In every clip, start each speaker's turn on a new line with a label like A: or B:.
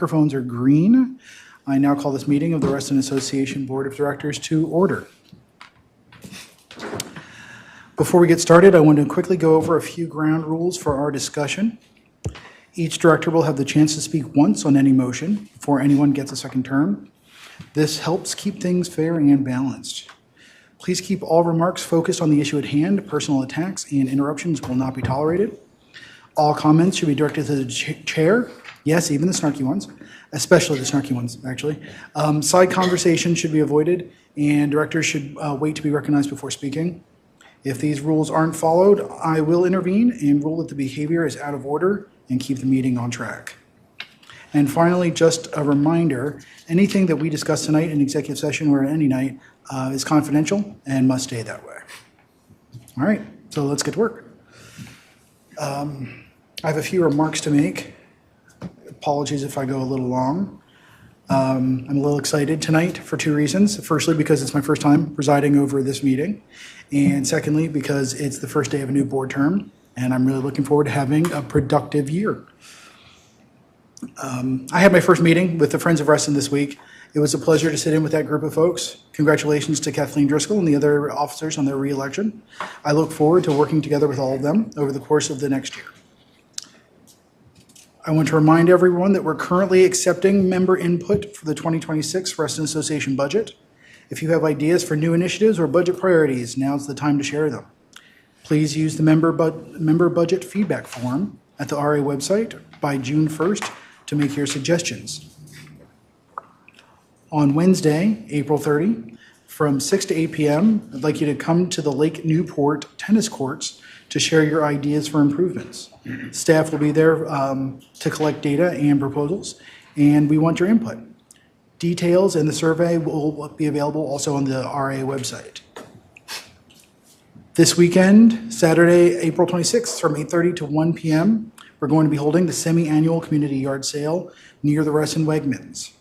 A: microphones are green. I now call this meeting of the Reston Association Board of Directors to order. Before we get started, I want to quickly go over a few ground rules for our discussion. Each director will have the chance to speak once on any motion before anyone gets a second term. This helps keep things fair and balanced. Please keep all remarks focused on the issue at hand. Personal attacks and interruptions will not be tolerated. All comments should be directed to the chair. Yes, even the snarky ones, especially the snarky ones, actually. Side conversation should be avoided, and directors should wait to be recognized before speaking. If these rules aren't followed, I will intervene and rule that the behavior is out of order and keep the meeting on track. And finally, just a reminder, anything that we discuss tonight in executive session or any night is confidential and must stay that way. All right, so let's get to work. I have a few remarks to make. Apologies if I go a little long. I'm a little excited tonight for two reasons. Firstly, because it's my first time presiding over this meeting. And secondly, because it's the first day of a new board term, and I'm really looking forward to having a productive year. I had my first meeting with the Friends of Reston this week. It was a pleasure to sit in with that group of folks. Congratulations to Kathleen Driscoll and the other officers on their re-election. I look forward to working together with all of them over the course of the next year. I want to remind everyone that we're currently accepting member input for the 2026 Reston Association budget. If you have ideas for new initiatives or budget priorities, now's the time to share them. Please use the member budget feedback form at the RA website by June 1st to make your suggestions. On Wednesday, April 30, from 6 to 8 p.m., I'd like you to come to the Lake Newport tennis courts to share your ideas for improvements. Staff will be there to collect data and proposals, and we want your input. Details and the survey will be available also on the RA website. This weekend, Saturday, April 26th, from 8:30 to 1 p.m., we're going to be holding the semi-annual community yard sale near the Reston Wegmans.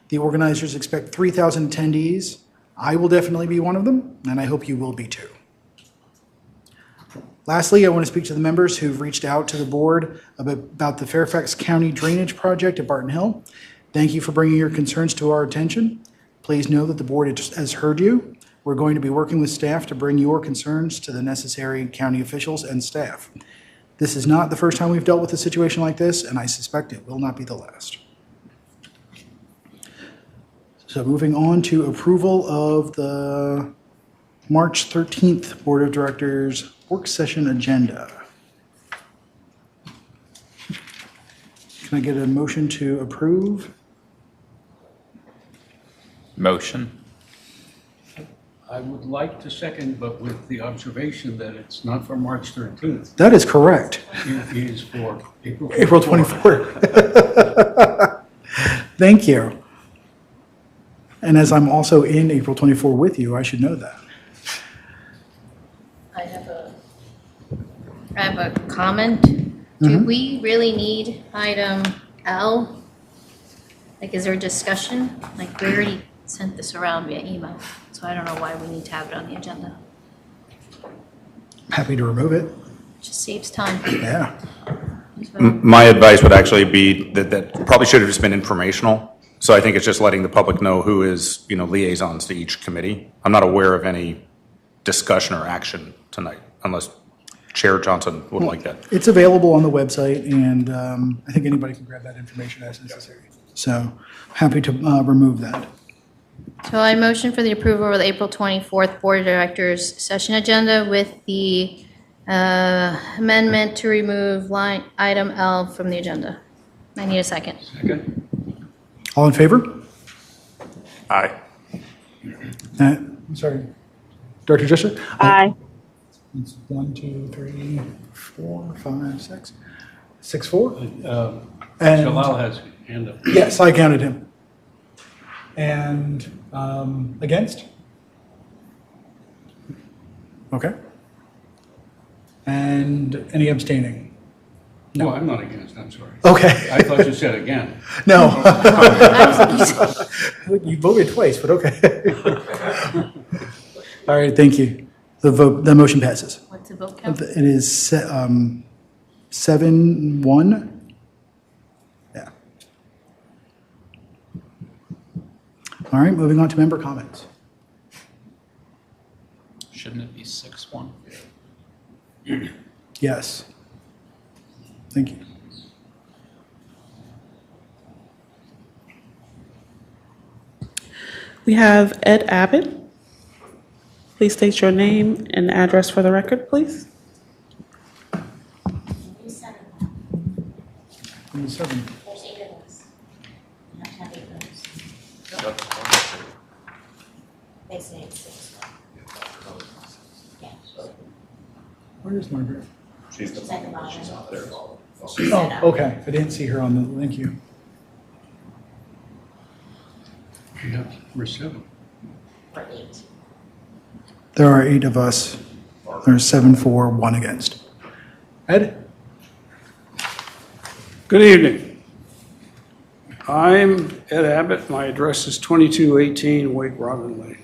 A: The organizers expect 3,000 attendees. I will definitely be one of them, and I hope you will be too. Lastly, I want to speak to the members who've reached out to the board about the Fairfax County Drainage Project at Barton Hill. Thank you for bringing your concerns to our attention. Please know that the board has heard you. We're going to be working with staff to bring your concerns to the necessary county officials and staff. This is not the first time we've dealt with a situation like this, and I suspect it will not be the last. So moving on to approval of the March 13th Board of Directors work session agenda. Can I get a motion to approve?
B: Motion.
C: I would like to second, but with the observation that it's not for March 13th.
A: That is correct.
C: It is for April
A: 24th. Thank you. And as I'm also in April 24 with you, I should know that.
D: I have a comment. Do we really need item L? Like, is there a discussion? Like, we already sent this around via email, so I don't know why we need to have it on the agenda.
A: Happy to remove it.
D: Just saves time.
A: Yeah.
B: My advice would actually be that probably should have just been informational. So I think it's just letting the public know who is, liaisons to each committee. I'm not aware of any discussion or action tonight, unless Chair Johnson would like that.
A: It's available on the website, and I think anybody can grab that information as necessary. So happy to remove that.
D: So I motion for the approval of the April 24th Board of Directors session agenda with the amendment to remove line item L from the agenda. I need a second.
C: Second.
A: All in favor?
B: Aye.
A: I'm sorry. Director Driscoll?
E: Aye.
A: It's 1, 2, 3, 4, 5, 6. 6, 4? And
C: Shalal has his hand up.
A: yes, I counted him. And against? Okay. And any abstaining?
C: No, I'm not against, I'm sorry.
A: Okay.
C: I thought you said again.
A: No. You voted twice, but okay. All right, thank you. The motion passes.
D: What's the vote count?
A: It is 7-1. Yeah. All right, moving on to member comments.
E: Shouldn't it be 6-1?
A: Yes. Thank you.
F: We have Ed Abbott. Please state your name and address for the record, please.
A: Number 7.
G: There's 8 of us. You have to have 8 votes. They say it's 6. Yeah.
A: Where is Margaret?
G: She's at the bottom. She's out there.
A: Oh, okay. I didn't see her on the, thank you.
C: We have number 7.
G: For 8.
A: There are 8 of us. There's 7 for, 1 against. Ed?
H: Good evening. I'm Ed Abbott. My address is 2218 Wake Robin Lane.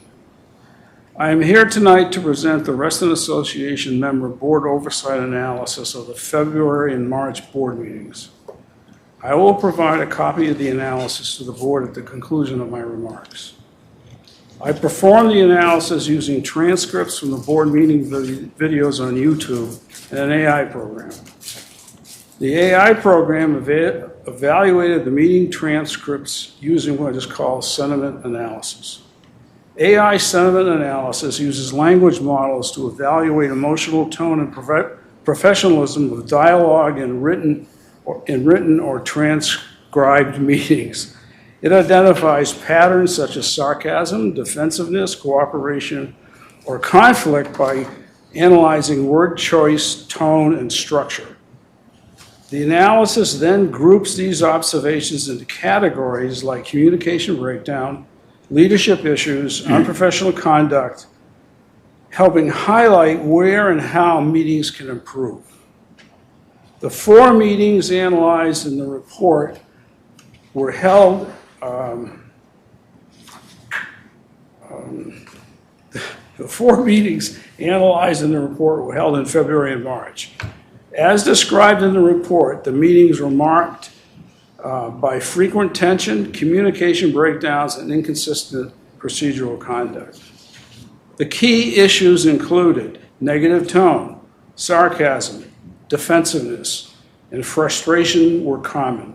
H: I am here tonight to present the Reston Association member board oversight analysis of the February and March board meetings. I will provide a copy of the analysis to the board at the conclusion of my remarks. I performed the analysis using transcripts from the board meeting videos on YouTube and an AI program. The AI program evaluated the meeting transcripts using what is called sentiment analysis. AI sentiment analysis uses language models to evaluate emotional tone and professionalism of dialogue in written or transcribed meetings. It identifies patterns such as sarcasm, defensiveness, cooperation, or conflict by analyzing word choice, tone, and structure. The analysis then groups these observations into categories like communication breakdown, leadership issues, unprofessional conduct, helping highlight where and how meetings can improve. The 4 meetings analyzed in the report were held the 4 meetings analyzed in the report were held in February and March. As described in the report, the meetings were marked by frequent tension, communication breakdowns, and inconsistent procedural conduct. The key issues included negative tone, sarcasm, defensiveness, and frustration were common.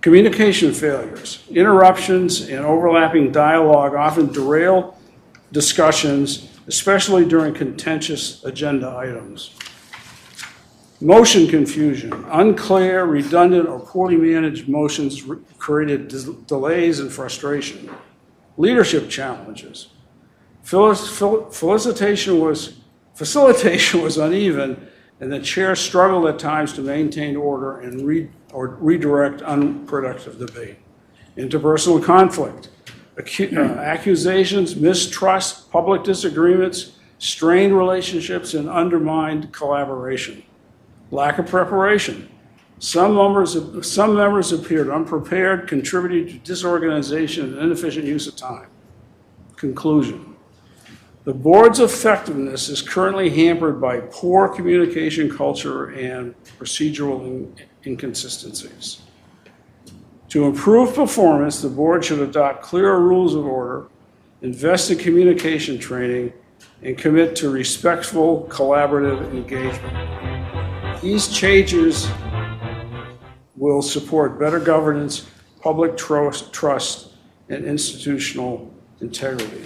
H: Communication failures, interruptions, and overlapping dialogue often derail discussions, especially during contentious agenda items. Motion confusion, unclear, redundant, or poorly managed motions created delays and frustration. Leadership challenges. Facilitation was uneven, and the chair struggled at times to maintain order and redirect unproductive debate. Interpersonal conflict. Accusations, mistrust, public disagreements, strained relationships, and undermined collaboration. Lack of preparation. Some members appeared unprepared, contributing to disorganization and inefficient use of time. Conclusion. The board's effectiveness is currently hampered by poor communication culture and procedural inconsistencies. To improve performance, the board should adopt clearer rules of order, invest in communication training, and commit to respectful, collaborative engagement. These changes will support better governance, public trust, and institutional integrity.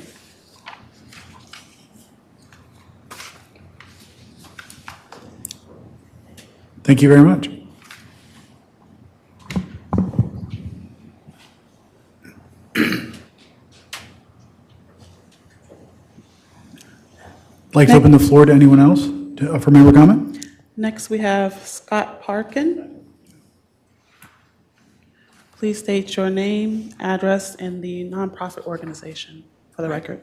A: Thank you very much. I'd like to open the floor to anyone else for member comment.
F: Next, we have Scott Parkin. Please state your name, address, and the nonprofit organization for the record.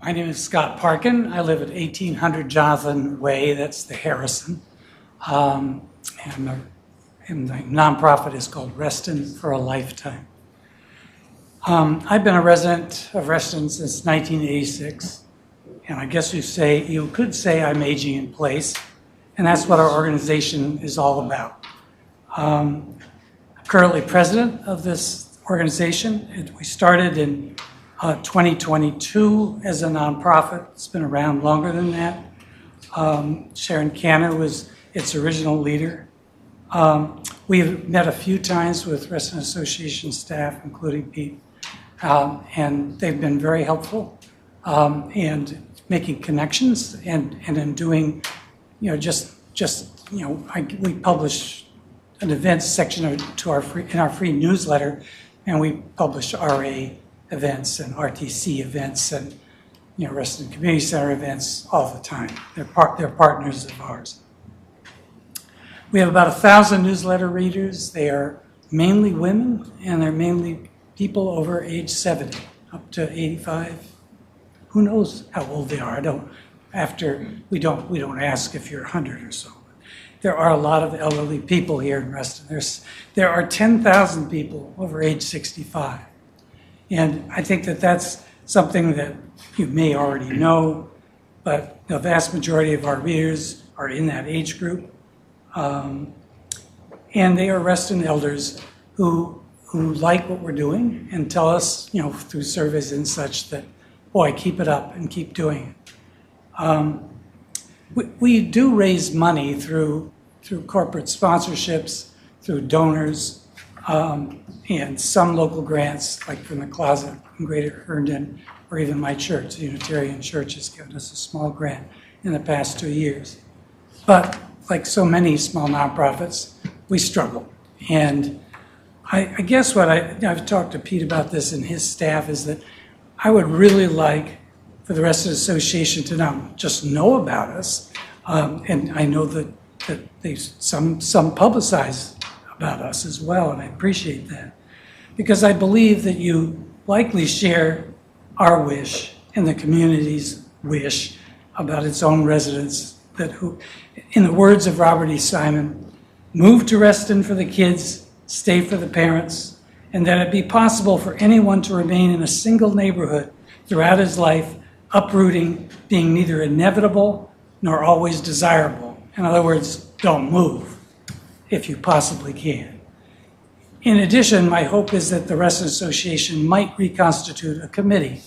I: My name is Scott Parkin. I live at 1800 Jonathan Way, that's the Harrison. And the nonprofit is called Reston for a Lifetime. I've been a resident of Reston since 1986, and I guess you could say I'm aging in place, and that's what our organization is all about. I'm currently president of this organization. We started in 2022 as a nonprofit. It's been around longer than that. Sharon Canner was its original leader. We've met a few times with Resident Association staff, including Pete, and they've been very helpful and making connections and in doing, we publish an events section in our free newsletter, and we publish RA events and RTC events and Resident Community Center events all the time. They're partners of ours. We have about 1,000 newsletter readers. They are mainly women, and they're mainly people over age 70, up to 85. Who knows how old they are? We don't ask if you're 100 or so. There are a lot of elderly people here in Reston. There are 10,000 people over age 65. And I think that that's something that you may already know, but the vast majority of our readers are in that age group. And they are Reston elders who like what we're doing and tell us, through surveys and such that, boy, keep it up and keep doing it. We do raise money through corporate sponsorships, through donors, and some local grants, like from the Closet in Greater Herndon, or even my church, the Unitarian Church, has given us a small grant in the past 2 years. But like so many small nonprofits, we struggle. And I guess I've talked to Pete about this and his staff, is that I would really like for the rest of the association to not just know about us, and I know that some publicize about us as well, and I appreciate that, because I believe that you likely share our wish and the community's wish about its own residents, who, in the words of Robert E. Simon, move to Reston for the kids, stay for the parents, and that it be possible for anyone to remain in a single neighborhood throughout his life, uprooting being neither inevitable nor always desirable. In other words, don't move if you possibly can. In addition, my hope is that the Reston Association might reconstitute a committee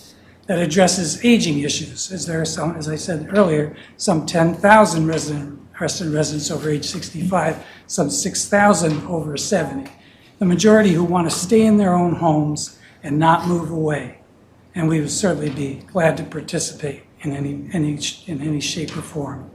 I: that addresses aging issues, as there are some, as I said earlier, some 10,000 Reston residents over age 65, some 6,000 over 70. The majority who want to stay in their own homes and not move away. And we would certainly be glad to participate in any shape or form.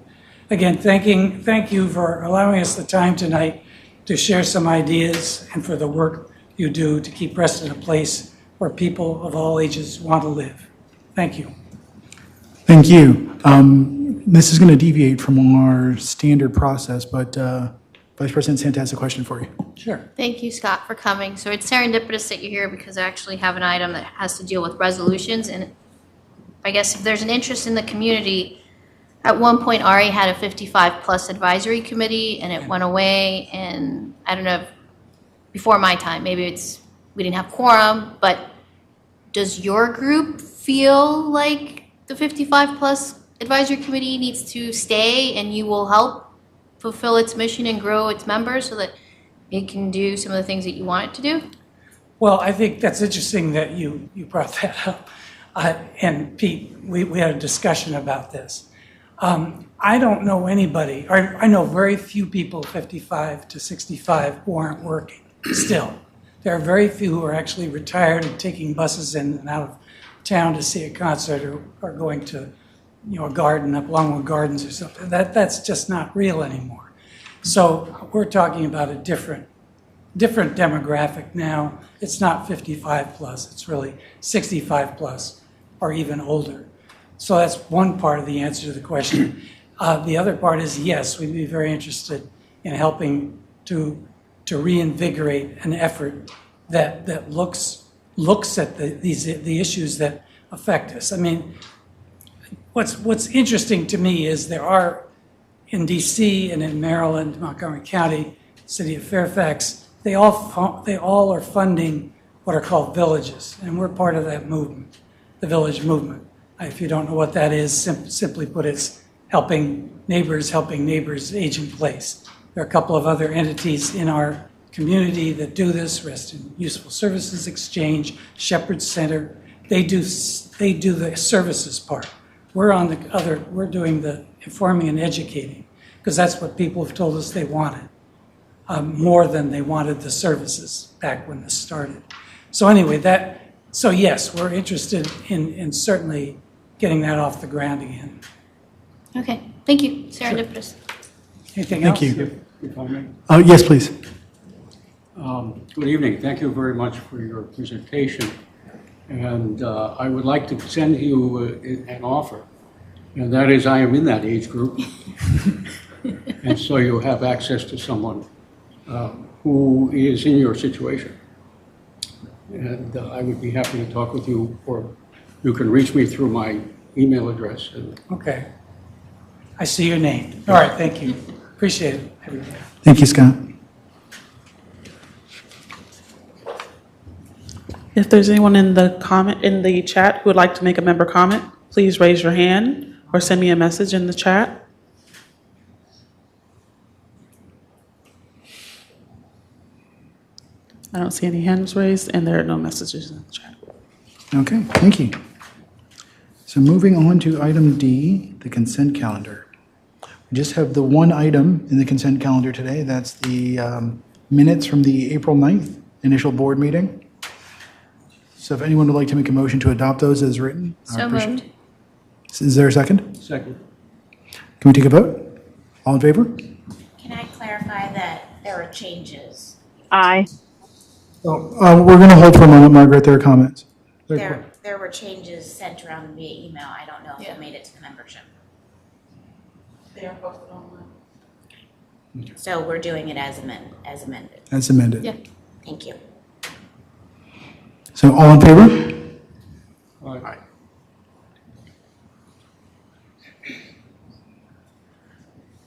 I: Again, thank you for allowing us the time tonight to share some ideas and for the work you do to keep Reston a place where people of all ages want to live. Thank you.
A: Thank you. This is going to deviate from our standard process, but Vice President Sant has a question for you.
I: Sure.
D: Thank you, Scott, for coming. So it's serendipitous that you're here because I actually have an item that has to deal with resolutions. And I guess if there's an interest in the community, at one point, RA had a 55-plus advisory committee, and it went away. And I don't know, before my time, maybe we didn't have quorum, but does your group feel like the 55-plus advisory committee needs to stay and you will help fulfill its mission and grow its members so that it can do some of the things that you want it to do?
I: Well, I think that's interesting that you brought that up. And Pete, we had a discussion about this. I don't know anybody, or I know very few people 55 to 65 who aren't working still. There are very few who are actually retired and taking buses in and out of town to see a concert or going to a garden up Longwood Gardens or something. That's just not real anymore. So we're talking about a different demographic now. It's not 55 plus, it's really 65 plus or even older. So that's one part of the answer to the question. The other part is, yes, we'd be very interested in helping to reinvigorate an effort that looks at the issues that affect us. I mean, what's interesting to me is there are in D.C. and in Maryland, Montgomery County, City of Fairfax, they all are funding what are called villages, and we're part of that movement, the village movement. If you don't know what that is, simply put, it's helping neighbors age in place. There are a couple of other entities in our community that do this, Reston Useful Services Exchange, Shepherd Center, they do the services part. We're doing the informing and educating, because that's what people have told us they wanted, more than they wanted the services back when this started. So anyway, so yes, we're interested in certainly getting that off the ground again.
D: Okay, thank you. Serendipitous.
I: Anything
A: Thank
I: else?
A: you.
C: If I may.
A: Yes, please.
C: Good evening. Thank you very much for your presentation. And I would like to send you an offer. And that is, I am in that age group. And so you have access to someone who is in your situation. And I would be happy to talk with you, or you can reach me through my email address. And
I: Okay. I see your name. All right, thank you. Appreciate it.
A: Thank you, Scott.
F: If there's anyone in the chat who would like to make a member comment, please raise your hand or send me a message in the chat. I don't see any hands raised, and there are no messages in the chat.
A: Okay, thank you. So moving on to item D, the consent calendar. We just have the one item in the consent calendar today. That's the minutes from the April 9th initial board meeting. So if anyone would like to make a motion to adopt those as written. I
D: So
A: appreciate
D: moved.
A: it. Is there a second?
C: second.
A: Can we take a vote? All in favor?
G: Can I clarify that there are changes?
J: Aye.
A: We're going to hold for a moment, Margaret. There are comments.
G: There were changes sent around via email. I don't know if it made it to the membership.
F: They are posted online.
G: So we're doing it as amended.
A: As amended.
D: Yeah.
G: Thank you.
A: So all in favor?
C: Aye.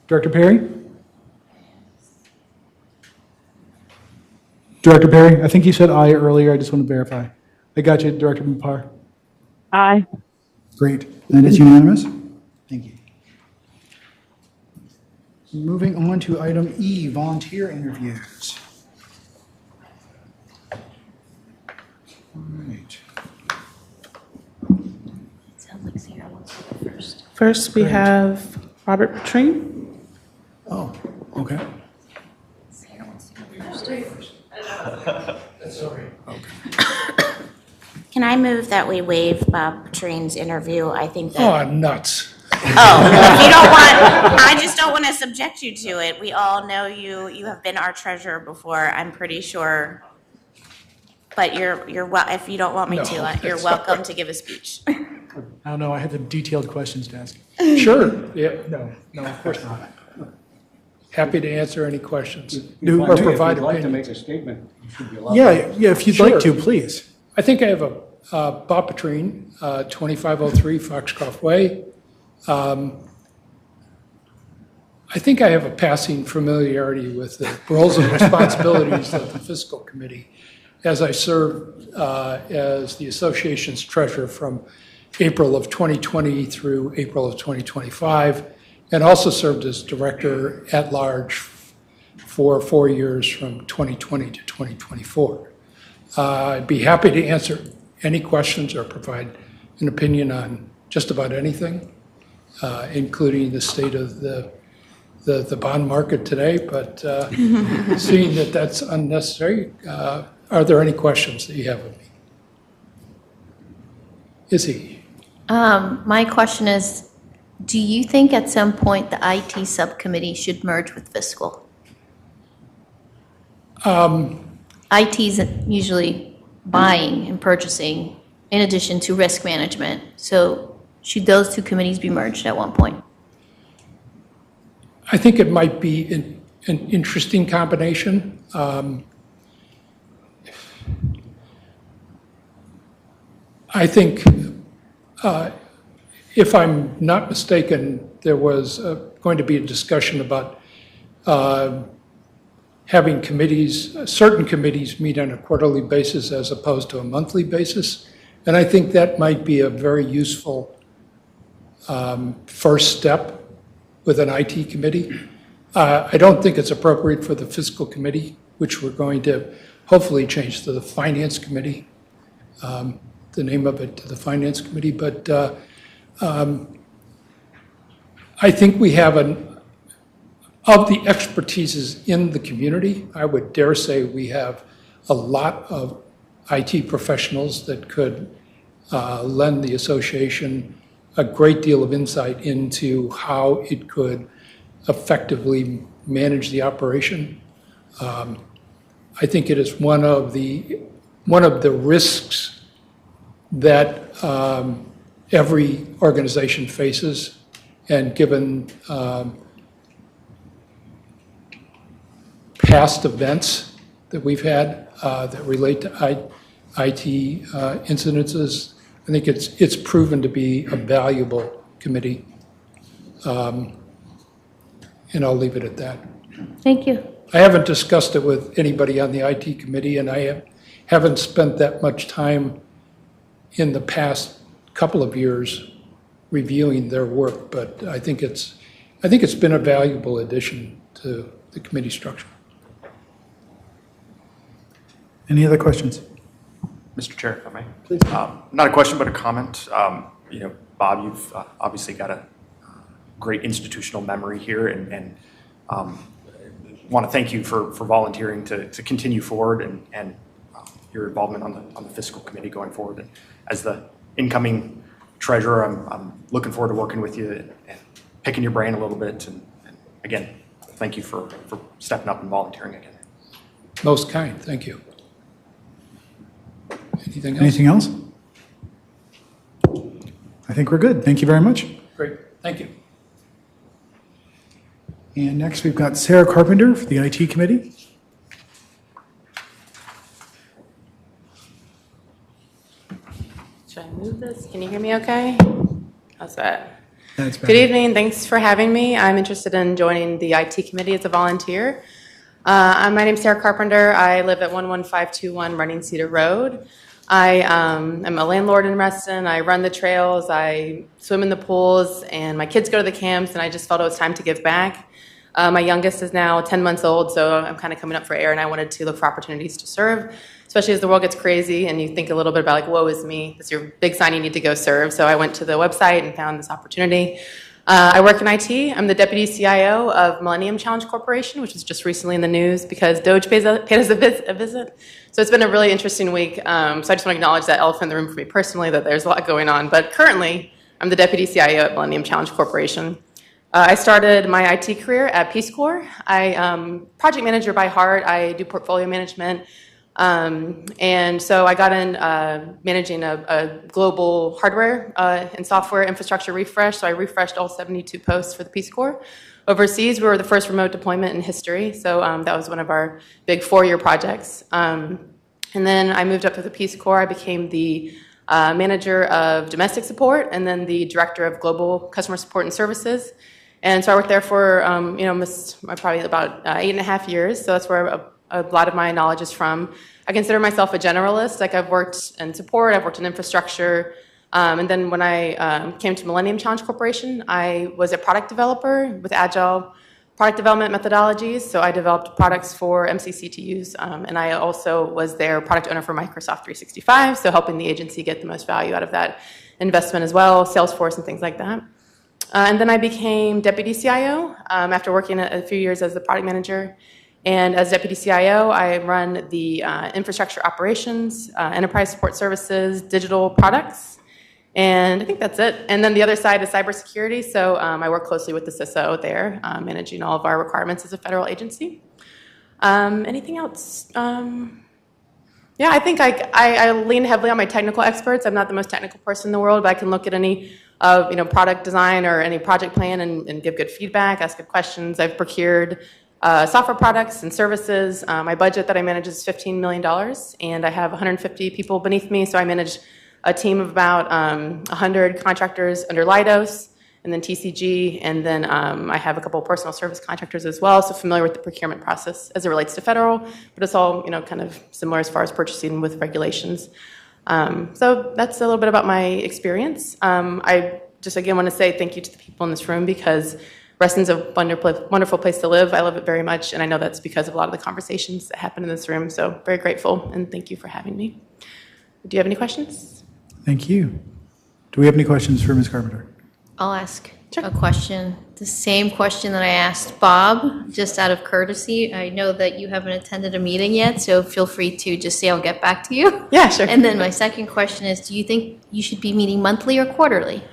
A: Director Perry? Director Perry, I think you said aye earlier. I just want to verify. I got you, Director Mupar.
J: Aye.
A: Great. That is unanimous. Thank you. Moving on to item E, volunteer interviews. All right.
D: Sounds like Sarah wants to go first.
F: First, we have Robert Petrine.
A: Oh, okay.
D: Sarah wants to go first.
G: Can I move that we waive Bob Petrine's interview? I think that.
H: Oh, nuts.
G: Oh, if you don't want, I just don't want to subject you to it. We all know you. You have been our treasurer before, I'm pretty sure. But if you don't want me to, you're welcome to give a speech.
A: I don't know. I had some detailed questions to ask.
H: Sure, yeah,
A: No, of course not.
H: happy to answer any questions.
C: If
H: Or
C: you'd
H: provide
C: like to
H: opinions.
C: make a statement, you should be allowed.
A: Yeah, if you'd like to,
H: Sure.
A: please.
H: I think I have a Bob Petrine, 2503 Foxcroft Way. I think I have a passing familiarity with the roles and responsibilities of the fiscal committee, as I served as the association's treasurer from April of 2020 through April of 2025, and also served as director at large for 4 years from 2020 to 2024. I'd be happy to answer any questions or provide an opinion on just about anything, including the state of the bond market today, but seeing that that's unnecessary, are there any questions that you have of me? Izzy?
D: My question is, do you think at some point the IT subcommittee should merge with fiscal? IT is usually buying and purchasing in addition to risk management. So should those two committees be merged at one point?
H: I think it might be an interesting combination. I think, if I'm not mistaken, there was going to be a discussion about having committees, certain committees meet on a quarterly basis as opposed to a monthly basis. And I think that might be a very useful first step with an IT committee. I don't think it's appropriate for the fiscal committee, which we're going to hopefully change to the finance committee. The
J: the name of it to the Finance Committee, but I think we have of the expertises in the community, I would dare say we have a lot of IT professionals that could lend the association a great deal of insight into how it could effectively manage the operation. I think it is one of the risks that every organization faces, and given past events that we've had that relate to IT incidences, I think it's proven to be a valuable committee. And I'll leave it at that.
D: Thank you.
J: I haven't discussed it with anybody on the IT committee, and I haven't spent that much time in the past couple of years reviewing their work, but I think it's been a valuable addition to the committee structure.
A: Any other questions?
K: Mr. Chair, if I may. Please. Not a question, but a comment. Bob, you've obviously got a great institutional memory here, and want to thank you for volunteering to continue forward and your involvement on the fiscal committee going forward. And as the incoming treasurer, I'm looking forward to working with you and picking your brain a little bit. And again, thank you for stepping up and volunteering again.
J: Most kind, thank you. Anything else?
A: Anything else? I think we're good. Thank you very much.
J: Great, thank you.
A: And next, we've got Sarah Carpenter for the IT Committee.
L: Should I move this? Can you hear me okay? How's that?
A: That's better.
L: Good evening. Thanks for having me. I'm interested in joining the IT Committee as a volunteer. My name is Sarah Carpenter. I live at 11521 Running Cedar Road. I am a landlord in Reston. I run the trails. I swim in the pools, and my kids go to the camps, and I just felt it was time to give back. My youngest is now 10 months old, so I'm kind of coming up for air, and I wanted to look for opportunities to serve, especially as the world gets crazy and you think a little bit about, like, woe is me. This is your big sign you need to go serve. So I went to the website and found this opportunity. I work in IT. I'm the Deputy CIO of Millennium Challenge Corporation, which was just recently in the news because Doge paid us a visit. So it's been a really interesting week. So I just want to acknowledge that elephant in the room for me personally, that there's a lot going on. But currently, I'm the Deputy CIO at Millennium Challenge Corporation. I started my IT career at Peace Corps. I'm project manager by heart. I do portfolio management. And so I got in managing a global hardware and software infrastructure refresh. So I refreshed all 72 posts for the Peace Corps. Overseas, we were the first remote deployment in history. So that was one of our big 4-year projects. And then I moved up to the Peace Corps. I became the manager of domestic support and then the director of global customer support and services. And so I worked there for, probably about 8.5 years. So that's where a lot of my knowledge is from. I consider myself a generalist. Like, I've worked in support, I've worked in infrastructure, and then when I came to Millennium Challenge Corporation, I was a product developer with agile product development methodologies. So I developed products for MCC to use, and I also was their product owner for Microsoft 365, so helping the agency get the most value out of that investment as well, Salesforce and things like that. And then I became Deputy CIO after working a few years as the product manager. And as Deputy CIO, I run the infrastructure operations, enterprise support services, digital products, and I think that's it. And then the other side is cybersecurity. So I work closely with the CISO there, managing all of our requirements as a federal agency. Anything else? Yeah, I think I lean heavily on my technical experts. I'm not the most technical person in the world, but I can look at any product design or any project plan and give good feedback, ask good questions. I've procured software products and services. My budget that I manage is $15 million, and I have 150 people beneath me, so I manage a team of about 100 contractors under Leidos, and then TCG, and then I have a couple of personal service contractors as well, so familiar with the procurement process as it relates to federal, but it's all kind of similar as far as purchasing with regulations. So that's a little bit about my experience. I just again want to say thank you to the people in this room because Reston's a wonderful place to live. I love it very much, and I know that's because of a lot of the conversations that happen in this room, so very grateful, and thank you for having me. Do you have any questions?
A: Thank you. Do we have any questions for Ms. Carpenter?
D: I'll ask a question, the same question that I asked Bob, just out of courtesy. I know that you haven't attended a meeting yet, so feel free to just say I'll get back to you.
L: Yeah, sure.
D: And then my second question is, do you think you should be meeting monthly or quarterly?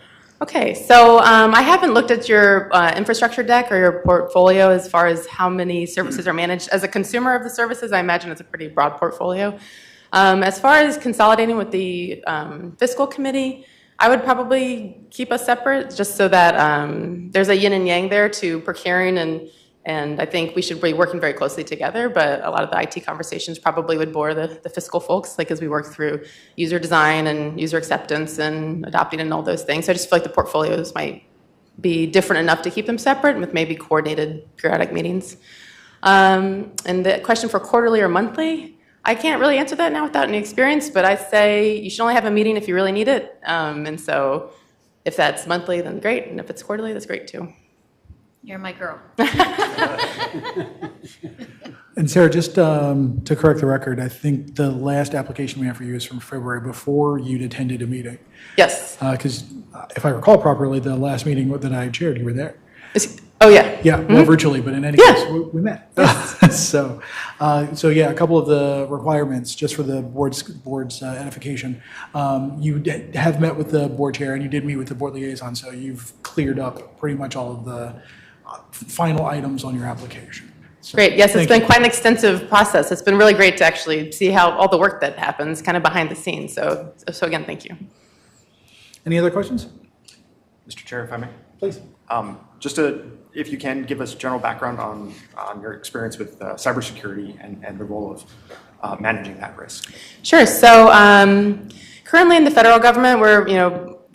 L: Okay, so I haven't looked at your infrastructure deck or your portfolio as far as how many services are managed. As a consumer of the services, I imagine it's a pretty broad portfolio. As far as consolidating with the fiscal committee, I would probably keep us separate just so that there's a yin and yang there to procuring, and I think we should be working very closely together, but a lot of the IT conversations probably would bore the fiscal folks, like as we work through user design and user acceptance and adopting and all those things. So I just feel like the portfolios might be different enough to keep them separate with maybe coordinated periodic meetings. And the question for quarterly or monthly, I can't really answer that now without any experience, but I say you should only have a meeting if you really need it. And so if that's monthly, then great. And if it's quarterly, that's great too.
D: You're my girl.
A: And Sarah, just to correct the record, I think the last application we have for you is from February before you'd attended a meeting.
L: Yes.
A: Because if I recall properly, the last meeting that I chaired, you were there.
L: Oh, yeah.
A: Yeah, well, virtually, but in any case, we met. So yeah, a couple of the requirements, just for the board's edification. You have met with the board chair, and you did meet with the board liaison, so you've cleared up pretty much all of the final items on your application. So,
L: great. Yes, it's been
A: you.
L: quite an extensive process. It's been really great to actually see how all the work that happens kind of behind the scenes. So again, thank you.
A: Any other questions?
K: Mr. Chair, if I may.
A: Please.
K: Just if you can, give us general background on your experience with cybersecurity and the role of managing that risk.
L: Sure. So currently in the federal government,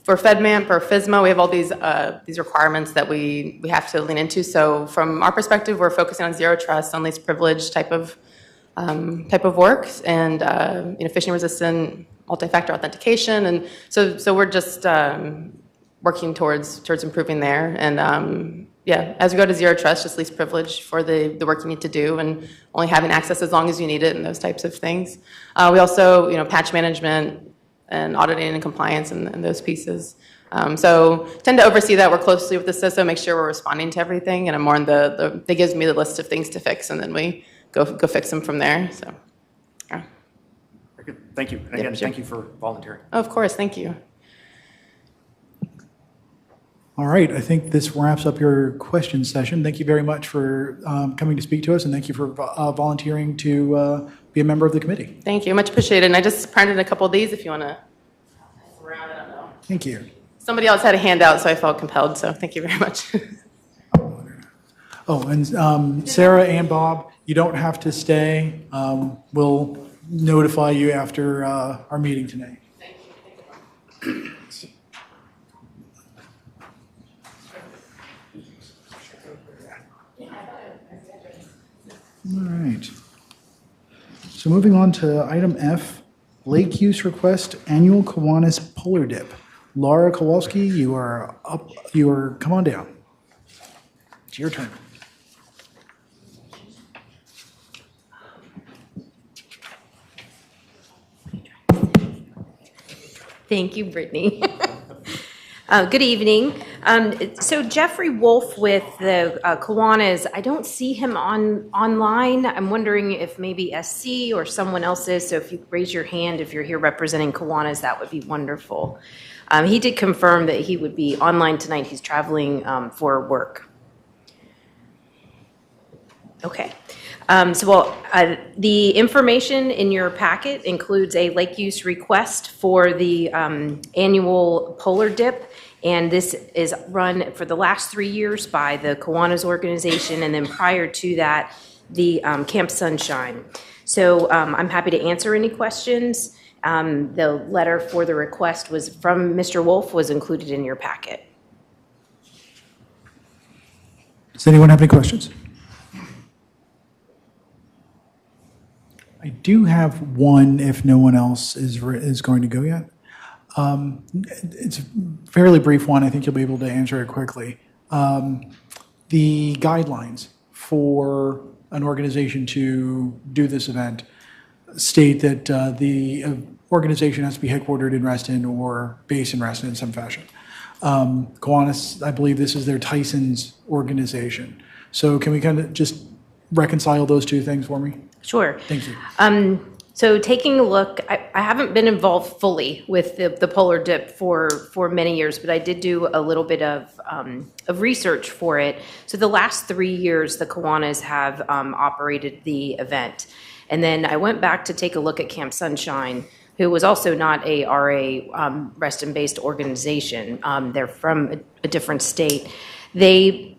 L: for FedMAMP or FISMA, we have all these requirements that we have to lean into. So from our perspective, we're focusing on zero trust, on least privilege type of work, and phishing resistant multi-factor authentication, and so we're just working towards improving there. And as we go to zero trust, just least privilege for the work you need to do, and only having access as long as you need it, and those types of things. We also, patch management and auditing and compliance and those pieces. So tend to oversee that, work closely with the CISO, make sure we're responding to everything, and I'm more in they gives me the list of things to fix, and then we go fix them from there. So, yeah.
K: Very good. Thank you. And again,
L: sure.
K: Thank you for volunteering.
L: Oh, of course, thank you.
A: All right, I think this wraps up your question session. Thank you very much for coming to speak to us, and thank you for volunteering to be a member of the committee.
L: Thank you, much appreciated. And I just printed a couple of these if you want to pass around. I don't know.
A: Thank you.
L: Somebody else had a handout, so I felt compelled, so thank you very much.
A: Oh, and Sarah and Bob, you don't have to stay. We'll notify you after our meeting tonight.
L: Thank you.
A: All right. So moving on to item F, lake use request, annual Kiwanis Polar Dip. Laura Kowalski, you are up. Come on down. It's your turn.
M: Thank you, Brittany. Good evening. So Jeffrey Wolf with the Kiwanis, I don't see him online. I'm wondering if maybe SC or someone else is. So if you raise your hand if you're here representing Kiwanis, that would be wonderful. He did confirm that he would be online tonight. He's traveling for work. Okay. The information in your packet includes a lake use request for the annual polar dip, and this is run for the last 3 years by the Kiwanis organization, and then prior to that, the Camp Sunshine. So I'm happy to answer any questions. The letter for the request was from Mr. Wolf, was included in your packet.
A: Does anyone have any questions? I do have one if no one else is going to go yet. It's a fairly brief one. I think you'll be able to answer it quickly. The guidelines for an organization to do this event state that the organization has to be headquartered in Reston or based in Reston in some fashion. Kiwanis, I believe this is their Tyson's organization. So can we kind of just reconcile those two things for me?
M: Sure.
A: Thank you.
M: So taking a look, I haven't been involved fully with the polar dip for many years, but I did do a little bit of research for it. So the last 3 years, the Kiwanis have operated the event. And then I went back to take a look at Camp Sunshine, who was also not a RA Reston-based organization. They're from a different state. They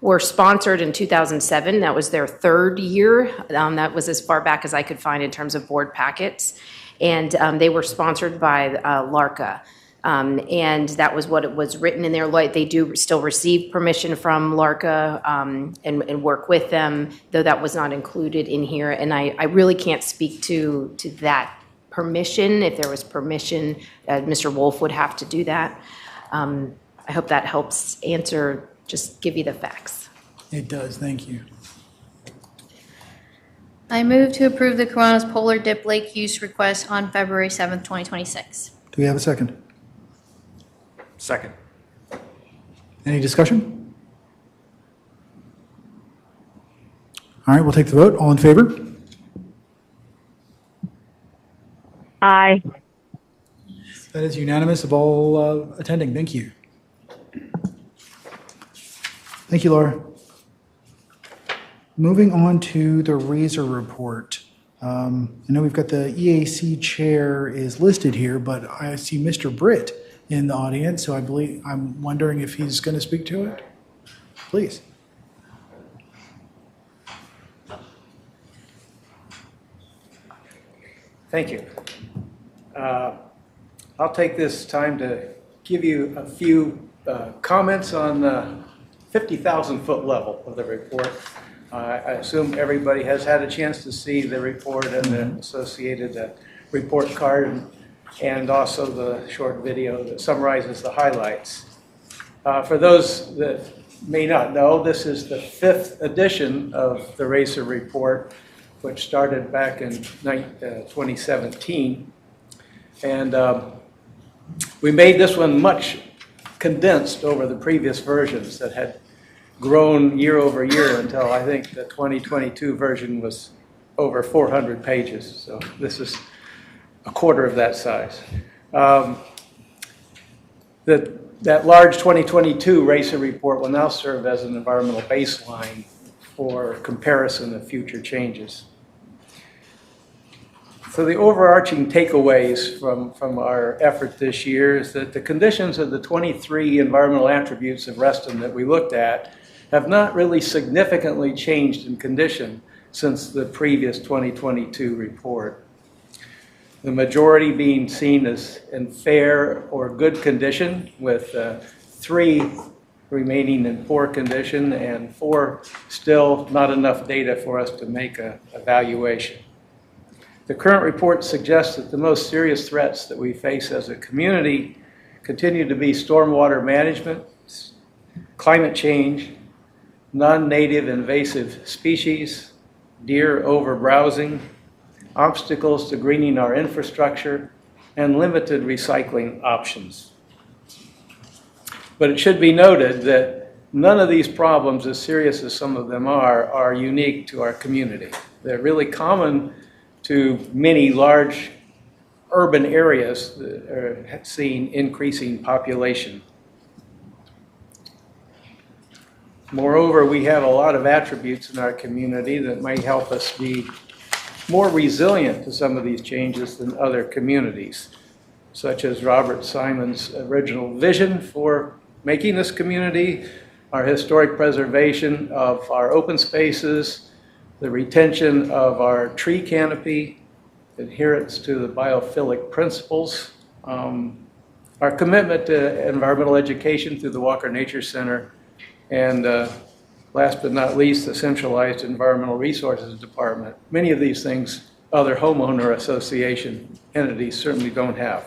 M: were sponsored in 2007. That was their third year. That was as far back as I could find in terms of board packets. And they were sponsored by LARCA. And that was what it was written in there. Like, they do still receive permission from LARCA and work with them, though that was not included in here. And I really can't speak to that permission. If there was permission, Mr. Wolf would have to do that. I hope that helps answer, just give you the facts.
A: It does, thank you.
D: I move to approve the Kiwanis Polar Dip Lake use request on February 7th, 2026.
A: Do we have a second?
K: Second.
A: Any discussion? All right, we'll take the vote. All in favor?
N: Aye.
A: That is unanimous of all attending. Thank you. Thank you, Laura. Moving on to the Razor report. I know we've got the EAC chair is listed here, but I see Mr. Britt in the audience, so I'm wondering if he's going to speak to it. Please.
O: Thank you. I'll take this time to give you a few comments on the 50,000-foot level of the report. I assume everybody has had a chance to see the report and the associated report card and also the short video that summarizes the highlights. For those that may not know, this is the 5th edition of the RACER report, which started back in 2017. And we made this one much condensed over the previous versions that had grown year over year until I think the 2022 version was over 400 pages. So this is a quarter of that size. That large 2022 RACER report will now serve as an environmental baseline for comparison of future changes. So the overarching takeaways from our effort this year is that the conditions of the 23 environmental attributes of Reston that we looked at have not really significantly changed in condition since the previous 2022 report. The majority being seen as in fair or good condition, with 3 remaining in poor condition and 4 still not enough data for us to make an evaluation. The current report suggests that the most serious threats that we face as a community continue to be stormwater management, climate change, non-native invasive species, deer overbrowsing, obstacles to greening our infrastructure, and limited recycling options. But it should be noted that none of these problems, as serious as some of them are unique to our community. They're really common to many large urban areas that are seeing increasing population. Moreover, we have a lot of attributes in our community that might help us be more resilient to some of these changes than other communities, such as Robert Simon's original vision for making this community, our historic preservation of our open spaces, the retention of our tree canopy, adherence to the biophilic principles, our commitment to environmental education through the Walker Nature Center, and last but not least, the centralized environmental resources department. Many of these things other homeowner association entities certainly don't have.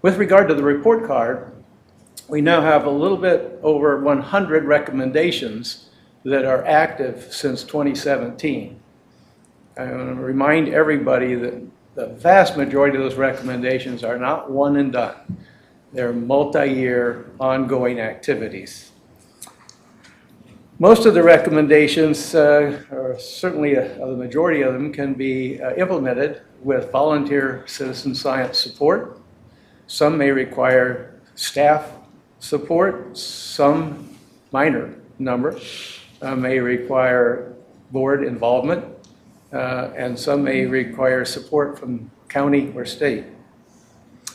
O: With regard to the report card, we now have a little bit over 100 recommendations that are active since 2017. I want to remind everybody that the vast majority of those recommendations are not one and done. They're multi-year ongoing activities. Most of the recommendations, or certainly the majority of them, can be implemented with volunteer citizen science support. Some may require staff support, some minor number may require board involvement, and some may require support from county or state.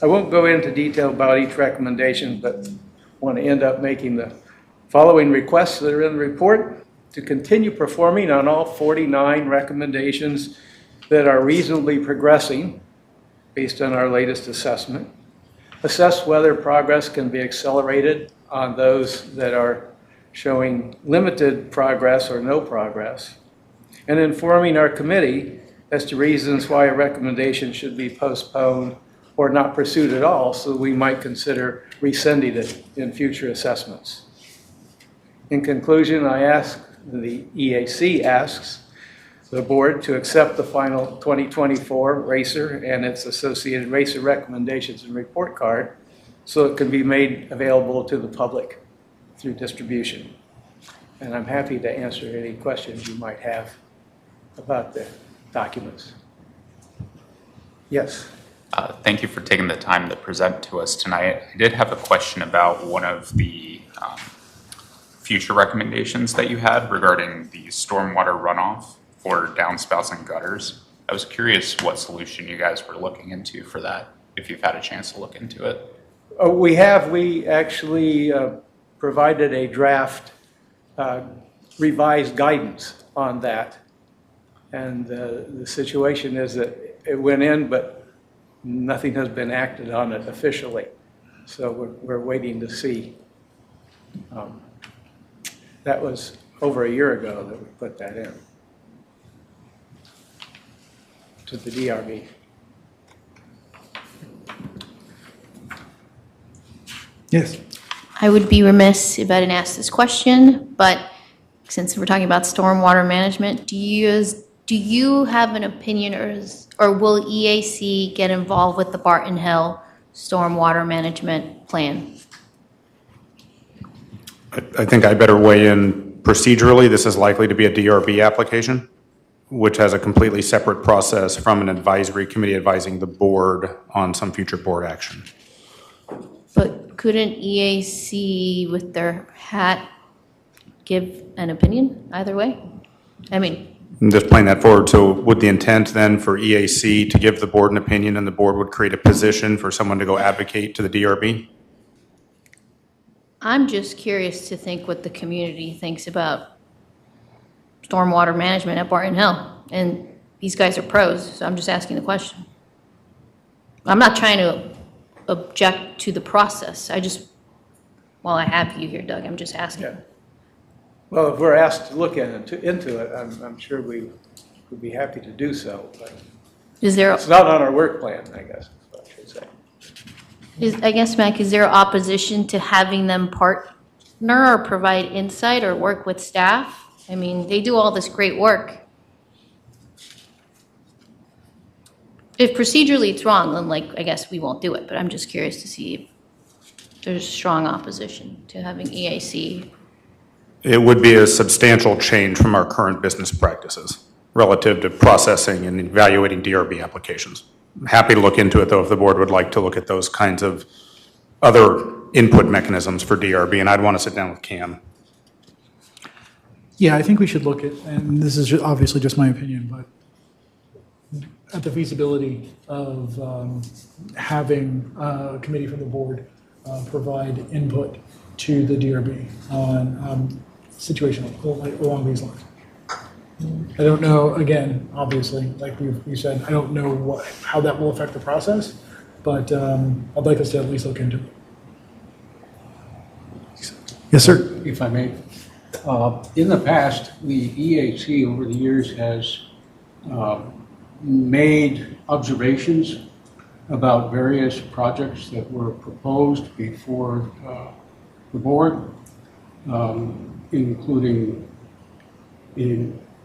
O: I won't go into detail about each recommendation, but want to end up making the following requests that are in the report: to continue performing on all 49 recommendations that are reasonably progressing based on our latest assessment. Assess whether progress can be accelerated on those that are showing limited progress or no progress. And informing our committee as to reasons why a recommendation should be postponed or not pursued at all, so we might consider rescinding it in future assessments. In conclusion, the EAC asks the board to accept the final 2024 RACER and its associated RACER recommendations and report card so it can be made available to the public through distribution. And I'm happy to answer any questions you might have about the documents. Yes.
E: Thank you for taking the time to present to us tonight. I did have a question about one of the future recommendations that you had regarding the stormwater runoff for downspouts and gutters. I was curious what solution you guys were looking into for that, if you've had a chance to look into it.
O: We have. We actually provided a draft revised guidance on that. And the situation is that it went in, but nothing has been acted on it officially. So we're waiting to see. That was over a year ago that we put that in to the DRB.
A: Yes.
D: I would be remiss if I didn't ask this question, but since we're talking about stormwater management, do you have an opinion, or will EAC get involved with the Barton Hill stormwater management plan?
B: I think I better weigh in procedurally. This is likely to be a DRB application, which has a completely separate process from an advisory committee advising the board on some future board action.
D: But couldn't EAC with their hat give an opinion either way? I mean,
B: I'm just playing that forward. So would the intent then for EAC to give the board an opinion and the board would create a position for someone to go advocate to the DRB?
D: I'm just curious to think what the community thinks about stormwater management at Barton Hill. And these guys are pros, so I'm just asking the question. I'm not trying to object to the process. While I have you here, Doug, I'm just asking.
O: Yeah. Well, if we're asked to look into it, I'm sure we would be happy to do so. But it's not on our work plan, I guess, is what I should say.
D: I guess, Mac, is there opposition to having them partner or provide insight or work with staff? I mean, they do all this great work. If procedurally it's wrong, then I guess we won't do it, but I'm just curious to see if there's strong opposition to having EAC.
B: It would be a substantial change from our current business practices relative to processing and evaluating DRB applications. I'm happy to look into it, though, if the board would like to look at those kinds of other input mechanisms for DRB, and I'd want to sit down with Cam.
A: Yeah, I think we should look at, and this is obviously just my opinion, but at the feasibility of having a committee from the board provide input to the DRB on situation along these lines. I don't know, again, obviously, like we said, I don't know how that will affect the process, but I'd like us to at least look into it. Yes, sir.
C: If I may. In the past, the EAC over the years has made observations about various projects that were proposed before the board, including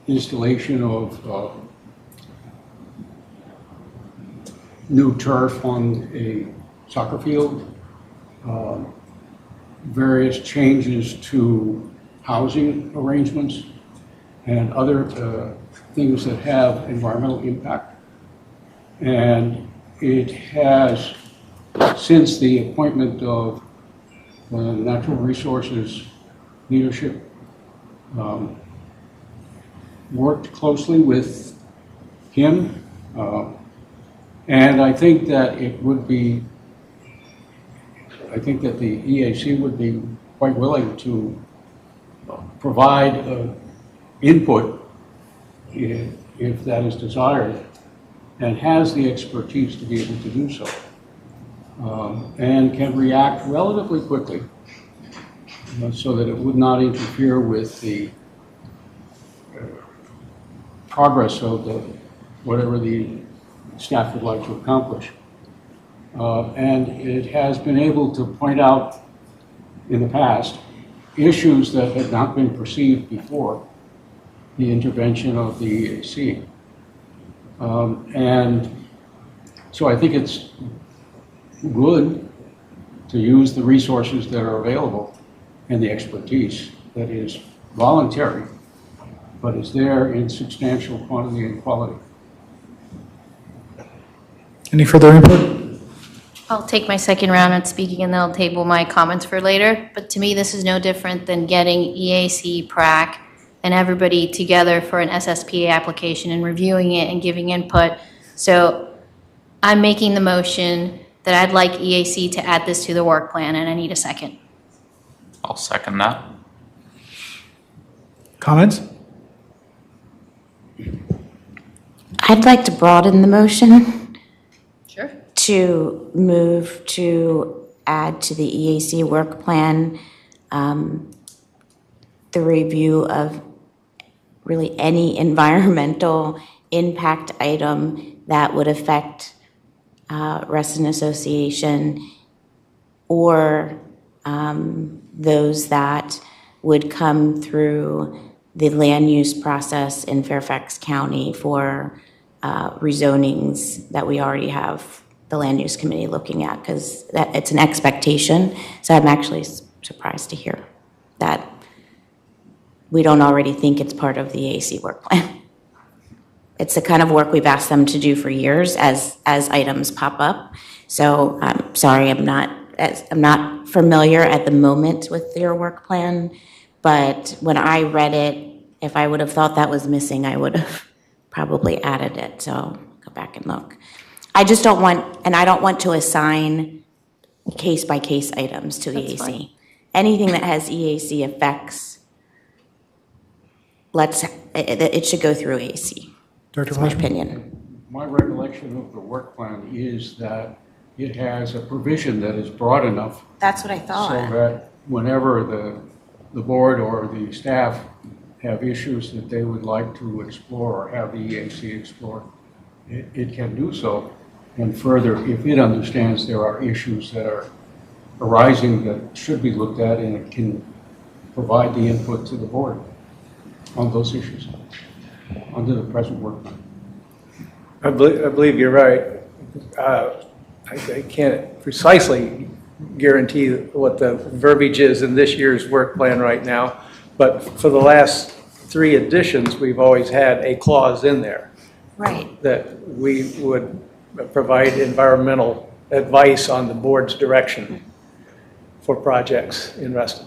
C: installation of new turf on a soccer field, various changes to housing arrangements, and other things that have environmental impact. And it has, since the appointment of natural resources leadership, worked closely with him. And I think that it would be, I think that the EAC would be quite willing to provide input if that is desired, and has the expertise to be able to do so, and can react relatively quickly so that it would not interfere with the progress of whatever the staff would like to accomplish. And it has been able to point out in the past issues that had not been perceived before the intervention of the EAC. And so I think it's good to use the resources that are available and the expertise that is voluntary, but is there in substantial quantity and quality.
A: Any further input?
D: I'll take my second round at speaking and then I'll table my comments for later. But to me, this is no different than getting EAC, PRAC, and everybody together for an SSPA application and reviewing it and giving input. So I'm making the motion that I'd like EAC to add this to the work plan, and I need a second.
E: I'll second that.
A: Comments?
G: I'd like to broaden the motion
D: Sure.
G: to move to add to the EAC work plan the review of really any environmental impact item that would affect Reston Association or those that would come through the land use process in Fairfax County for rezonings that we already have the land use committee looking at, because it's an expectation. So I'm actually surprised to hear that we don't already think it's part of the EAC work plan. It's the kind of work we've asked them to do for years as items pop up. So I'm sorry, I'm not familiar at the moment with your work plan, but when I read it, if I would have thought that was missing, I would have probably added it. So go back and look. I just don't want, and I don't want to assign case-by-case items to
D: That's
G: EAC.
D: fine.
G: Anything that has EAC effects, it should go through EAC.
A: Dr.
G: That's my
A: Flashman?
G: opinion.
C: My recollection of the work plan is that it has a provision that is broad enough
G: That's what I
C: so
G: thought.
C: that whenever the board or the staff have issues that they would like to explore or have the EAC explore, it can do so. And further, if it understands there are issues that are arising that should be looked at, and it can provide the input to the board on those issues under the present work plan.
O: I believe you're right. I can't precisely guarantee what the verbiage is in this year's work plan right now, but for the last 3 editions, we've always had a clause in there
G: Right.
O: that we would provide environmental advice on the board's direction for projects in Reston.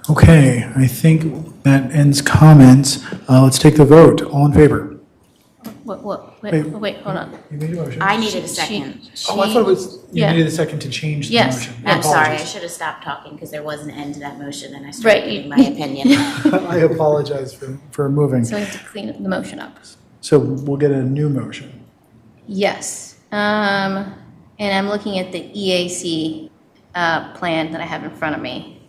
A: Okay, I think that ends comments. Let's take the vote. All in favor?
D: Wait, hold on.
A: You made a motion.
G: I needed a second.
A: Oh, I thought it was, you
D: Yeah.
A: needed a second to change the
D: Yes,
A: motion.
D: yes.
G: I'm sorry, I
A: Apologies.
G: should have stopped talking because there was an end to that motion and I
D: Right,
G: started
D: you-
G: giving my opinion.
A: I apologize for moving.
D: So I have to clean the motion up.
A: So we'll get a new motion.
D: Yes. And I'm looking at the EAC plan that I have in front of me.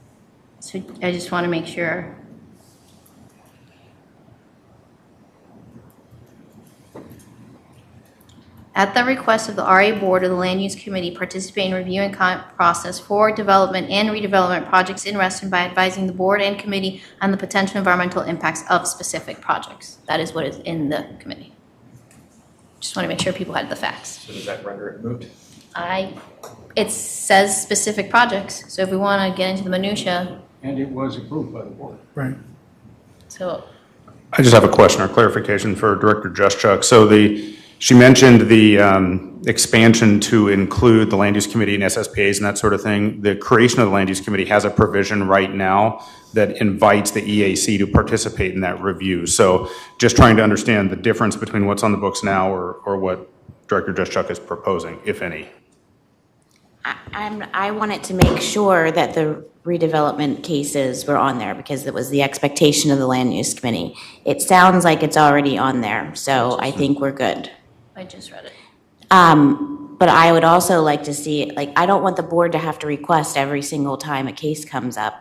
D: So I just want to make sure. At the request of the RA Board or the Land Use Committee, participate in review and comment process for development and redevelopment projects in Reston by advising the board and committee on the potential environmental impacts of specific projects. That is what is in the committee. Just want to make sure people had the facts.
K: So does that render it moot?
D: It says specific projects, so if we want to get into the minutia,
C: And it was approved by the board.
A: Right.
D: so
B: I just have a question or clarification for Director Juszczyk. So she mentioned the expansion to include the Land Use Committee and SSPAs and that sort of thing. The creation of the Land Use Committee has a provision right now that invites the EAC to participate in that review. So just trying to understand the difference between what's on the books now or what Director Juszczyk is proposing, if any.
G: I wanted to make sure that the redevelopment cases were on there because it was the expectation of the land use committee. It sounds like it's already on there, so I think we're good.
D: I just read it.
G: But I would also like to see, I don't want the board to have to request every single time a case comes up.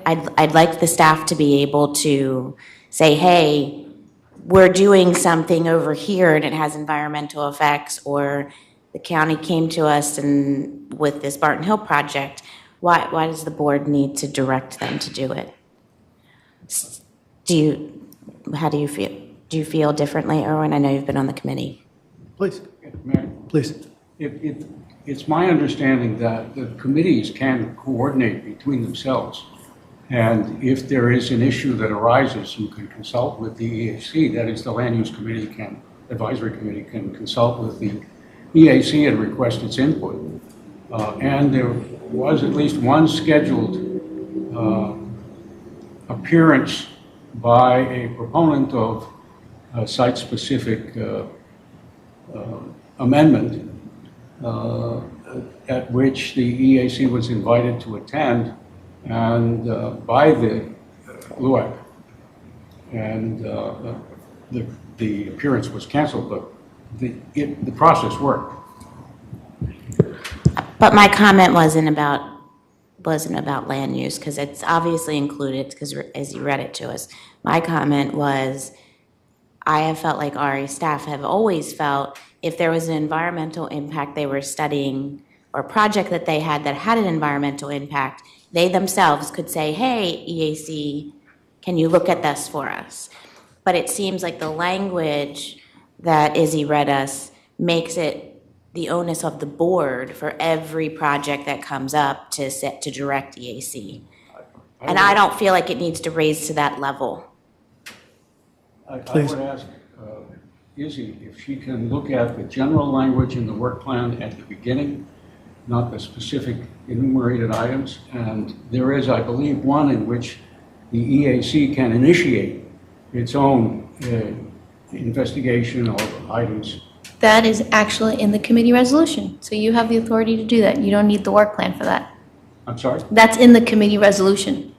G: I'd like the staff to be able to say, hey, we're doing something over here and it has environmental effects, or the county came to us and with this Barton Hill project, why does the board need to direct them to do it? How do you feel? Do you feel differently, Erwin? I know you've been on the committee.
A: Please.
C: Mayor,
A: Please.
C: It's my understanding that the committees can coordinate between themselves. And if there is an issue that arises, you can consult with the EAC, that is the Land Use Committee Advisory Committee can consult with the EAC and request its input. And there was at least one scheduled appearance by a proponent of a site-specific amendment at which the EAC was invited to attend and by the LUAC. And the appearance was canceled, but the process worked.
G: But my comment wasn't about land use, because it's obviously included, because as you read it to us. My comment was, I have felt like RE staff have always felt if there was an environmental impact they were studying or project that they had that had an environmental impact, they themselves could say, hey, EAC, can you look at this for us? But it seems like the language that Izzy read us makes it the onus of the board for every project that comes up to direct EAC. And I don't feel like it needs to raise to that level.
C: I would ask Izzy if she can look at the general language in the work plan at the beginning, not the specific enumerated items. And there is, I believe, one in which the EAC can initiate its own investigation of items.
D: That is actually in the committee resolution, so you have the authority to do that. You don't need the work plan for that.
C: I'm sorry?
D: That's in the committee resolution.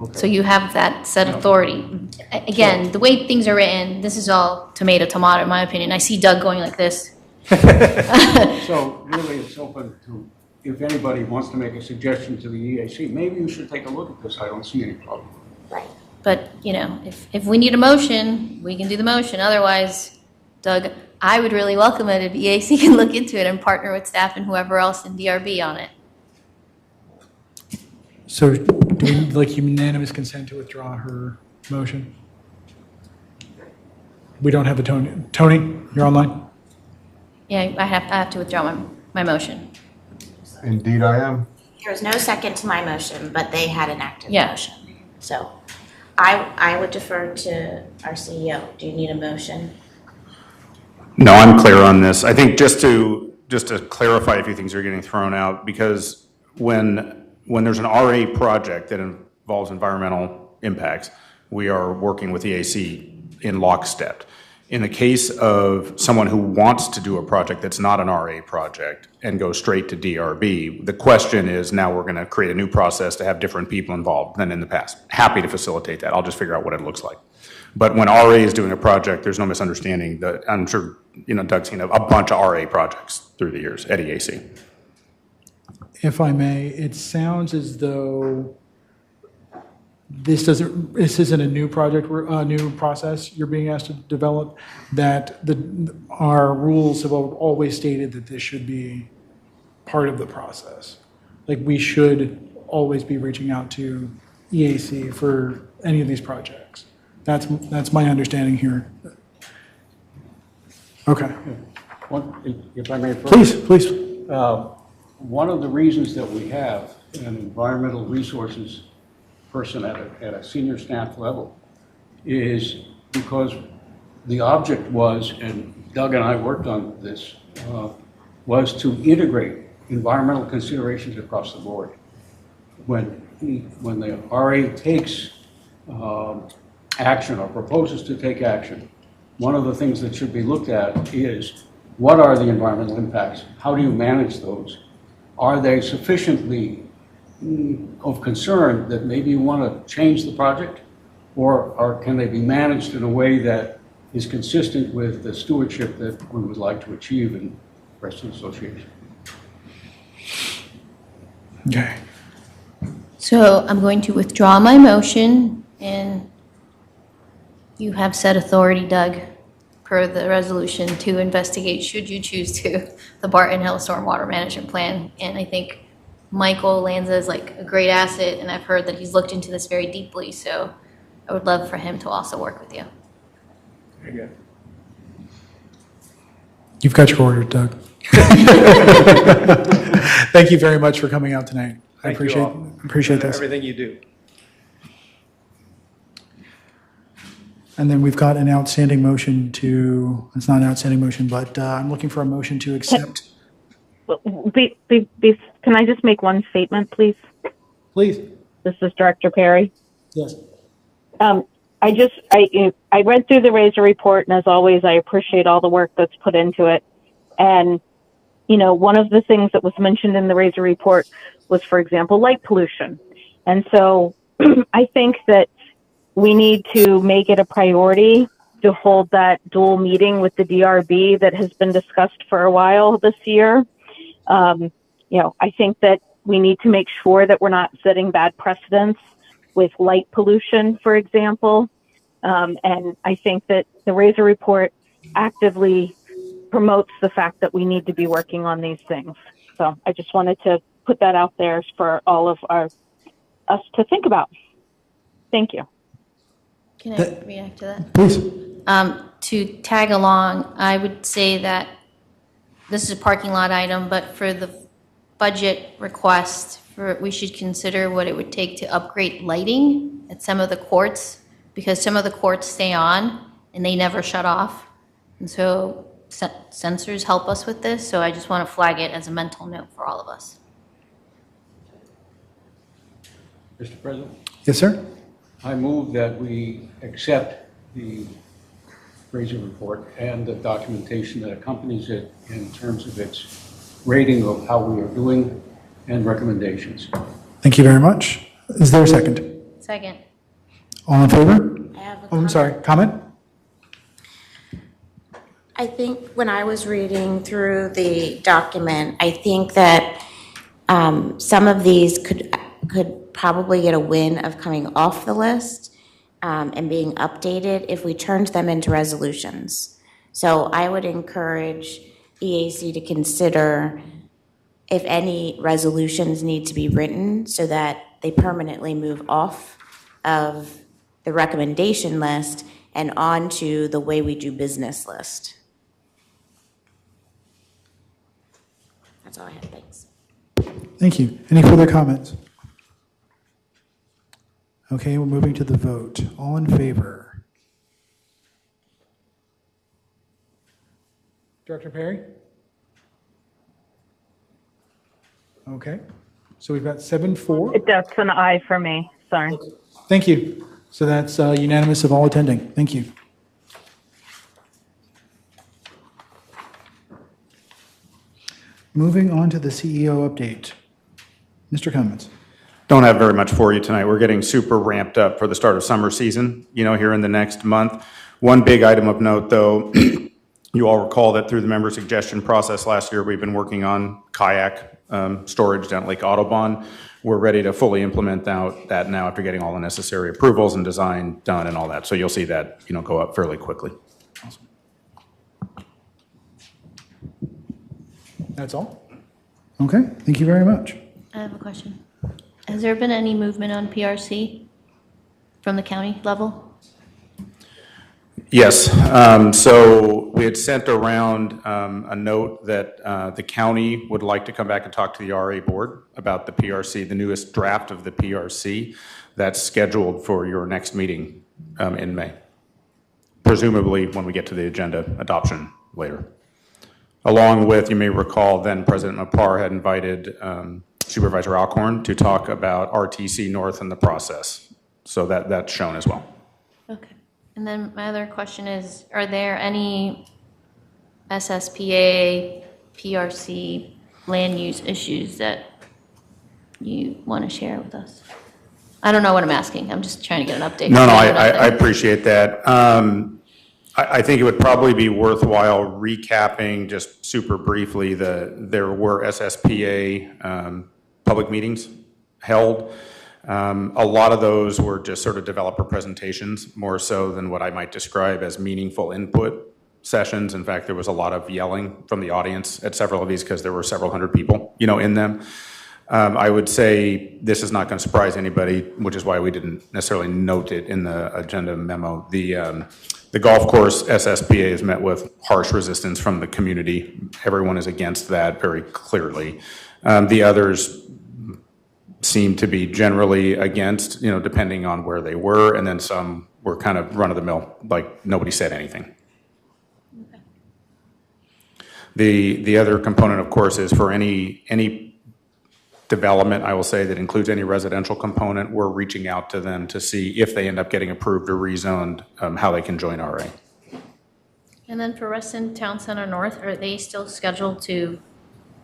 C: Okay.
D: So you have that said authority. Again, the way things are written, this is all tomato, in my opinion. I see Doug going like this.
C: So really, it's open to, if anybody wants to make a suggestion to the EAC, maybe you should take a look at this. I don't see any problem.
G: Right.
D: But, if we need a motion, we can do the motion. Otherwise, Doug, I would really welcome it if EAC can look into it and partner with staff and whoever else in DRB on it.
A: So do we need like unanimous consent to withdraw her motion? We don't have a Tony. Tony, you're online?
D: Yeah, I have to withdraw my motion.
P: Indeed, I am.
G: There was no second to my motion, but they had an active
D: Yeah.
G: motion. So I would defer to our CEO. Do you need a motion?
B: No, I'm clear on this. I think just to clarify a few things that are getting thrown out, because when there's an RA project that involves environmental impacts, we are working with EAC in lockstep. In the case of someone who wants to do a project that's not an RA project and go straight to DRB, the question is now we're going to create a new process to have different people involved than in the past. Happy to facilitate that. I'll just figure out what it looks like. But when RA is doing a project, there's no misunderstanding. I'm sure Doug's seen a bunch of RA projects through the years at EAC.
A: If I may, it sounds as though this isn't a new project, a new process you're being asked to develop, that our rules have always stated that this should be part of the process. Like we should always be reaching out to EAC for any of these projects. That's my understanding here. Okay.
C: If I may first.
A: Please.
C: One of the reasons that we have an environmental resources person at a senior staff level is because the object was, and Doug and I worked on this, was to integrate environmental considerations across the board. When the RA takes action or proposes to take action, one of the things that should be looked at is what are the environmental impacts? How do you manage those? Are they sufficiently of concern that maybe you want to change the project? Or can they be managed in a way that is consistent with the stewardship that we would like to achieve in Preston Association?
A: Okay.
D: So I'm going to withdraw my motion, and you have said authority, Doug, per the resolution, to investigate, should you choose to, the Barton Hill Stormwater Management Plan. And I think Michael Lanza is like a great asset, and I've heard that he's looked into this very deeply, so I would love for him to also work with you.
C: Very good.
A: You've got your order, Doug. Thank you very much for coming out tonight. I appreciate this.
O: Everything you do.
A: And then we've got an outstanding motion to, it's not an outstanding motion, but I'm looking for a motion to accept.
N: Can I just make one statement, please?
A: Please.
N: This is Director Perry.
A: Yes.
N: I read through the Razor report, and as always, I appreciate all the work that's put into it. And, you know, one of the things that was mentioned in the Razor report was, for example, light pollution. And so I think that we need to make it a priority to hold that dual meeting with the DRB that has been discussed for a while this year. You know, I think that we need to make sure that we're not setting bad precedents with light pollution, for example. And I think that the Razor report actively promotes the fact that we need to be working on these things. So I just wanted to put that out there for all of us to think about. Thank you.
D: Can I react to that?
A: Please.
D: To tag along, I would say that this is a parking lot item, but for the budget request, we should consider what it would take to upgrade lighting at some of the courts, because some of the courts stay on and they never shut off. And so sensors help us with this, so I just want to flag it as a mental note for all of us.
C: Mr. President?
A: Yes, sir.
C: I move that we accept the Razor report and the documentation that accompanies it in terms of its rating of how we are doing and recommendations.
A: Thank you very much. Is there a second?
D: Second.
A: All in favor?
G: I have a
A: Oh, I'm
G: comment.
A: sorry. Comment?
G: I think when I was reading through the document, I think that some of these could probably get a win of coming off the list and being updated if we turned them into resolutions. So I would encourage EAC to consider if any resolutions need to be written so that they permanently move off of the recommendation list and onto the way we do business list. That's all I have, thanks.
A: Thank you. Any further comments? Okay, we're moving to the vote. All in favor? Director Perry? Okay, so we've got 7-4.
N: That's an aye for me. Sorry.
A: Thank you. So that's unanimous of all attending. Thank you. Moving on to the CEO update. Mr. Cummins.
B: Don't have very much for you tonight. We're getting super ramped up for the start of summer season, here in the next month. One big item of note, though, you all recall that through the member suggestion process last year, we've been working on kayak storage down at Lake Audubon. We're ready to fully implement that now after getting all the necessary approvals and design done and all that. So you'll see that, go up fairly quickly.
A: Awesome. That's all? Okay, thank you very much.
D: I have a question. Has there been any movement on PRC from the county level?
B: Yes. So we had sent around a note that the county would like to come back and talk to the RA board about the PRC, the newest draft of the PRC that's scheduled for your next meeting in May, presumably when we get to the agenda adoption later. Along with, you may recall, then President Mapar had invited Supervisor Alcorn to talk about RTC North and the process. So that's shown as well.
D: Okay. And then my other question is, are there any SSPA, PRC land use issues that you want to share with us? I don't know what I'm asking. I'm just trying to get an update.
B: No, I appreciate that. I think it would probably be worthwhile recapping just super briefly there were SSPA public meetings held. A lot of those were just sort of developer presentations, more so than what I might describe as meaningful input sessions. In fact, there was a lot of yelling from the audience at several of these because there were several hundred people, in them. I would say this is not going to surprise anybody, which is why we didn't necessarily note it in the agenda memo. The golf course SSPA has met with harsh resistance from the community. Everyone is against that very clearly. The others seem to be generally against, depending on where they were, and then some were kind of run-of-the-mill, like nobody said anything. Okay. The other component, of course, is for any development, I will say, that includes any residential component, we're reaching out to them to see if they end up getting approved or rezoned, how they can join RA.
D: And then for Reston Town Center North, are they still scheduled to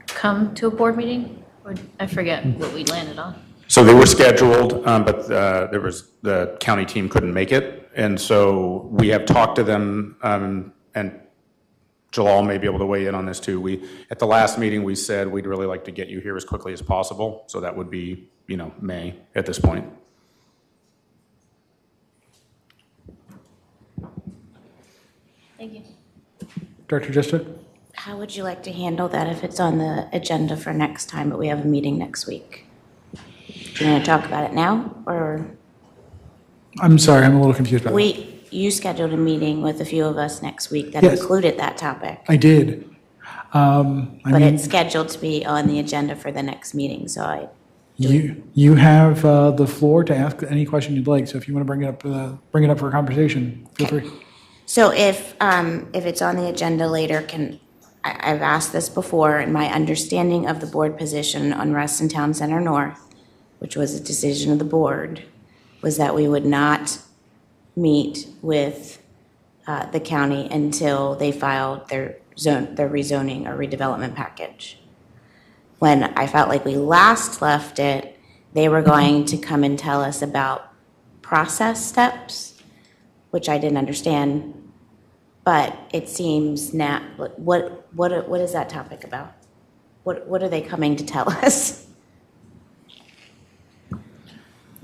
D: come to a board meeting? Or I forget what we landed on.
B: So they were scheduled, but the county team couldn't make it. And so we have talked to them, and Jalal may be able to weigh in on this too. At the last meeting, we said we'd really like to get you here as quickly as possible. So that would be, May at this point.
D: Thank you.
A: Director Jester?
G: How would you like to handle that if it's on the agenda for next time, but we have a meeting next week? Do you want to talk about it now, or?
A: I'm sorry, I'm a little confused about that.
G: You scheduled a meeting with a few of us next week that
A: Yes.
G: included that topic.
A: I did.
G: But it's scheduled to be on the agenda for the next meeting, so
A: You have the floor to ask any question you'd like, so if you want to bring it up for a conversation, feel free.
G: So if it's on the agenda later, I've asked this before, and my understanding of the board position on Reston Town Center North, which was a decision of the board, was that we would not meet with the county until they filed their rezoning or redevelopment package. When I felt like we last left it, they were going to come and tell us about process steps, which I didn't understand. But it seems now, what is that topic about? What are they coming to tell us?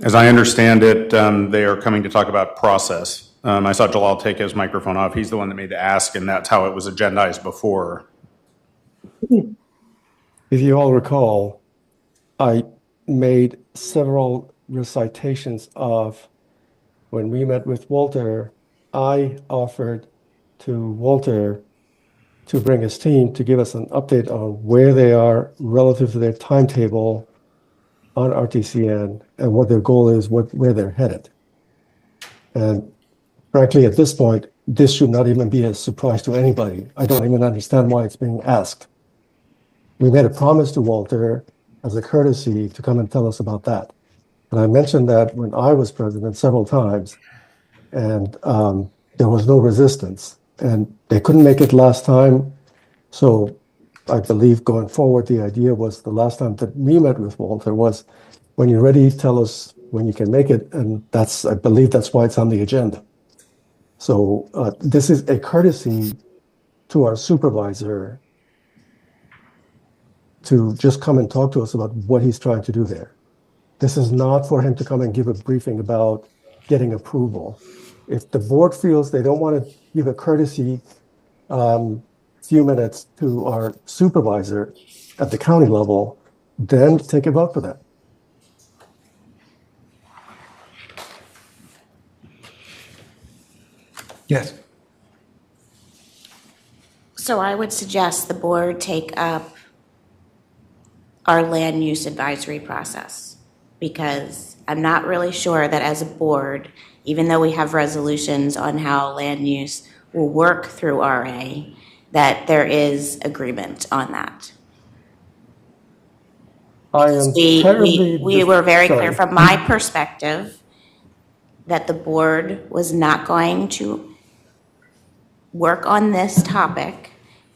B: As I understand it, they are coming to talk about process. I saw Jalal take his microphone off. He's the one that made the ask, and that's how it was agendized before.
Q: If you all recall, I made several recitations of when we met with Walter, I offered to Walter to bring his team to give us an update on where they are relative to their timetable on RTCN and what their goal is, where they're headed. And frankly, at this point, this should not even be a surprise to anybody. I don't even understand why it's being asked. We made a promise to Walter as a courtesy to come and tell us about that. And I mentioned that when I was president several times, and there was no resistance. And they couldn't make it last time. So I believe going forward, the idea was the last time that we met with Walter was, when you're ready, tell us when you can make it. And I believe that's why it's on the agenda. So this is a courtesy to our supervisor to just come and talk to us about what he's trying to do there. This is not for him to come and give a briefing about getting approval. If the board feels they don't want to give a courtesy few minutes to our supervisor at the county level, then take a vote for that.
A: Yes.
G: So I would suggest the board take up our land use advisory process, because I'm not really sure that as a board, even though we have resolutions on how land use will work through RA, that there is agreement on that.
Q: I am
G: We were very clear
Q: sorry.
G: from my perspective that the board was not going to work on this topic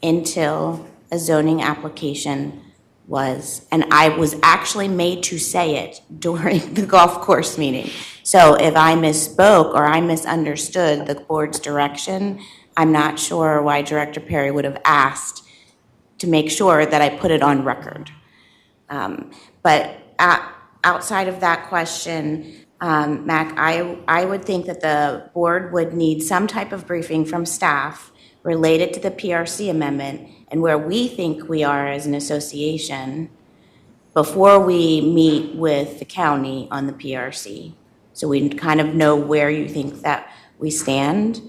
G: until a zoning application was, and I was actually made to say it during the golf course meeting. So if I misspoke or I misunderstood the board's direction, I'm not sure why Director Perry would have asked to make sure that I put it on record. But outside of that question, Mac, I would think that the board would need some type of briefing from staff related to the PRC amendment and where we think we are as an association before we meet with the county on the PRC. So we kind of know where you think that we stand.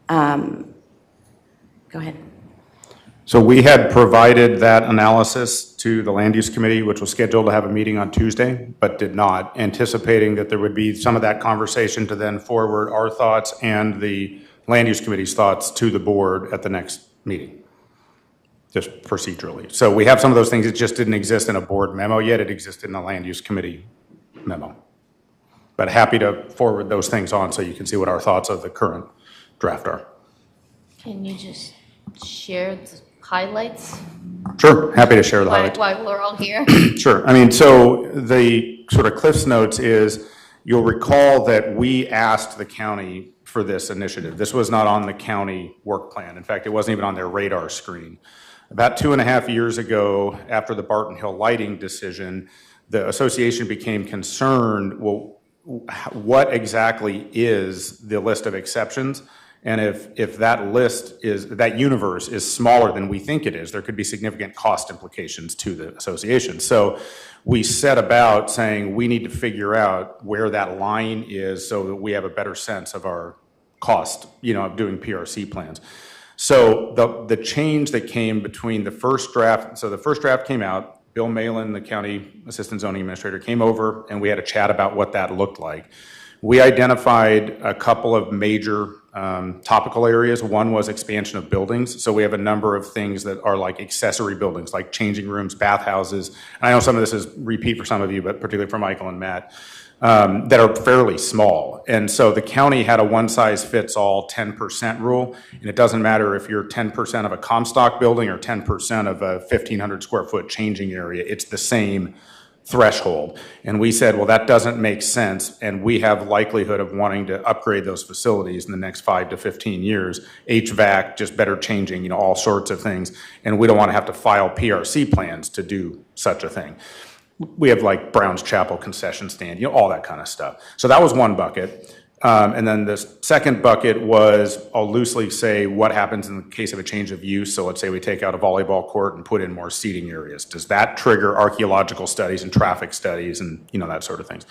G: Go ahead.
B: So we had provided that analysis to the Land Use Committee, which was scheduled to have a meeting on Tuesday, but did not, anticipating that there would be some of that conversation to then forward our thoughts and the Land Use Committee's thoughts to the board at the next meeting, just procedurally. So we have some of those things. It just didn't exist in a board memo yet. It existed in the Land Use Committee memo. But happy to forward those things on so you can see what our thoughts of the current draft are.
D: Can you just share the highlights?
B: Sure, happy to share the highlights.
D: While we're all here.
B: Sure. I mean, so the sort of Cliff's Notes is, you'll recall that we asked the county for this initiative. This was not on the county work plan. In fact, it wasn't even on their radar screen. About 2.5 years ago, after the Barton Hill lighting decision, the association became concerned, well, what exactly is the list of exceptions? And if that list is, that universe is smaller than we think it is, there could be significant cost implications to the association. So we set about saying we need to figure out where that line is so that we have a better sense of our cost, of doing PRC plans. So the change that came between the first draft, so the first draft came out, Bill Malin, the county assistant zoning administrator, came over and we had a chat about what that looked like. We identified a couple of major topical areas. One was expansion of buildings. So we have a number of things that are like accessory buildings, like changing rooms, bathhouses. And I know some of this is repeat for some of you, but particularly for Michael and Matt, that are fairly small. And so the county had a one-size-fits-all 10% rule, and it doesn't matter if you're 10% of a Comstock building or 10% of a 1,500 square foot changing area. It's the same threshold. And we said, well, that doesn't make sense, and we have likelihood of wanting to upgrade those facilities in the next 5 to 15 years. HVAC, just better changing, all sorts of things, and we don't want to have to file PRC plans to do such a thing. We have like Brown's Chapel concession stand, all that kind of stuff. So that was one bucket. And then the second bucket was, I'll loosely say, what happens in the case of a change of use. So let's say we take out a volleyball court and put in more seating areas. Does that trigger archaeological studies and traffic studies and that sort of things?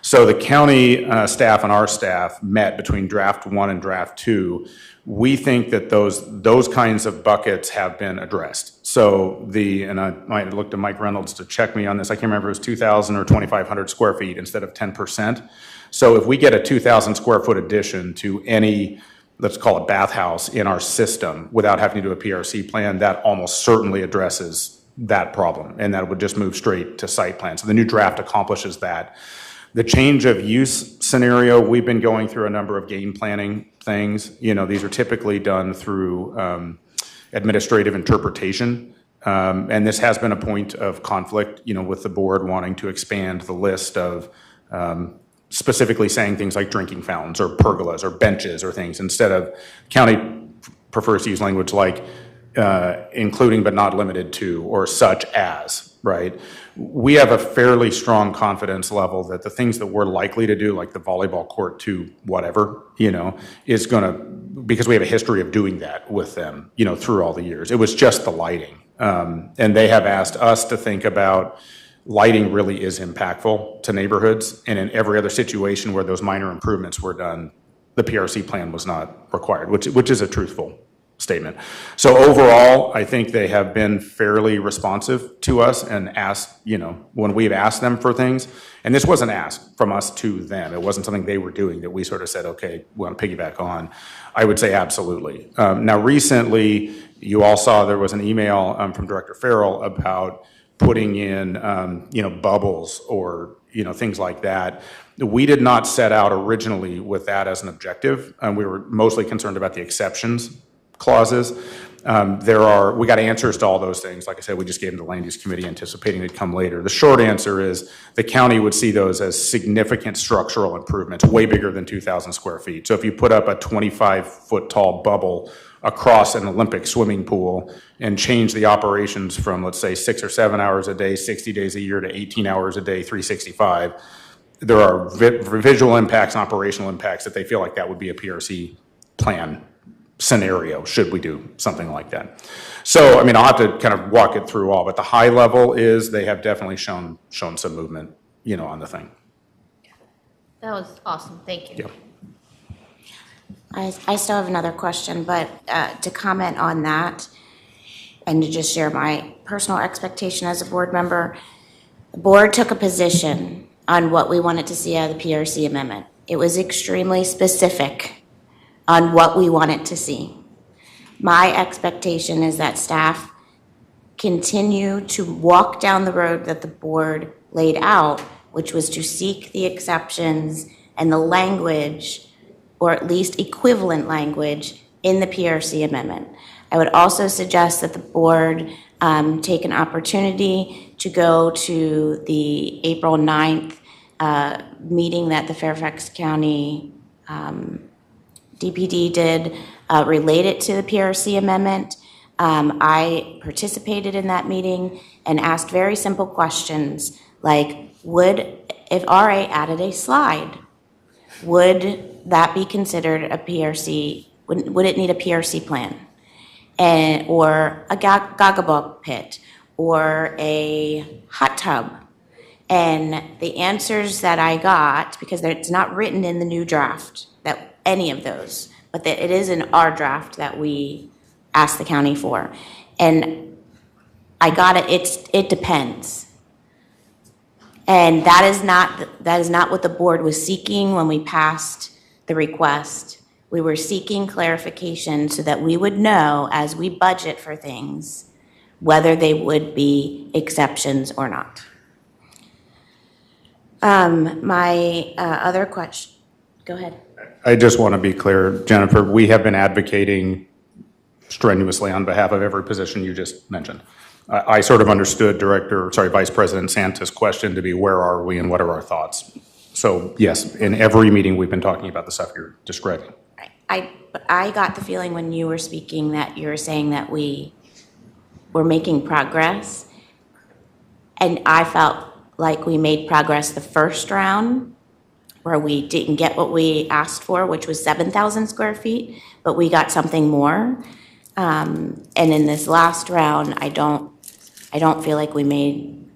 B: So the county staff and our staff met between draft 1 and draft 2. We think that those kinds of buckets have been addressed. So and I might have looked at Mike Reynolds to check me on this. I can't remember if it was 2,000 or 2,500 square feet instead of 10%. So if we get a 2,000 square foot addition to any, let's call it bathhouse, in our system without having to do a PRC plan, that almost certainly addresses that problem, and that would just move straight to site plan. So the new draft accomplishes that. The change of use scenario, we've been going through a number of game planning things. These are typically done through administrative interpretation. And this has been a point of conflict, with the board wanting to expand the list of specifically saying things like drinking fountains or pergolas or benches or things, instead of, county prefers to use language like including but not limited to, or such as, right? We have a fairly strong confidence level that the things that we're likely to do, like the volleyball court to whatever, is going to, because we have a history of doing that with them, through all the years. It was just the lighting. And they have asked us to think about lighting really is impactful to neighborhoods. And in every other situation where those minor improvements were done, the PRC plan was not required, which is a truthful statement. So overall, I think they have been fairly responsive to us and asked, when we've asked them for things. And this wasn't asked from us to them. It wasn't something they were doing that we sort of said, okay, we want to piggyback on. I would say absolutely. Now, recently, you all saw there was an email from Director Farrell about putting in, bubbles or, things like that. We did not set out originally with that as an objective. We were mostly concerned about the exceptions clauses. We got answers to all those things. Like I said, we just gave them to the Land Use Committee anticipating they'd come later. The short answer is the county would see those as significant structural improvements, way bigger than 2,000 square feet. So if you put up a 25-foot tall bubble across an Olympic swimming pool and change the operations from, let's say, 6 or 7 hours a day, 60 days a year to 18 hours a day, 365, there are visual impacts and operational impacts that they feel like that would be a PRC plan scenario, should we do something like that. So, I'll have to kind of walk it through all, but the high level is they have definitely shown some movement, on the thing.
D: That was awesome. Thank you.
B: Yeah.
G: I still have another question, but to comment on that and to just share my personal expectation as a board member, the board took a position on what we wanted to see out of the PRC amendment. It was extremely specific on what we wanted to see. My expectation is that staff continue to walk down the road that the board laid out, which was to seek the exceptions and the language, or at least equivalent language, in the PRC amendment. I would also suggest that the board take an opportunity to go to the April 9th meeting that the Fairfax County DPD did related to the PRC amendment. I participated in that meeting and asked very simple questions like, if RA added a slide, would that be considered a PRC? Would it need a PRC plan? Or a gagabug pit or a hot tub? And the answers that I got, because it's not written in the new draft, that any of those, but that it is in our draft that we asked the county for. And I got it, it depends. And that is not what the board was seeking when we passed the request. We were seeking clarification so that we would know as we budget for things whether they would be exceptions or not. My other question, go ahead.
B: I just want to be clear, Jennifer, we have been advocating strenuously on behalf of every position you just mentioned. I sort of understood Vice President Santa's question to be, where are we and what are our thoughts? So yes, in every meeting we've been talking about the stuff you're describing.
G: I got the feeling when you were speaking that you were saying that we were making progress. And I felt like we made progress the first round where we didn't get what we asked for, which was 7,000 square feet, but we got something more. And in this last round, I don't feel like we made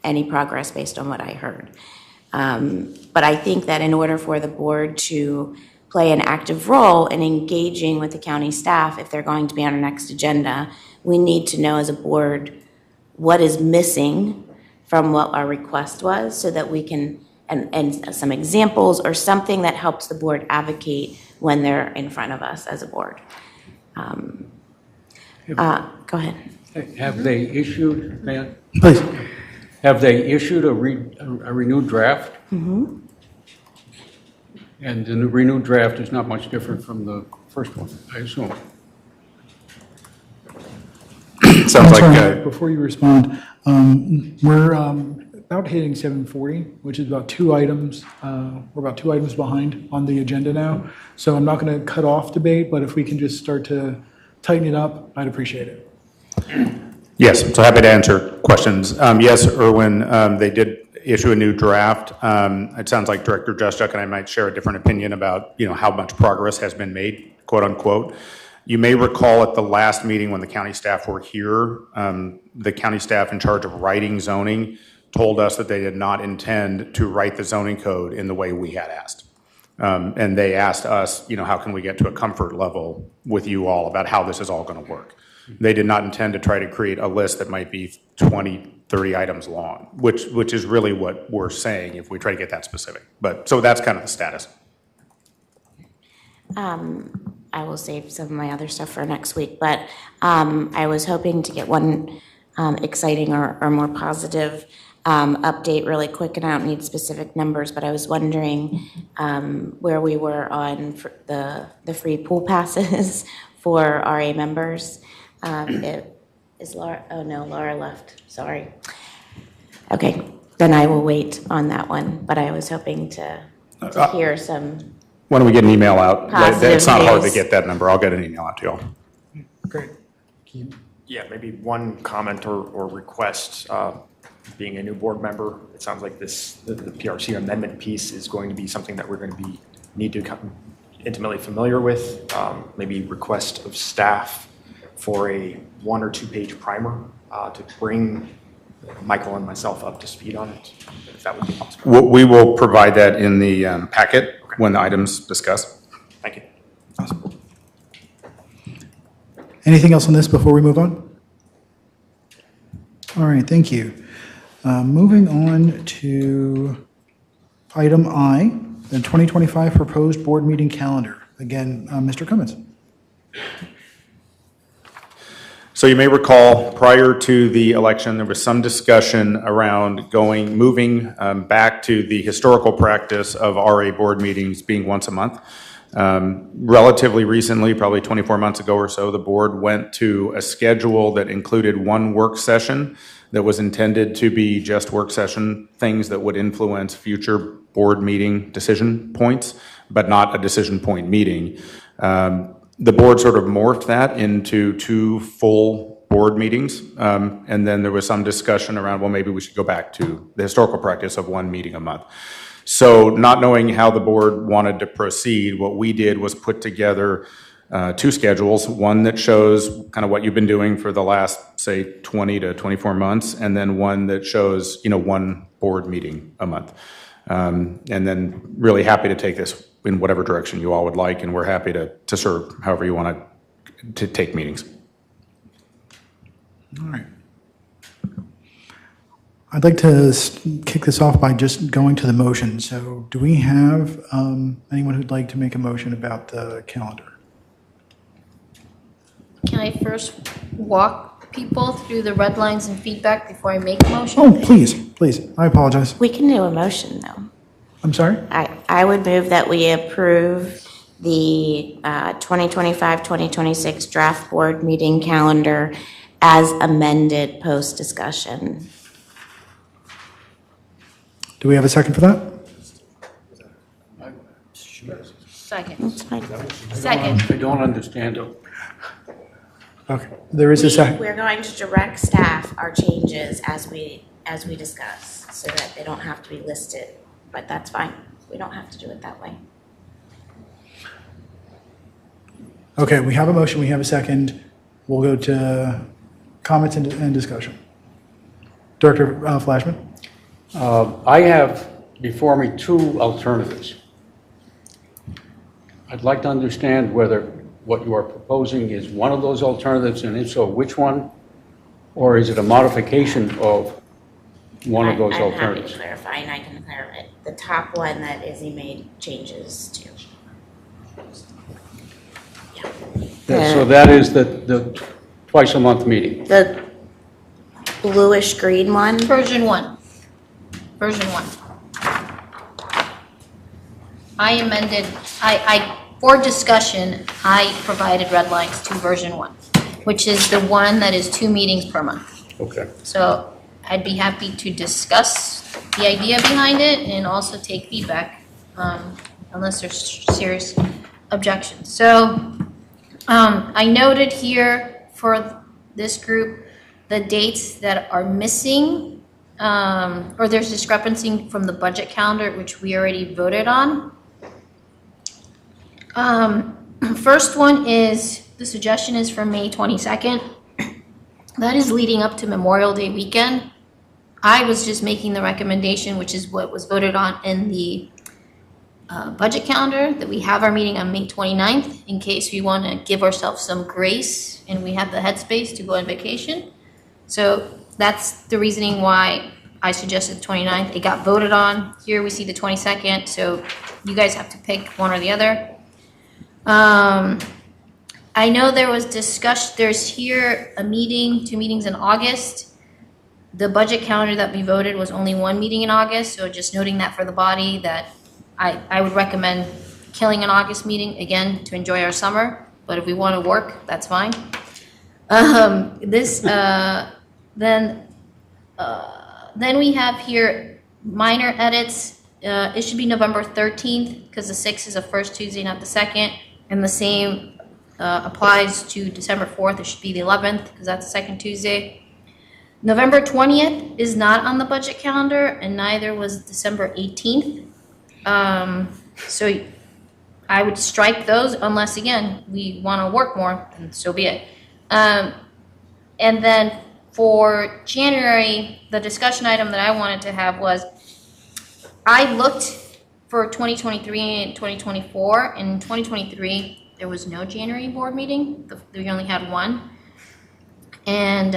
G: any progress based on what I heard. But I think that in order for the board to play an active role in engaging with the county staff, if they're going to be on our next agenda, we need to know as a board what is missing from what our request was so that we can, and some examples or something that helps the board advocate when they're in front of us as a board. Go ahead.
C: Have they issued, Matt?
A: Please.
C: Have they issued a renewed draft?
G: Mm-hmm.
C: And the renewed draft is not much different from the first one, I assume.
B: Sounds like
A: Before you respond, we're about hitting 7:40, which is about 2 items. We're about 2 items behind on the agenda now. So I'm not going to cut off debate, but if we can just start to tighten it up, I'd appreciate it.
B: Yes, so happy to answer questions. Yes, Erwin, they did issue a new draft. It sounds like Director Juszczyk and I might share a different opinion about, how much progress has been made, quote unquote. You may recall at the last meeting when the county staff were here, the county staff in charge of writing zoning told us that they did not intend to write the zoning code in the way we had asked. And they asked us, how can we get to a comfort level with you all about how this is all going to work? They did not intend to try to create a list that might be 20, 30 items long, which is really what we're saying if we try to get that specific. So that's kind of the status.
G: I will save some of my other stuff for next week, but I was hoping to get one exciting or more positive update really quick, and I don't need specific numbers, but I was wondering where we were on the free pool passes for RA members. Is Laura, oh no, Laura left, sorry. Okay, then I will wait on that one, but I was hoping to hear some.
B: Why don't we get an email out? It's not hard to
G: news.
B: get that number. I'll get an email out to you all.
A: Great.
K: Yeah, maybe one comment or request. Being a new board member, it sounds like the PRC amendment piece is going to be something that we're going to need to become intimately familiar with. Maybe request of staff for a 1 or 2 page primer to bring Michael and myself up to speed on it, if that would be possible.
B: We will provide that in the packet when the items discussed.
K: Thank you.
A: Awesome. Anything else on this before we move on? All right, thank you. Moving on to item I, the 2025 proposed board meeting calendar. Again, Mr. Cummins.
B: So you may recall, prior to the election, there was some discussion around moving back to the historical practice of RA board meetings being once a month. Relatively recently, probably 24 months ago or so, the board went to a schedule that included one work session that was intended to be just work session things that would influence future board meeting decision points, but not a decision point meeting. The board sort of morphed that into 2 full board meetings, and then there was some discussion around, well, maybe we should go back to the historical practice of 1 meeting a month. So not knowing how the board wanted to proceed, what we did was put together 2 schedules, one that shows kind of what you've been doing for the last, say, 20 to 24 months, and then one that shows, 1 board meeting a month. And then really happy to take this in whatever direction you all would like, and we're happy to serve however you want to take meetings.
A: All right. I'd like to kick this off by just going to the motion. So do we have anyone who'd like to make a motion about the calendar?
D: Can I first walk people through the red lines and feedback before I make a motion?
A: Oh, please. I apologize.
G: We can do a motion, though.
A: I'm sorry?
G: I would move that we approve the 2025-2026 draft board meeting calendar as amended post-discussion.
A: Do we have a second for that?
D: Second.
C: Second. I don't understand it.
A: Okay, there is a second.
G: We're going to direct staff our changes as we discuss, so that they don't have to be listed, but that's fine. We don't have to do it that way.
A: Okay, we have a motion, we have a second. We'll go to comments and discussion. Director Flashman?
C: I have before me 2 alternatives. I'd like to understand whether what you are proposing is one of those alternatives, and if so, which one? Or is it a modification of one of those alternatives?
G: I'm happy to clarify, and I can clarify it. The top one that Izzy made changes to.
C: So that is the twice a month meeting.
G: The bluish green one?
D: Version 1. I amended, for discussion, I provided red lines to version 1, which is the one that is 2 meetings per month.
C: Okay.
D: So I'd be happy to discuss the idea behind it and also take feedback, unless there's serious objections. So I noted here for this group the dates that are missing, or there's discrepancy from the budget calendar, which we already voted on. First one is, the suggestion is for May 22nd. That is leading up to Memorial Day weekend. I was just making the recommendation, which is what was voted on in the budget calendar that we have our meeting on May 29th in case we want to give ourselves some grace and we have the headspace to go on vacation. So that's the reasoning why I suggested the 29th. It got voted on. Here we see the 22nd, so you guys have to pick one or the other. I know there was discussion, there's here a meeting, 2 meetings in August. The budget calendar that we voted was only 1 meeting in August, so just noting that for the body that I would recommend killing an August meeting, again, to enjoy our summer, but if we want to work, that's fine. Then we have here minor edits. It should be November 13th because the 6th is the first Tuesday, not the 2nd. And the same applies to December 4th. It should be the 11th because that's the second Tuesday. November 20th is not on the budget calendar, and neither was December 18th. So I would strike those unless, again, we want to work more, and so be it. And then for January, the discussion item that I wanted to have was, I looked for 2023 and 2024. In 2023, there was no January board meeting. We only had one. And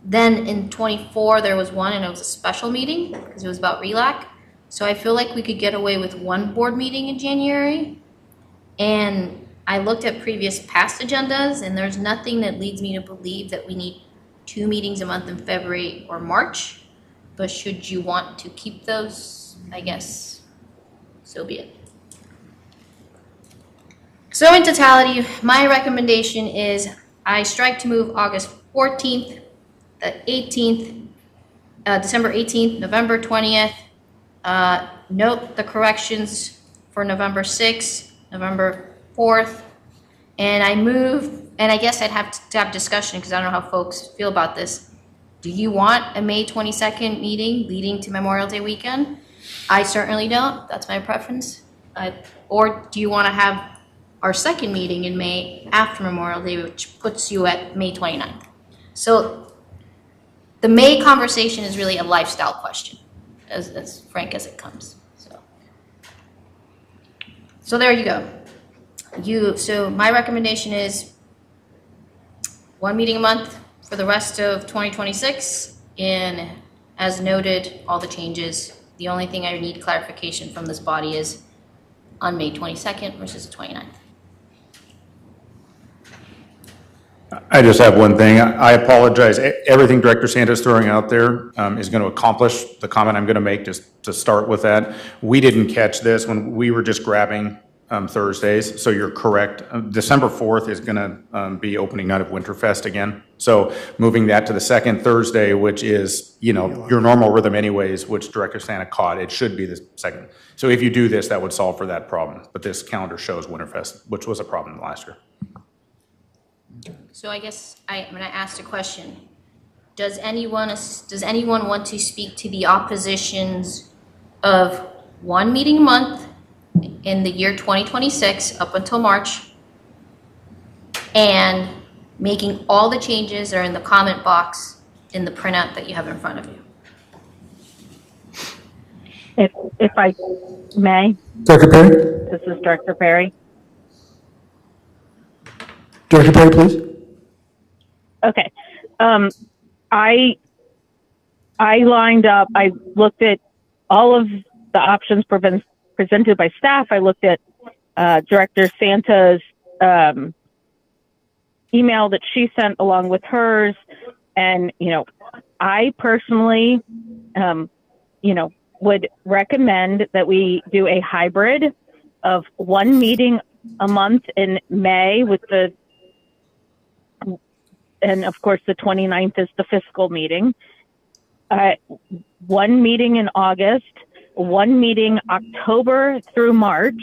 D: then in 24, there was one, and it was a special meeting because it was about RELAC. So I feel like we could get away with one board meeting in January. And I looked at previous past agendas, and there's nothing that leads me to believe that we need 2 meetings a month in February or March. But should you want to keep those, I guess, so be it. So in totality, my recommendation is I strike to move August 14th, the 18th, December 18th, November 20th. Note the corrections for November 6th, November 4th. And I move, and I guess I'd have to have discussion because I don't know how folks feel about this. Do you want a May 22nd meeting leading to Memorial Day weekend? I certainly don't. That's my preference. Or do you want to have our second meeting in May after Memorial Day, which puts you at May 29th? So the May conversation is really a lifestyle question, as frank as it comes. So there you go. So my recommendation is 1 meeting a month for the rest of 2026. And as noted, all the changes. The only thing I need clarification from this body is on May 22nd versus 29th.
B: I just have one thing. I apologize. Everything Director Santa's throwing out there is going to accomplish the comment I'm going to make, just to start with that. We didn't catch this when we were just grabbing Thursdays, so you're correct. December 4th is going to be opening night of Winterfest again. So moving that to the second Thursday, which is, your normal rhythm anyways, which Director Santa caught, it should be the second. So if you do this, that would solve for that problem. But this calendar shows Winterfest, which was a problem last year.
D: So I guess I'm going to ask a question. Does anyone want to speak to the oppositions of 1 meeting a month in the year 2026 up until March and making all the changes that are in the comment box in the printout that you have in front of you?
N: If I may,
A: Director Perry?
N: this is Director Perry.
A: Director Perry, please.
N: Okay. I lined up, I looked at all of the options presented by staff. I looked at Director Santa's email that she sent along with hers. And, I personally, would recommend that we do a hybrid of 1 meeting a month in May and of course the 29th is the fiscal meeting. 1 meeting in August, 1 meeting October through March,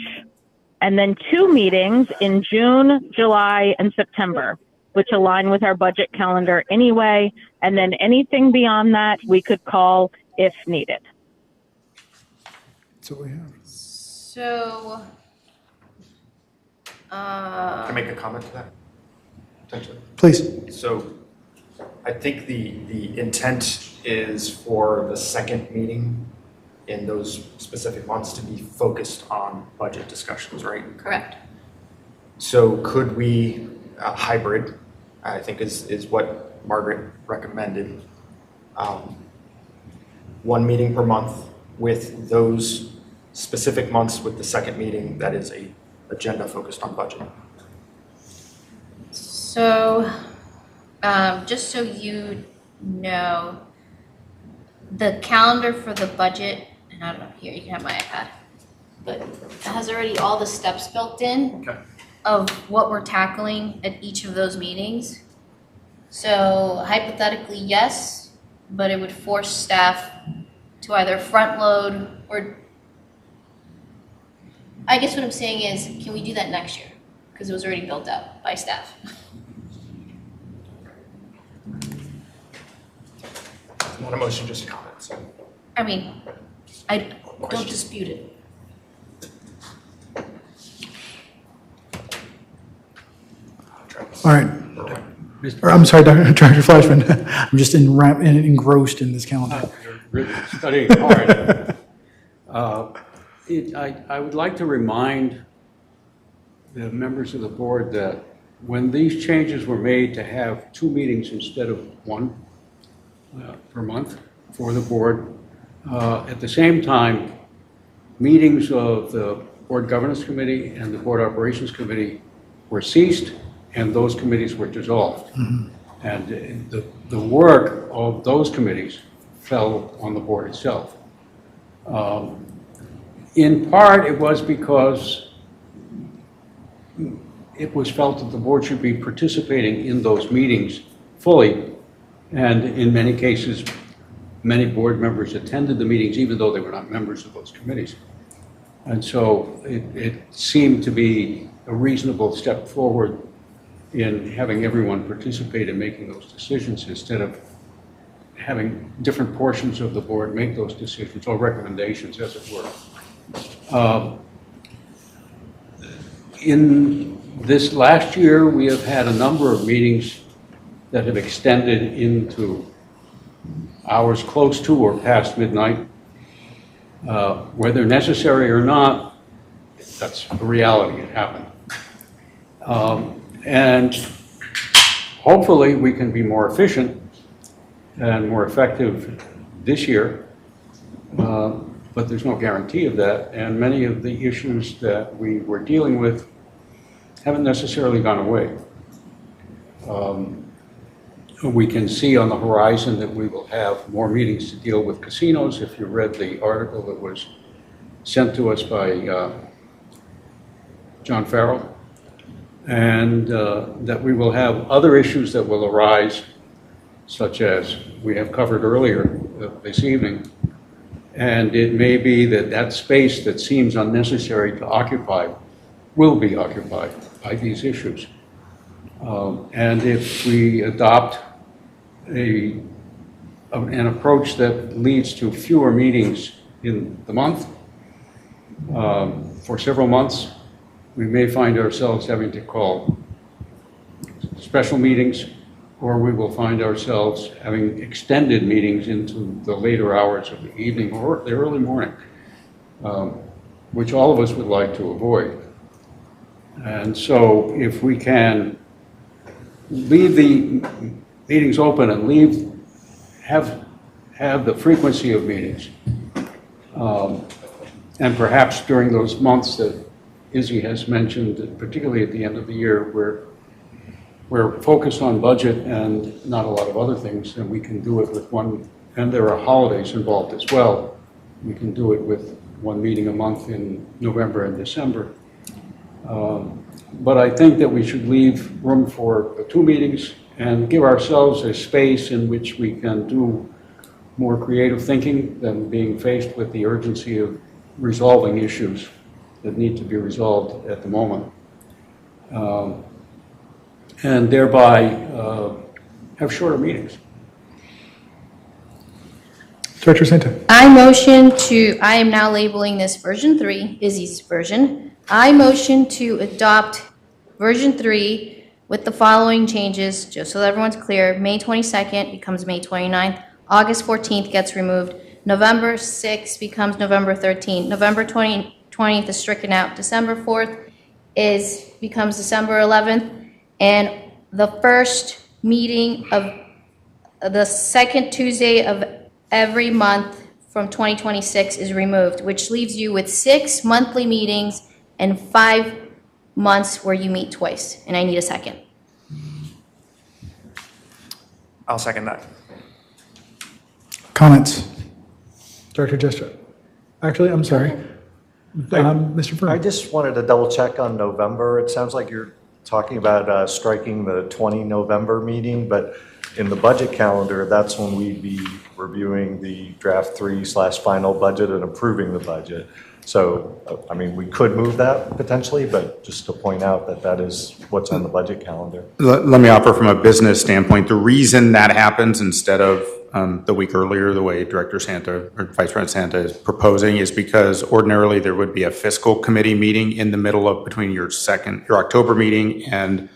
N: and then 2 meetings in June, July, and September, which align with our budget calendar anyway. And then anything beyond that, we could call if needed.
A: That's what we have.
D: So,
K: Can I make a comment to that? Potentially.
A: Please.
K: So I think the intent is for the second meeting in those specific months to be focused on budget discussions, right?
D: Correct.
K: So could we, hybrid, I think is what Margaret recommended, one meeting per month with those specific months with the second meeting that is a agenda focused on budget.
D: So, just so you know, the calendar for the budget, and I don't know, here, you can have my iPad, but it has already all the steps built in of what we're tackling at each of those meetings. So hypothetically, yes, but it would force staff to either front load or, I guess what I'm saying is, can we do that next year? Because it was already built out by staff.
K: Not a motion, just a comment. So.
D: I mean, I don't dispute it.
A: All right. Or, I'm sorry, Dr. Flashman. I'm just engrossed in this calendar.
C: Really studying hard. I would like to remind the members of the board that when these changes were made to have 2 meetings instead of 1 per month for the board, at the same time, meetings of the Board Governance Committee and the Board Operations Committee were ceased, and those committees were dissolved. And the work of those committees fell on the board itself. In part, it was because it was felt that the board should be participating in those meetings fully, and in many cases, many board members attended the meetings even though they were not members of those committees. And so it seemed to be a reasonable step forward in having everyone participate in making those decisions instead of having different portions of the board make those decisions or recommendations, as it were. In this last year, we have had a number of meetings that have extended into hours close to or past midnight. Whether necessary or not, that's a reality, it happened. And hopefully we can be more efficient and more effective this year, but there's no guarantee of that. And many of the issues that we were dealing with haven't necessarily gone away. We can see on the horizon that we will have more meetings to deal with casinos. If you read the article that was sent to us by John Farrell, and that we will have other issues that will arise, such as we have covered earlier this evening. And it may be that that space that seems unnecessary to occupy will be occupied by these issues. And if we adopt an approach that leads to fewer meetings in the month, for several months, we may find ourselves having to call special meetings, or we will find ourselves having extended meetings into the later hours of the evening or the early morning, which all of us would like to avoid. And so if we can leave the meetings open and have the frequency of meetings, and perhaps during those months that Izzy has mentioned, particularly at the end of the year, we're focused on budget and not a lot of other things, and we can do it with one, and there are holidays involved as well. We can do it with one meeting a month in November and December. But I think that we should leave room for 2 meetings and give ourselves a space in which we can do more creative thinking than being faced with the urgency of resolving issues that need to be resolved at the moment. And thereby have shorter meetings.
A: Director Santa.
D: I am now labeling this version 3, Izzy's version. I motion to adopt version 3 with the following changes, just so that everyone's clear. May 22nd becomes May 29th. August 14th gets removed. November 6th becomes November 13th. November 20th is stricken out. December 4th becomes December 11th. And the first meeting of the second Tuesday of every month from 2026 is removed, which leaves you with 6 monthly meetings and 5 months where you meet twice. And I need a second.
K: I'll second that.
A: Comments? Director Jessup? Actually, I'm sorry. Mr.
R: I
A: Fern?
R: just wanted to double check on November. It sounds like you're talking about striking the 20 November meeting, but in the budget calendar, that's when we'd be reviewing the draft 3/final budget and approving the budget. So, I mean, we could move that potentially, but just to point out that that is what's on the budget calendar.
B: Let me offer from a business standpoint, the reason that happens instead of the week earlier, the way Director Santa or Vice President Santa is proposing, is because ordinarily there would be a fiscal committee meeting in the middle of between your October meeting, and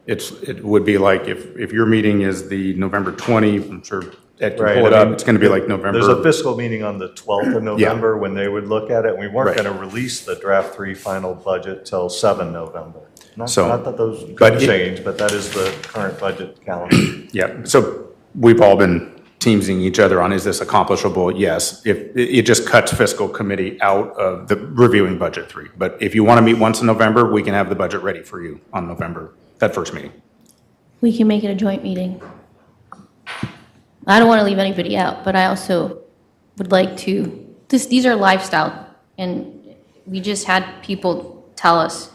B: it would be like if your meeting is the November 20, I'm sure Ed can pull it up, it's going to be like November.
R: There's a fiscal meeting on the 12th of November when they would look at it. We weren't going to release the draft 3 final budget till 7 November. Not that those could change, but that is the current budget calendar.
B: Yeah, so we've all been teamsing each other on, is this accomplishable? Yes. If it just cuts fiscal committee out of the reviewing budget 3. But if you want to meet once in November, we can have the budget ready for you on November, that first meeting.
D: We can make it a joint meeting. I don't want to leave anybody out, but I also would like to, these are lifestyle, and we just had people tell us,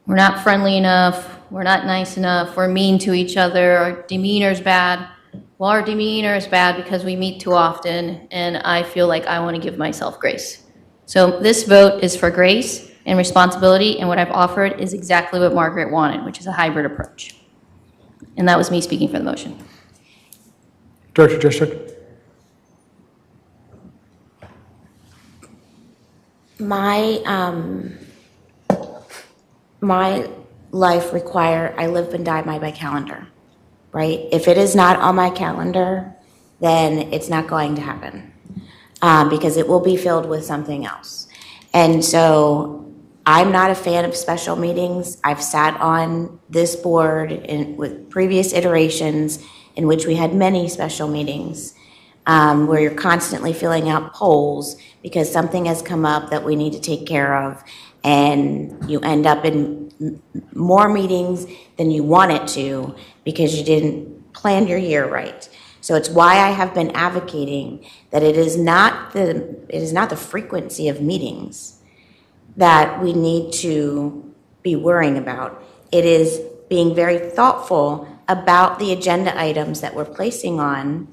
D: we're not friendly enough, we're not nice enough, we're mean to each other, our demeanor's bad. Well, our demeanor is bad because we meet too often, and I feel like I want to give myself grace. So this vote is for grace and responsibility, and what I've offered is exactly what Margaret wanted, which is a hybrid approach. And that was me speaking for the motion.
A: Director Jessup?
G: My life I live and die by my calendar, right? If it is not on my calendar, then it's not going to happen because it will be filled with something else. And so I'm not a fan of special meetings. I've sat on this board with previous iterations in which we had many special meetings where you're constantly filling out polls because something has come up that we need to take care of, and you end up in more meetings than you wanted to because you didn't plan your year right. So it's why I have been advocating that it is not the frequency of meetings that we need to be worrying about. It is being very thoughtful about the agenda items that we're placing on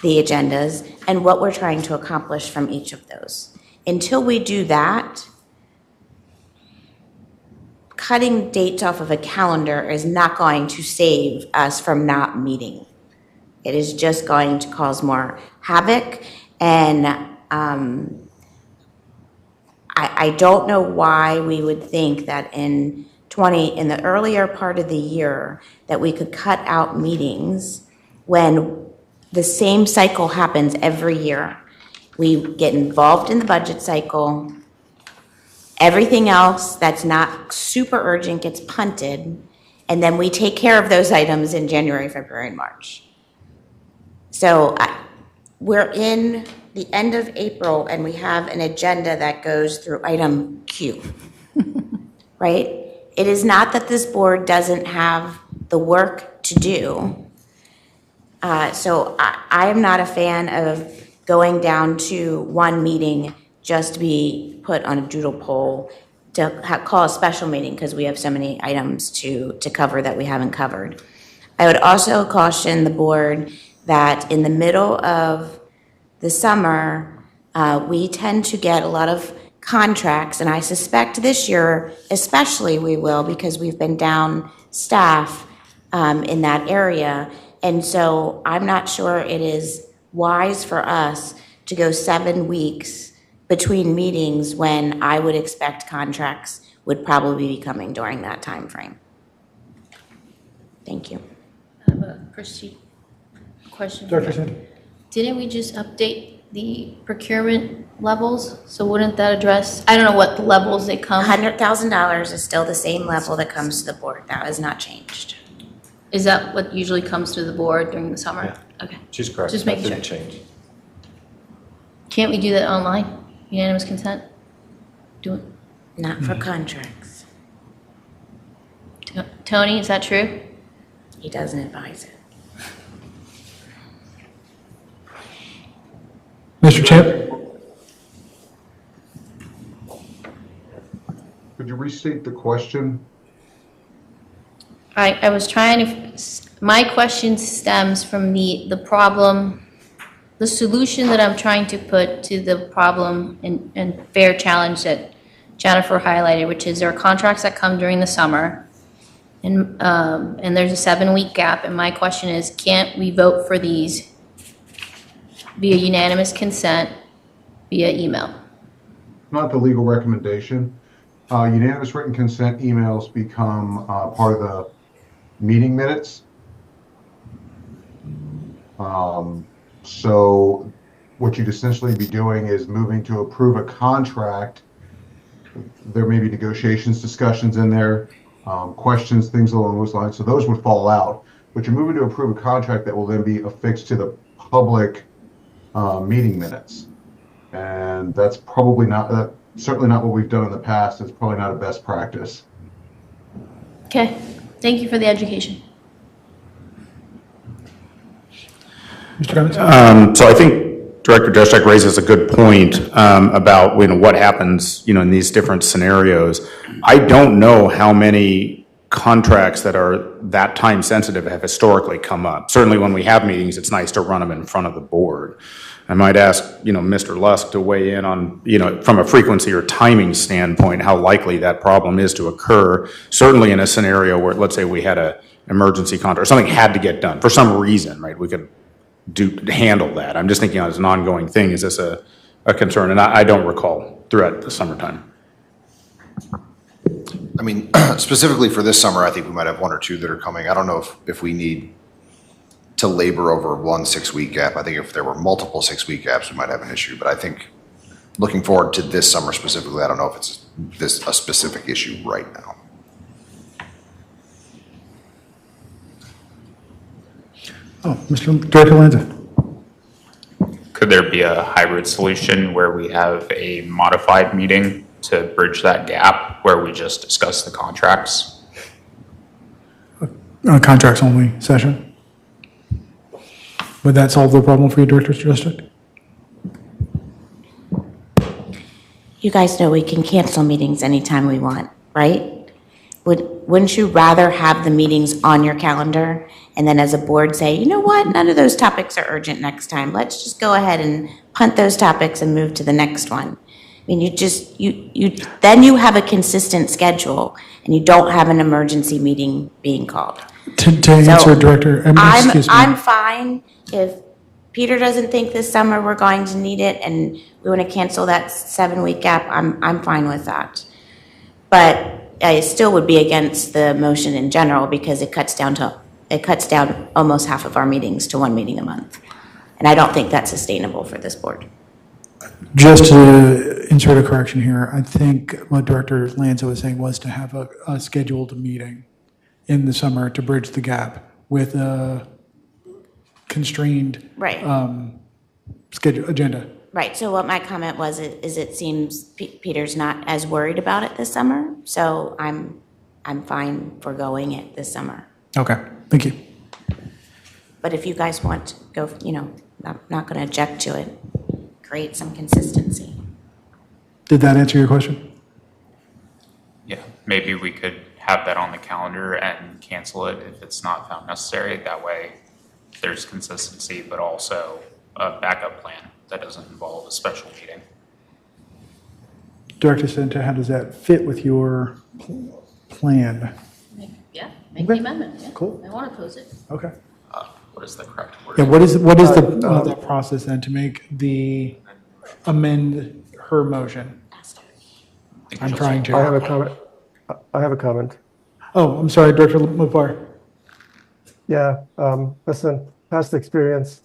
G: the agendas and what we're trying to accomplish from each of those. Until we do that, cutting dates off of a calendar is not going to save us from not meeting. It is just going to cause more havoc, and I don't know why we would think that in the earlier part of the year that we could cut out meetings when the same cycle happens every year. We get involved in the budget cycle. Everything else that's not super urgent gets punted, and then we take care of those items in January, February, and March. So we're in the end of April, and we have an agenda that goes through item Q, right? It is not that this board doesn't have the work to do. So I am not a fan of going down to one meeting just to be put on a doodle poll to call a special meeting because we have so many items to cover that we haven't covered. I would also caution the board that in the middle of the summer, we tend to get a lot of contracts, and I suspect this year especially we will because we've been down staff in that area. And so I'm not sure it is wise for us to go 7 weeks between meetings when I would expect contracts would probably be coming during that time frame. Thank you.
D: I have a question.
A: Dr. Sanders?
D: Didn't we just update the procurement levels, so wouldn't that address, I don't know what the levels they come?
G: $100,000 is still the same level that comes to the board. That has not changed.
D: Is that what usually comes to the board during the summer?
R: Yeah.
D: Okay.
R: She's correct.
D: Just
R: That
D: making
R: didn't
D: sure.
R: change.
D: Can't we do that online? Unanimous consent? Do it.
G: Not for contracts.
D: Tony, is that true?
G: He doesn't advise it.
A: Mr. Champ?
P: Could you restate the question?
D: I was trying to, my question stems from the problem, the solution that I'm trying to put to the problem and fair challenge that Jennifer highlighted, which is there are contracts that come during the summer, and there's a 7-week gap, and my question is, can't we vote for these via unanimous consent via email?
P: Not the legal recommendation. Unanimous written consent emails become part of the meeting minutes. So what you'd essentially be doing is moving to approve a contract. There may be negotiations, discussions in there, questions, things along those lines. So those would fall out. But you're moving to approve a contract that will then be affixed to the public meeting minutes. And that's probably not, certainly not what we've done in the past. It's probably not a best practice.
D: Okay, thank you for the education.
A: Mr. Cummings?
B: So I think Director Juszczyk raises a good point about what happens, in these different scenarios. I don't know how many contracts that are that time sensitive have historically come up. Certainly when we have meetings, it's nice to run them in front of the board. I might ask, Mr. Lusk to weigh in on, from a frequency or timing standpoint, how likely that problem is to occur. Certainly in a scenario where, let's say we had an emergency contract, or something had to get done for some reason, right? We could handle that. I'm just thinking as an ongoing thing, is this a concern? And I don't recall throughout the summertime.
S: I mean, specifically for this summer, I think we might have 1 or 2 that are coming. I don't know if we need to labor over one 6-week gap. I think if there were multiple 6-week gaps, we might have an issue. But I think looking forward to this summer specifically, I don't know if it's a specific issue right now.
A: Oh, Mr. Director Lanza.
E: Could there be a hybrid solution where we have a modified meeting to bridge that gap where we just discuss the contracts?
A: Contracts only session. Would that solve the problem for you, Director Juszczyk?
G: You guys know we can cancel meetings anytime we want, right? Wouldn't you rather have the meetings on your calendar and then as a board say, you know what, none of those topics are urgent next time. Let's just go ahead and punt those topics and move to the next one. I mean, then you have a consistent schedule and you don't have an emergency meeting being called.
A: To answer, Director, excuse me.
G: I'm fine if Peter doesn't think this summer we're going to need it and we want to cancel that 7-week gap, I'm fine with that. But I still would be against the motion in general because it cuts down almost half of our meetings to 1 meeting a month. And I don't think that's sustainable for this board.
A: Just to insert a correction here, I think what Director Lanza was saying was to have a scheduled meeting in the summer to bridge the gap with a constrained schedule agenda.
G: Right, so what my comment was is it seems Peter's not as worried about it this summer, so I'm fine forgoing it this summer.
A: Okay, thank you.
G: But if you guys want to go, I'm not going to object to it. Create some consistency.
A: Did that answer your question?
E: Yeah, maybe we could have that on the calendar and cancel it if it's not found necessary. That way there's consistency, but also a backup plan that doesn't involve a special meeting.
A: Director Senta, how does that fit with your plan?
D: Yeah, make the amendment, yeah.
A: Cool.
D: I want to close it.
A: Okay.
E: What is the correct word?
A: Yeah, what is the process then to make amend her motion? I'm trying to.
Q: I have a comment. I have a comment.
A: Oh, I'm sorry, Director Mopar.
Q: Yeah, listen, past experience,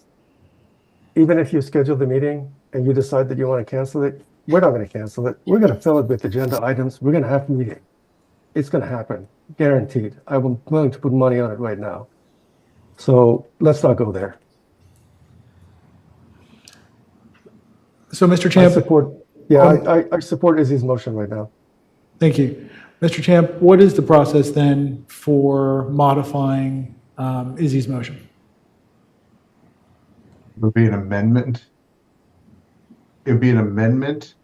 Q: even if you schedule the meeting and you decide that you want to cancel it, we're not going to cancel it. We're going to fill it with agenda items. We're going to have a meeting. It's going to happen, guaranteed. I'm willing to put money on it right now. So let's not go there.
A: So, Mr.
Q: I
A: Champ,
Q: support, I support Izzy's motion right now.
A: thank you. Mr. Champ, what is the process then for modifying Izzy's motion?
P: It would be an amendment. It would be an amendment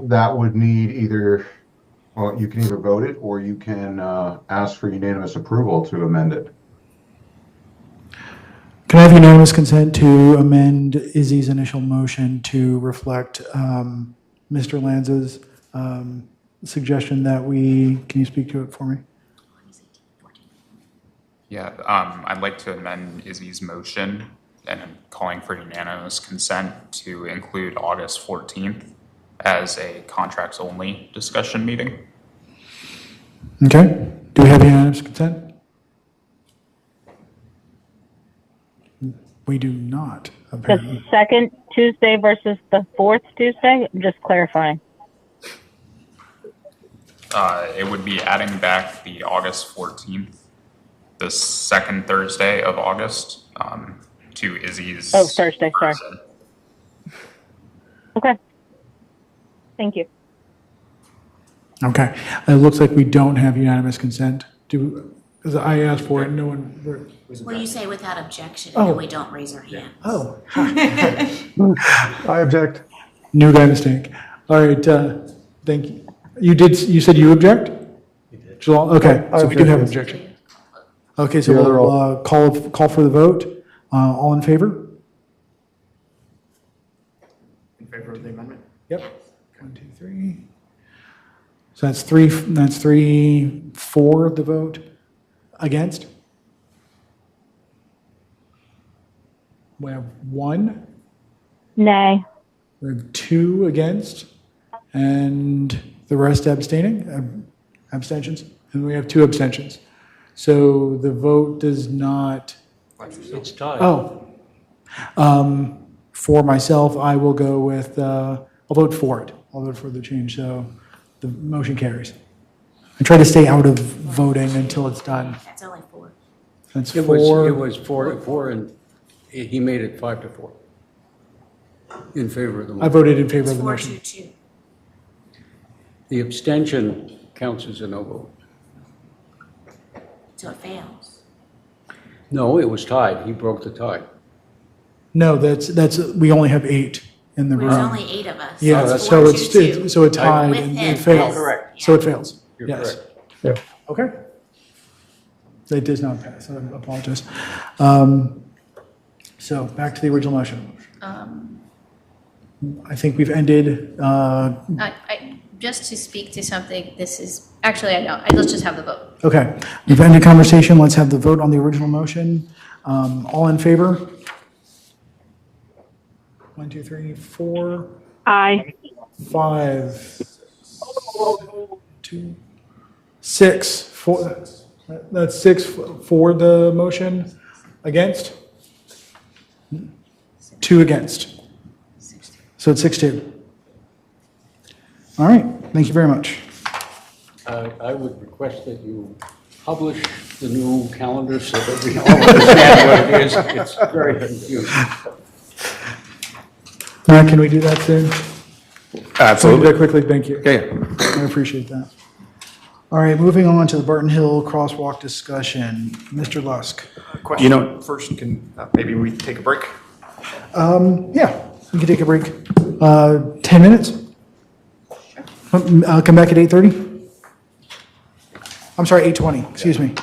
P: that would need either, well, you can either vote it or you can ask for unanimous approval to amend it.
A: Can I have unanimous consent to amend Izzy's initial motion to reflect Mr. Lanza's suggestion that can you speak to it for me?
E: Yeah, I'd like to amend Izzy's motion, and I'm calling for unanimous consent to include August 14th as a contracts-only discussion meeting.
A: Okay. Do we have unanimous consent? We do not, apparently.
N: The second Tuesday versus the fourth Tuesday? I'm just clarifying.
E: It would be adding back the August 14th, the second Thursday of August, to Izzy's.
N: Oh, Thursday, sorry. Okay. Thank you.
A: Okay. It looks like we don't have unanimous consent. Because I asked for it, no one.
G: Well, you say without objection,
A: Oh.
G: and then we don't raise our hand.
A: Oh.
Q: I object.
A: New guy mistake. All right, thank you. You said you object? You did. Okay, so we do have objection. Okay, so
Q: Yeah, they're
A: we'll call for the vote. All in favor?
K: In favor of the amendment?
A: Yep. 1, 2, 3. So that's three for the vote. Against? We have 1.
N: Nay.
A: We have 2 against, and the rest abstaining, abstentions, and we have 2 abstentions. So the vote does not.
C: It's tied.
A: Oh. For myself, I will go with, I'll vote for it. I'll vote for the change, so the motion carries. I try to stay out of voting until it's done.
G: That's only 4.
A: That's
C: It
A: 4.
C: was 4-4, and he made it 5-4 in favor of the motion.
A: I voted in favor
G: It's
A: of the motion.
G: 4-2-2.
C: The abstention counts as a no vote.
G: So it fails.
C: No, it was tied. He broke the tie.
A: No, we only have 8 in the
G: There's
A: room.
G: only 8 of us.
A: Yeah,
G: It's
A: so
G: 4-2-2.
A: so it tied
G: With
A: and
G: him,
A: it fails.
G: yes. Correct.
A: So it fails.
C: You're
A: Yes.
C: correct.
Q: Yeah.
A: Okay. It does not pass. I apologize. So back to the original motion. I think we've ended.
D: Just to speak to something, this is, actually, I don't. Let's just have the vote.
A: Okay, we've ended conversation. Let's have the vote on the original motion. All in favor? 1, 2, 3, 4.
N: Aye.
A: 5, 2, 6. 4. That's 6 for the motion. Against? 2 against. So it's 6-2. All right. Thank you very much.
C: I would request that you publish the new calendar so that we all understand what it is. It's very confusing.
A: Matt, can we do that soon?
B: Absolutely.
A: Can we do that quickly? Thank you.
B: Yeah.
A: I appreciate that. All right, moving on to the Barton Hill crosswalk discussion. Mr. Lusk.
K: Question first, can maybe we take a break?
A: Yeah, we can take a break. 10 minutes? Come back at 8:30? I'm sorry, 8:20, excuse me.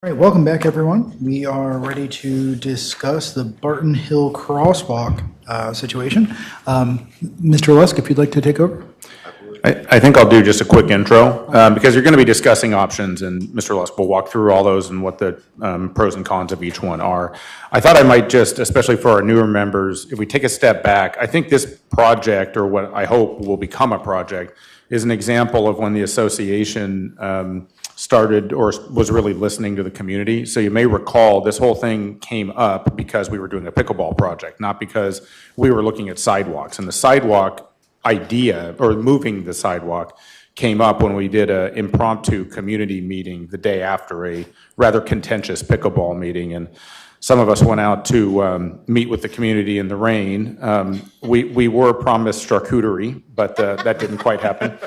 A: All right, welcome back, everyone. We are ready to discuss the Barton Hill crosswalk situation. Mr. Lusk, if you'd like to take over.
B: I think I'll do just a quick intro, because you're going to be discussing options, and Mr. Lusk will walk through all those and what the pros and cons of each one are. I thought I might just, especially for our newer members, if we take a step back, I think this project, or what I hope will become a project, is an example of when the association started or was really listening to the community. So you may recall this whole thing came up because we were doing a pickleball project, not because we were looking at sidewalks. And the sidewalk idea, or moving the sidewalk, came up when we did an impromptu community meeting the day after a rather contentious pickleball meeting. And some of us went out to meet with the community in the rain. We were promised charcuterie, but that didn't quite happen.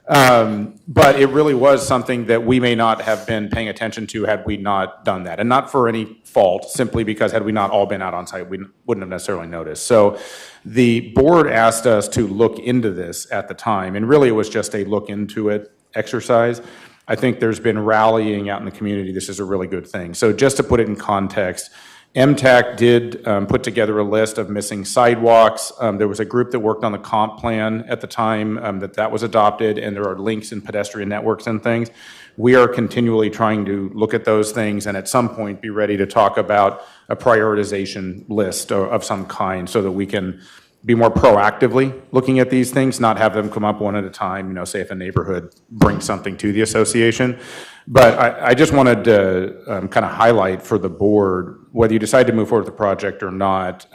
B: But it really was something that we may not have been paying attention to had we not done that. And not for any fault, simply because had we not all been out on site, we wouldn't have necessarily noticed. So the board asked us to look into this at the time, and really it was just a look into it exercise. I think there's been rallying out in the community. This is a really good thing. So just to put it in context, MTAC did put together a list of missing sidewalks. There was a group that worked on the comp plan at the time that was adopted, and there are links in pedestrian networks and things. We are continually trying to look at those things and at some point be ready to talk about a prioritization list of some kind so that we can be more proactively looking at these things, not have them come up one at a time, say if a neighborhood brings something to the association. But I just wanted to kind of highlight for the board, whether you decide to move forward with the project or not,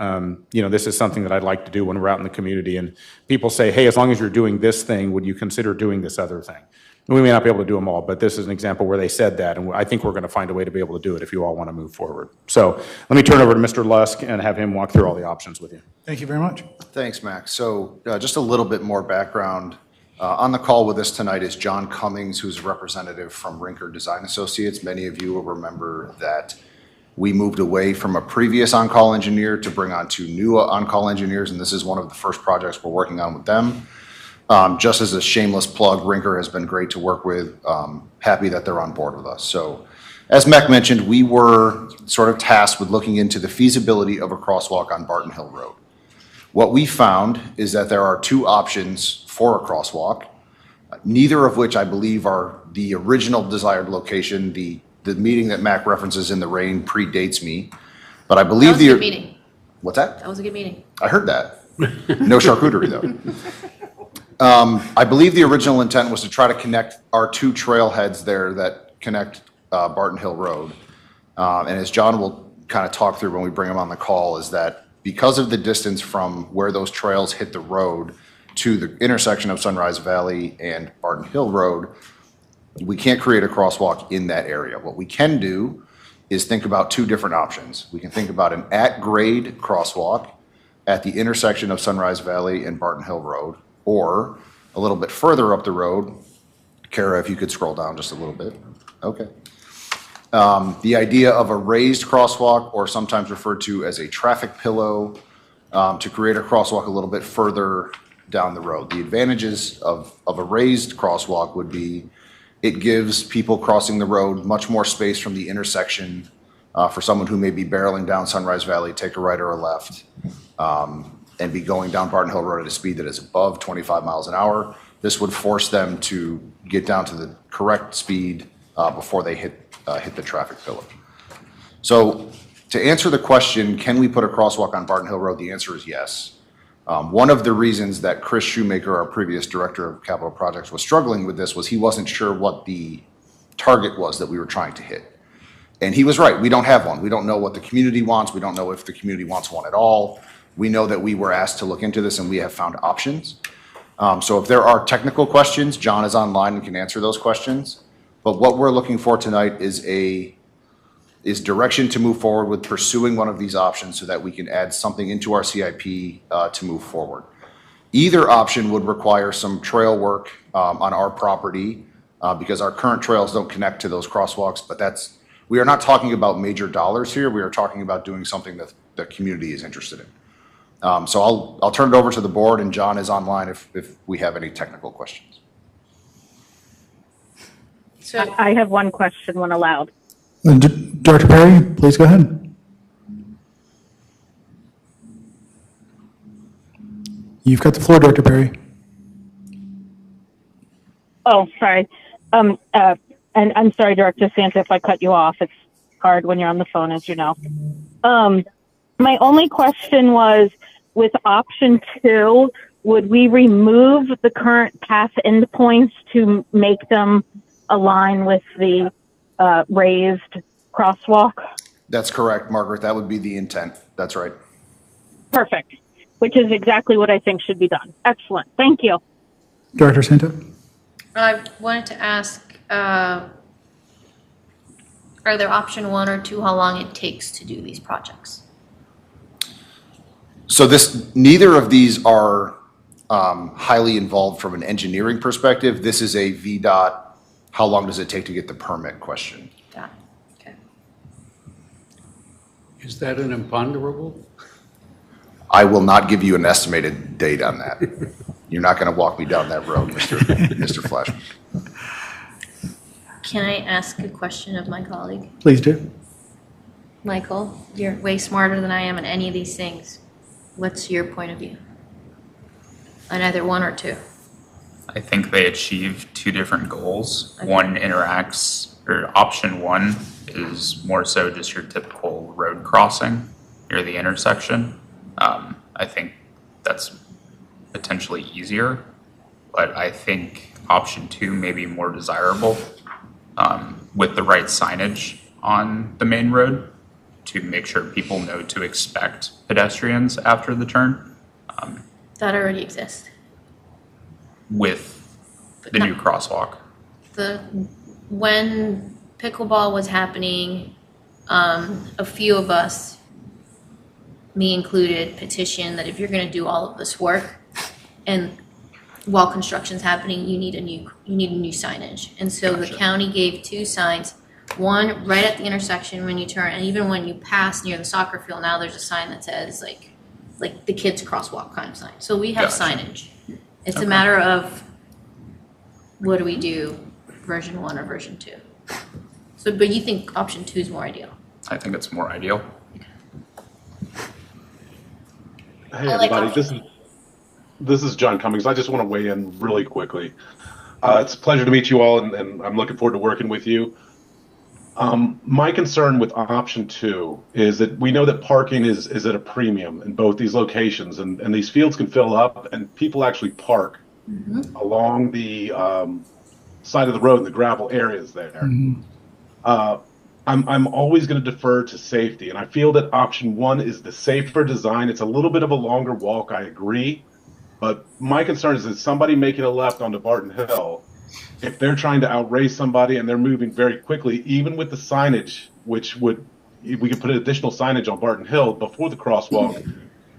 B: this is something that I'd like to do when we're out in the community and people say, hey, as long as you're doing this thing, would you consider doing this other thing? And we may not be able to do them all, but this is an example where they said that, and I think we're going to find a way to be able to do it if you all want to move forward. So let me turn over to Mr. Lusk and have him walk through all the options with you.
A: Thank you very much.
S: Thanks, Max. So just a little bit more background. On the call with us tonight is John Cummings, who's a representative from Rinker Design Associates. Many of you will remember that we moved away from a previous on-call engineer to bring on 2 new on-call engineers, and this is one of the first projects we're working on with them. Just as a shameless plug, Rinker has been great to work with. Happy that they're on board with us. So as Mac mentioned, we were sort of tasked with looking into the feasibility of a crosswalk on Barton Hill Road. What we found is that there are 2 options for a crosswalk, neither of which I believe are the original desired location. The meeting that Mac references in the rain predates me, but I believe
D: That was a good meeting.
S: What's that?
D: That was a good meeting.
S: I heard that. No charcuterie though. I believe the original intent was to try to connect our 2 trailheads there that connect Barton Hill Road. And as John will kind of talk through when we bring him on the call, is that because of the distance from where those trails hit the road to the intersection of Sunrise Valley and Barton Hill Road, we can't create a crosswalk in that area. What we can do is think about 2 different options. We can think about an at-grade crosswalk at the intersection of Sunrise Valley and Barton Hill Road, or a little bit further up the road. Kara, if you could scroll down just a little bit. Okay. The idea of a raised crosswalk, or sometimes referred to as a traffic pillow, to create a crosswalk a little bit further down the road. The advantages of a raised crosswalk would be it gives people crossing the road much more space from the intersection for someone who may be barreling down Sunrise Valley, take a right or a left, and be going down Barton Hill Road at a speed that is above 25 miles an hour. This would force them to get down to the correct speed before they hit the traffic pillar. So to answer the question, can we put a crosswalk on Barton Hill Road? The answer is yes. One of the reasons that Chris Shoemaker, our previous director of capital projects, was struggling with this was he wasn't sure what the target was that we were trying to hit. And he was right. We don't have one. We don't know what the community wants. We don't know if the community wants one at all. We know that we were asked to look into this and we have found options. So if there are technical questions, John is online and can answer those questions. But what we're looking for tonight is direction to move forward with pursuing one of these options so that we can add something into our CIP to move forward. Either option would require some trail work on our property because our current trails don't connect to those crosswalks, but we are not talking about major dollars here. We are talking about doing something that the community is interested in. So I'll turn it over to the board, and John is online if we have any technical questions.
N: I have one question when allowed.
A: Director Perry, please go ahead. You've got the floor, Director Perry.
N: Oh, sorry. And I'm sorry, Director Santa, if I cut you off. It's hard when you're on the phone, as you know. My only question was, with option 2, would we remove the current path endpoints to make them align with the raised crosswalk?
S: That's correct, Margaret. That would be the intent. That's right.
N: Perfect. Which is exactly what I think should be done. Excellent. Thank you.
A: Director Santa?
D: I wanted to ask, are there option 1 or 2, how long it takes to do these projects?
S: So neither of these are highly involved from an engineering perspective. This is a VDOT, how long does it take to get the permit question.
D: Got it. Okay.
C: Is that an imponderable?
S: I will not give you an estimated date on that. You're not going to walk me down that road, Mr. Flashman.
D: Can I ask a question of my colleague?
A: Please do.
D: Michael, you're way smarter than I am in any of these things. What's your point of view on either 1 or 2?
E: I think they achieve two different goals.
D: Okay.
E: One interacts, or option 1 is more so just your typical road crossing near the intersection. I think that's potentially easier, but I think option 2 may be more desirable with the right signage on the main road to make sure people know to expect pedestrians after the turn.
D: That already exists.
E: With the new crosswalk.
D: When pickleball was happening, a few of us, me included, petitioned that if you're going to do all of this work and while construction's happening, you need a new signage. And so the county gave 2 signs. One right at the intersection when you turn, and even when you pass near the soccer field, now there's a sign that says like the kids crosswalk kind of sign. So we have signage. It's a matter of what do we do, version 1 or version 2. So, but you think option 2 is more ideal?
E: I think it's more ideal.
T: Hey, everybody, this is John Cummings. I just want to weigh in really quickly. It's a pleasure to meet you all, and I'm looking forward to working with you. My concern with option 2 is that we know that parking is at a premium in both these locations, and these fields can fill up, and people actually park along the side of the road in the gravel areas there. I'm always going to defer to safety, and I feel that option 1 is the safer design. It's a little bit of a longer walk, I agree, but my concern is that somebody making a left onto Barton Hill, if they're trying to outrace somebody and they're moving very quickly, even with the signage, we could put additional signage on Barton Hill before the crosswalk,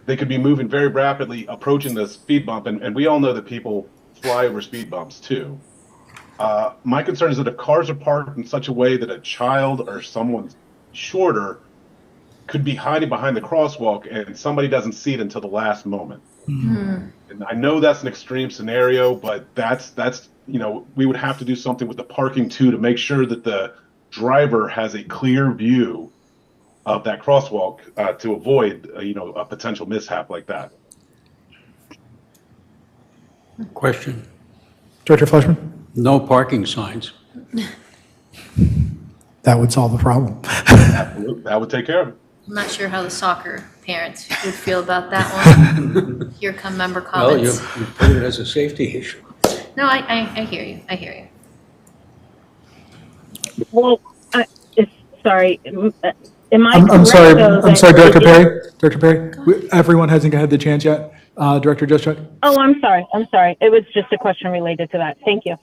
T: they could be moving very rapidly, approaching the speed bump, and we all know that people fly over speed bumps too. My concern is that if cars are parked in such a way that a child or someone shorter could be hiding behind the crosswalk and somebody doesn't see it until the last moment. And I know that's an extreme scenario, but that's we would have to do something with the parking too to make sure that the driver has a clear view of that crosswalk to avoid a potential mishap like that.
C: Question.
A: Director Fleshman?
C: No parking signs.
A: That would solve the problem.
T: That would take care of it.
D: I'm not sure how the soccer parents would feel about that one. Here come member
C: Well,
D: comments.
C: you put it as a safety issue.
D: No, I hear you. I hear you.
N: Well, sorry. Am I
A: I'm
N: correct,
A: sorry.
N: though,
A: I'm
N: that
A: sorry, Director
N: it-
A: Perry. Director Perry. Everyone hasn't had the chance yet. Director Juszczyk.
N: Oh, I'm sorry. It was just a question related to that. Thank you.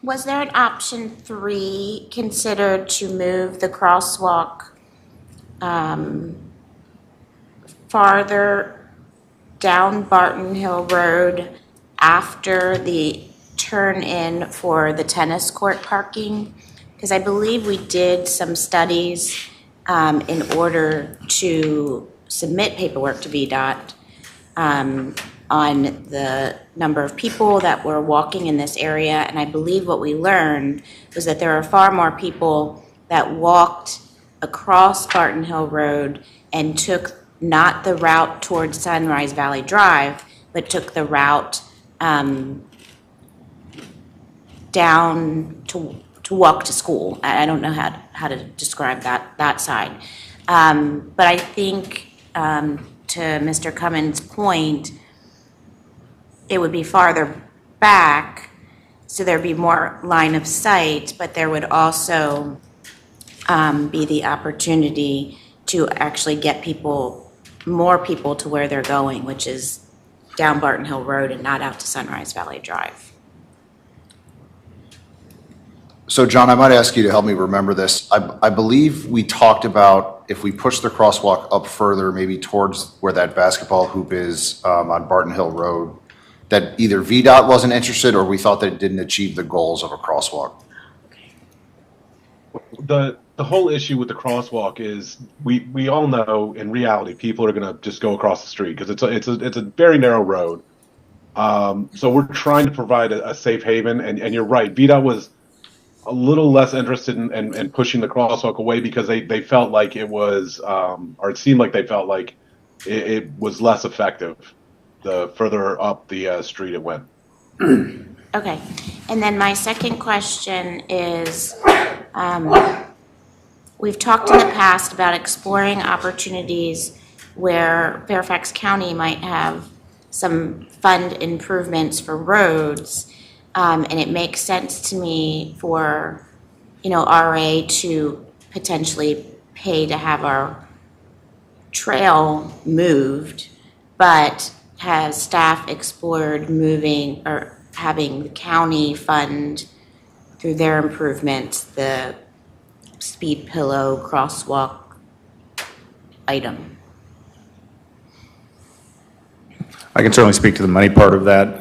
G: Was there an option 3 considered to move the crosswalk farther down Barton Hill Road after the turn in for the tennis court parking? Because I believe we did some studies in order to submit paperwork to VDOT on the number of people that were walking in this area. And I believe what we learned was that there are far more people that walked across Barton Hill Road and took not the route towards Sunrise Valley Drive, but took the route down to walk to school. I don't know how to describe that side. But I think to Mr. Cummins' point, it would be farther back, so there'd be more line of sight, but there would also be the opportunity to actually get more people to where they're going, which is down Barton Hill Road and not out to Sunrise Valley Drive.
S: So John, I might ask you to help me remember this. I believe we talked about if we push the crosswalk up further, maybe towards where that basketball hoop is on Barton Hill Road, that either VDOT wasn't interested or we thought that it didn't achieve the goals of a crosswalk.
T: The whole issue with the crosswalk is we all know in reality people are going to just go across the street because it's a very narrow road. So we're trying to provide a safe haven, and you're right. VDOT was a little less interested in pushing the crosswalk away because they felt like it was, or it seemed like they felt like it was less effective the further up the street it went.
G: Okay, and then my second question is, we've talked in the past about exploring opportunities where Fairfax County might have some fund improvements for roads. And it makes sense to me for, RA to potentially pay to have our trail moved, but has staff explored moving or having the county fund through their improvements, the speed pillow crosswalk item?
B: I can certainly speak to the money part of that.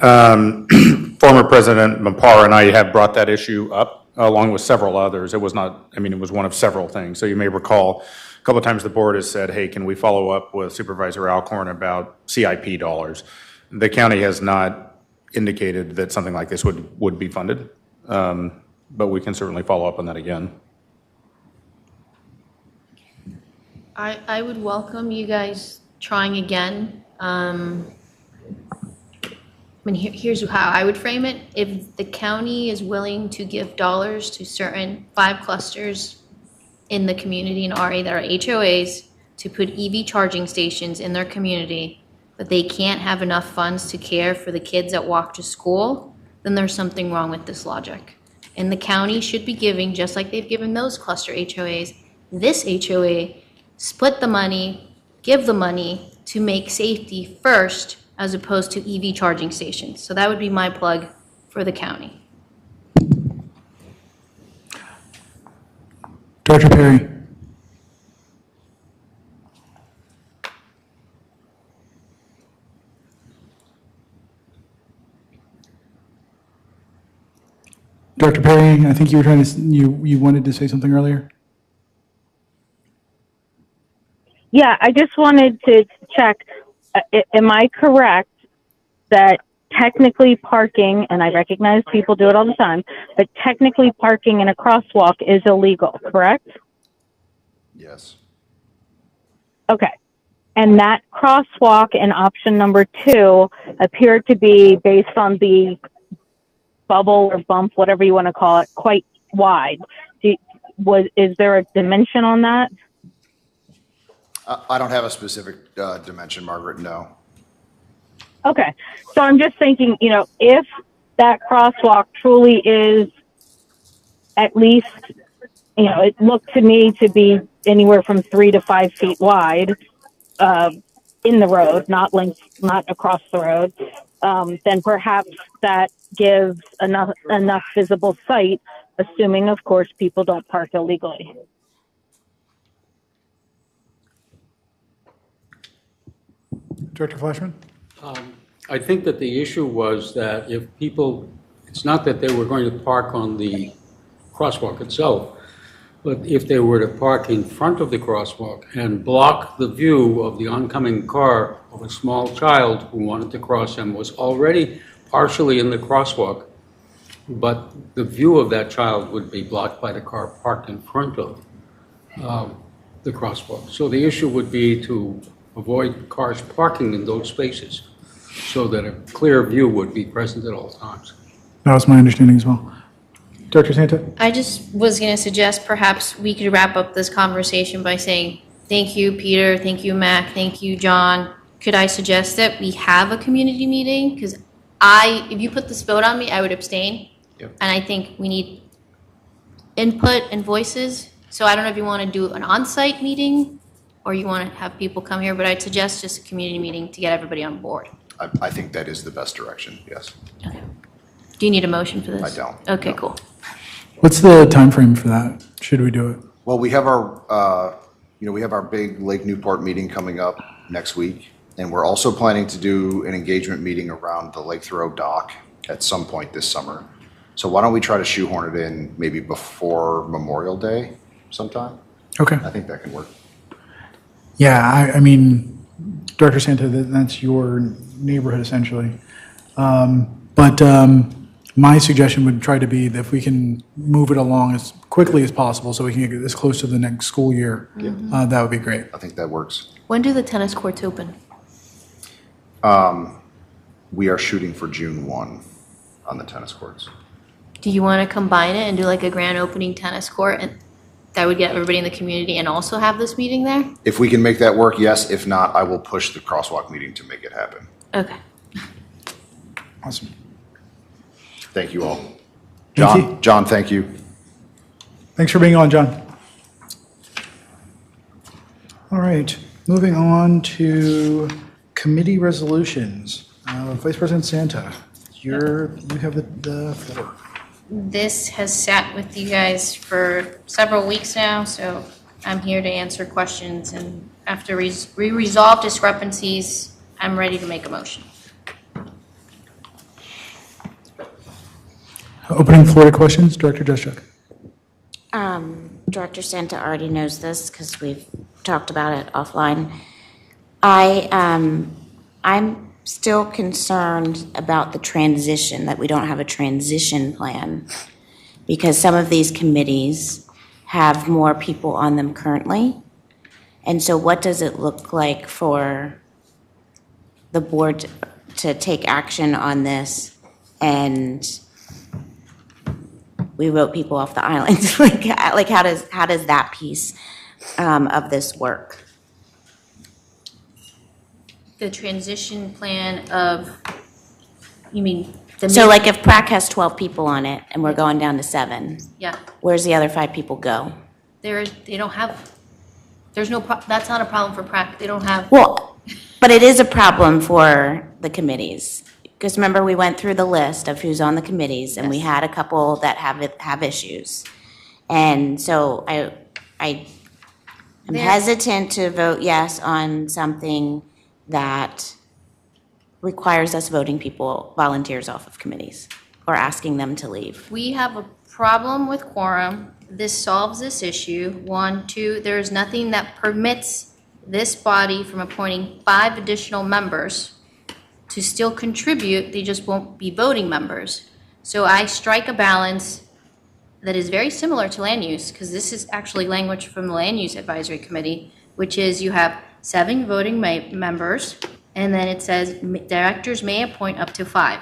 B: Former President Mapara and I have brought that issue up along with several others. It was it was one of several things. So you may recall a couple of times the board has said, hey, can we follow up with Supervisor Alcorn about CIP dollars? The county has not indicated that something like this would be funded, but we can certainly follow up on that again.
D: I would welcome you guys trying again. Here's how I would frame it. If the county is willing to give dollars to certain 5 clusters in the community in RA that are HOAs to put EV charging stations in their community, but they can't have enough funds to care for the kids that walk to school, then there's something wrong with this logic. And the county should be giving, just like they've given those cluster HOAs, this HOA, split the money, give the money to make safety first as opposed to EV charging stations. So that would be my plug for the county.
A: Director Perry. Director Perry, I think you were trying to, you wanted to say something earlier?
N: Yeah, I just wanted to check, am I correct that technically parking, and I recognize people do it all the time, but technically parking in a crosswalk is illegal, correct?
S: Yes.
N: Okay. And that crosswalk in option number 2 appeared to be, based on the bubble or bump, whatever you want to call it, quite wide. Is there a dimension on that?
S: I don't have a specific dimension, Margaret, no.
N: Okay. So I'm just thinking, if that crosswalk truly is at least, it looked to me to be anywhere from 3 to 5 feet wide in the road, not across the road, then perhaps that gives enough visible sight, assuming, of course, people don't park illegally.
A: Director Flashman?
C: I think that the issue was that if people, it's not that they were going to park on the crosswalk itself, But if they were to park in front of the crosswalk and block the view of the oncoming car of a small child who wanted to cross and was already partially in the crosswalk, but the view of that child would be blocked by the car parked in front of the crosswalk. So the issue would be to avoid cars parking in those spaces so that a clear view would be present at all times.
A: That was my understanding as well. Director Santa?
D: I just was going to suggest perhaps we could wrap up this conversation by saying, thank you, Peter, thank you, Mac, thank you, John. Could I suggest that we have a community meeting? Because if you put this vote on me, I would abstain.
B: Yep.
D: And I think we need input and voices. So I don't know if you want to do an on-site meeting or you want to have people come here, but I'd suggest just a community meeting to get everybody on board.
S: I think that is the best direction, yes.
D: Okay. Do you need a motion for this?
S: I don't.
D: Okay,
S: no.
D: cool.
A: What's the time frame for that? Should we do it?
S: Well, we have our big Lake Newport meeting coming up next week, and we're also planning to do an engagement meeting around the Lake Thoreau dock at some point this summer. So why don't we try to shoehorn it in maybe before Memorial Day sometime?
A: Okay.
S: I think that can work.
A: Yeah, I mean, Director Santa, that's your neighborhood essentially. But my suggestion would try to be that if we can move it along as quickly as possible so we can get this close to the next school year, that would be great.
S: I think that works.
D: When do the tennis courts open?
S: We are shooting for June 1 on the tennis courts.
D: Do you want to combine it and do like a grand opening tennis court and that would get everybody in the community and also have this meeting there?
S: If we can make that work, yes. If not, I will push the crosswalk meeting to make it happen.
D: Okay.
A: Awesome.
S: Thank you all.
A: Thank
S: John, thank you.
A: Thanks for being on, John. All right, moving on to committee resolutions. Vice President Santa, you have the floor.
D: This has sat with you guys for several weeks now, so I'm here to answer questions. And after we resolve discrepancies, I'm ready to make a motion.
A: Opening floor to questions, Director Juszczyk.
G: Director Santa already knows this because we've talked about it offline. I'm still concerned about the transition, that we don't have a transition plan, because some of these committees have more people on them currently. And so what does it look like for the board to take action on this and we wrote people off the island? like how does that piece of this work?
D: The transition plan of, you mean?
G: So like if PrAC has 12 people on it and we're going down to 7,
D: Yeah,
G: where's the other 5 people go?
D: they don't have, there's no, that's not a problem for PrAC. They don't have.
G: Well, but it is a problem for the committees. Because remember, we went through the list of who's on the committees, and we had a couple that have issues. And so I'm hesitant to vote yes on something that requires us voting volunteers off of committees or asking them to leave.
D: We have a problem with quorum. This solves this issue. 1, 2, there is nothing that permits this body from appointing 5 additional members to still contribute. They just won't be voting members. So I strike a balance that is very similar to land use, because this is actually language from the Land Use Advisory Committee, which is you have 7 voting members, and then it says directors may appoint up to 5.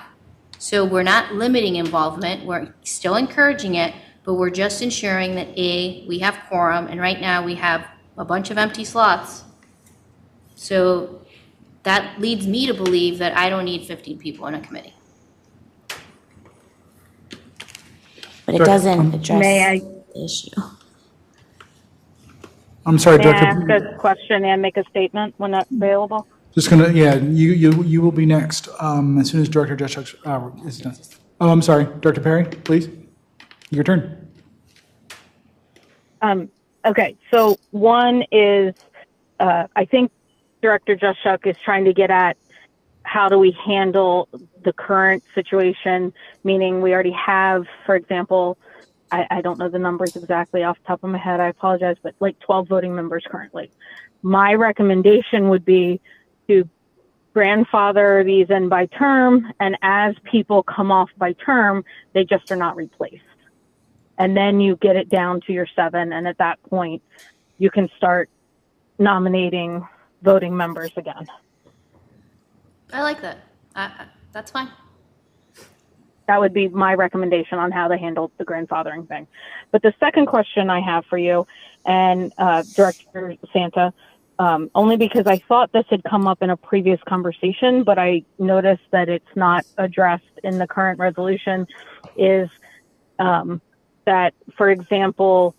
D: So we're not limiting involvement, we're still encouraging it, but we're just ensuring that we have quorum, and right now we have a bunch of empty slots. So that leads me to believe that I don't need 15 people in a committee.
G: But it doesn't address
N: May
G: the issue.
A: I'm sorry,
N: May I
A: Director.
N: ask a question and make a statement when that's available?
A: Just gonna, yeah, you will be next, as soon as Director Juszczyk is done. Oh, I'm sorry, Director Perry, please, your turn.
N: Okay, so one is, I think Director Juszczyk is trying to get at how do we handle the current situation, meaning we already have, for example, I don't know the numbers exactly off the top of my head, I apologize, but like 12 voting members currently. My recommendation would be to grandfather these in by term, and as people come off by term, they just are not replaced. And then you get it down to your 7, and at that point, you can start nominating voting members again.
D: I like that. That's fine.
N: That would be my recommendation on how to handle the grandfathering thing. But the second question I have for you, and Director Santa, only because I thought this had come up in a previous conversation, but I noticed that it's not addressed in the current resolution, is that, for example,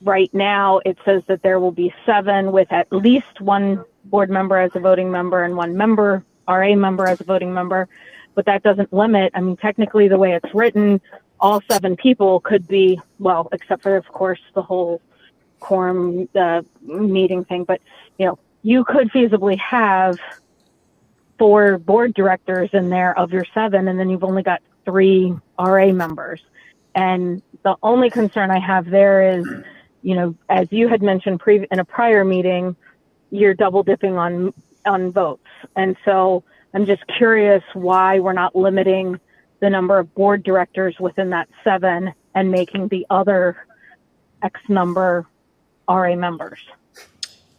N: right now it says that there will be 7 with at least 1 board member as a voting member and 1 member, RA member as a voting member. But that doesn't limit, I mean, technically the way it's written, all 7 people could be, well, except for, of course, the whole quorum meeting thing, but, you know, you could feasibly have 4 board directors in there of your 7, and then you've only got 3 RA members. And the only concern I have there is, you know, as you had mentioned in a prior meeting, you're double dipping on votes. And so I'm just curious why we're not limiting the number of board directors within that 7 and making the other X number RA members.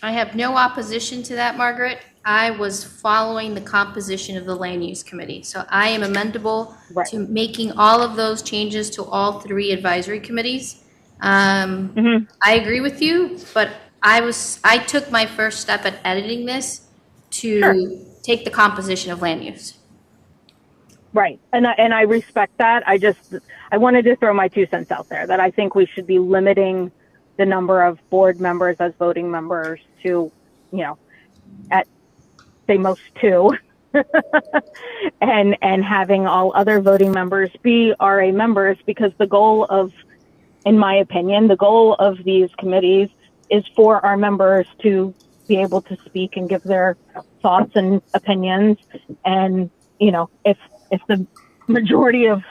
D: I have no opposition to that, Margaret. I was following the composition of the land use committee. So I am amendable to making all of those changes to all 3 advisory committees. I agree with you, but I took my first step at editing this to take the composition of land use.
N: Right, and I respect that. I wanted to throw my 2 cents out there that I think we should be limiting the number of board members as voting members to, you know, at say most 2, and having all other voting members be RA members, because the goal of, in my opinion, the goal of these committees is for our members to be able to speak and give their thoughts and opinions. And, you know, if the majority of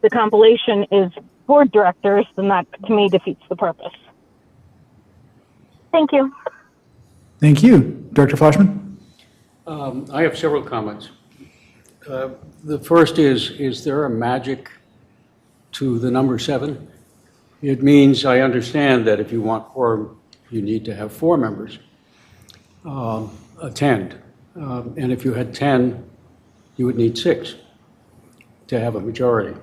N: the compilation is board directors, then that to me defeats the purpose. Thank you.
A: Thank you. Director Flashman?
C: I have several comments. The first is there a magic to the number 7? It means, I understand that if you want quorum, you need to have 4 members attend. And if you had 10, you would need 6 to have a majority.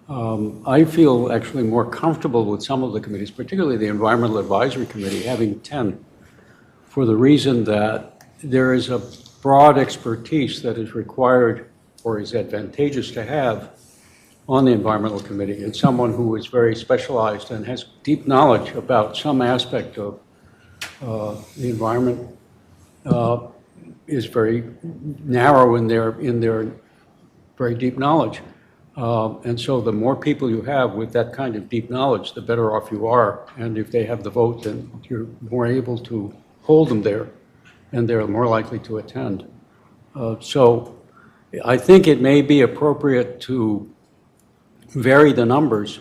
C: I feel actually more comfortable with some of the committees, particularly the Environmental Advisory Committee, having 10, for the reason that there is a broad expertise that is required or is advantageous to have on the Environmental Committee. It's someone who is very specialized and has deep knowledge about some aspect of the environment, is very narrow in their very deep knowledge. And so the more people you have with that kind of deep knowledge, the better off you are. And if they have the vote, then you're more able to hold them there, and they're more likely to attend. So I think it may be appropriate to vary the numbers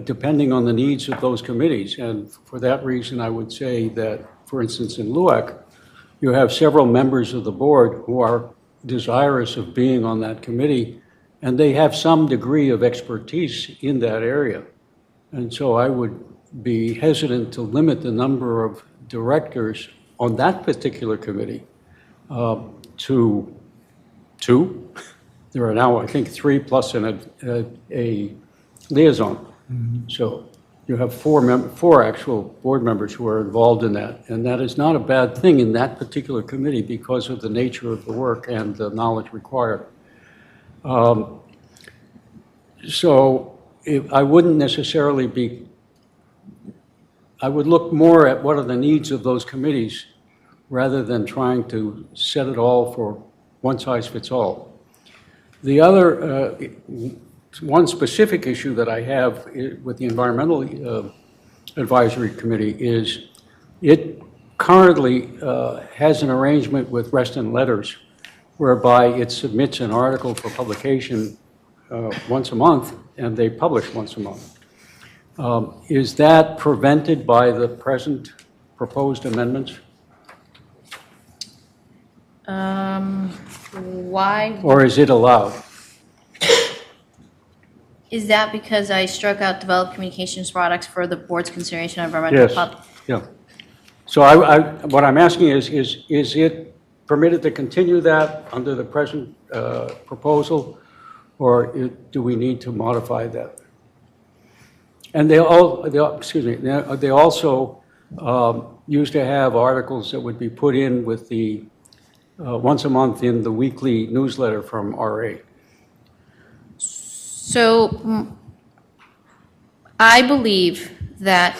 C: depending on the needs of those committees. And for that reason, I would say that, for instance, in LUAC, you have several members of the board who are desirous of being on that committee, and they have some degree of expertise in that area. And so I would be hesitant to limit the number of directors on that particular committee to 2. There are now, I think, 3 plus a liaison. So you have 4 actual board members who are involved in that. And that is not a bad thing in that particular committee because of the nature of the work and the knowledge required. So I wouldn't necessarily be, I would look more at what are the needs of those committees rather than trying to set it all for one size fits all. The other, one specific issue that I have with the Environmental Advisory Committee is it currently has an arrangement with Reston Letters whereby it submits an article for publication once a month, and they publish once a month. Is that prevented by the present proposed amendments?
D: Why?
C: Or is it allowed?
D: Is that because I struck out developed communications products for the board's consideration of environmental
C: Yes, yeah. So what I'm asking is it permitted to continue that under the present proposal, or do we need to modify that? And they also used to have articles that would be put in with the, once a month in the weekly newsletter from RA.
D: So I believe that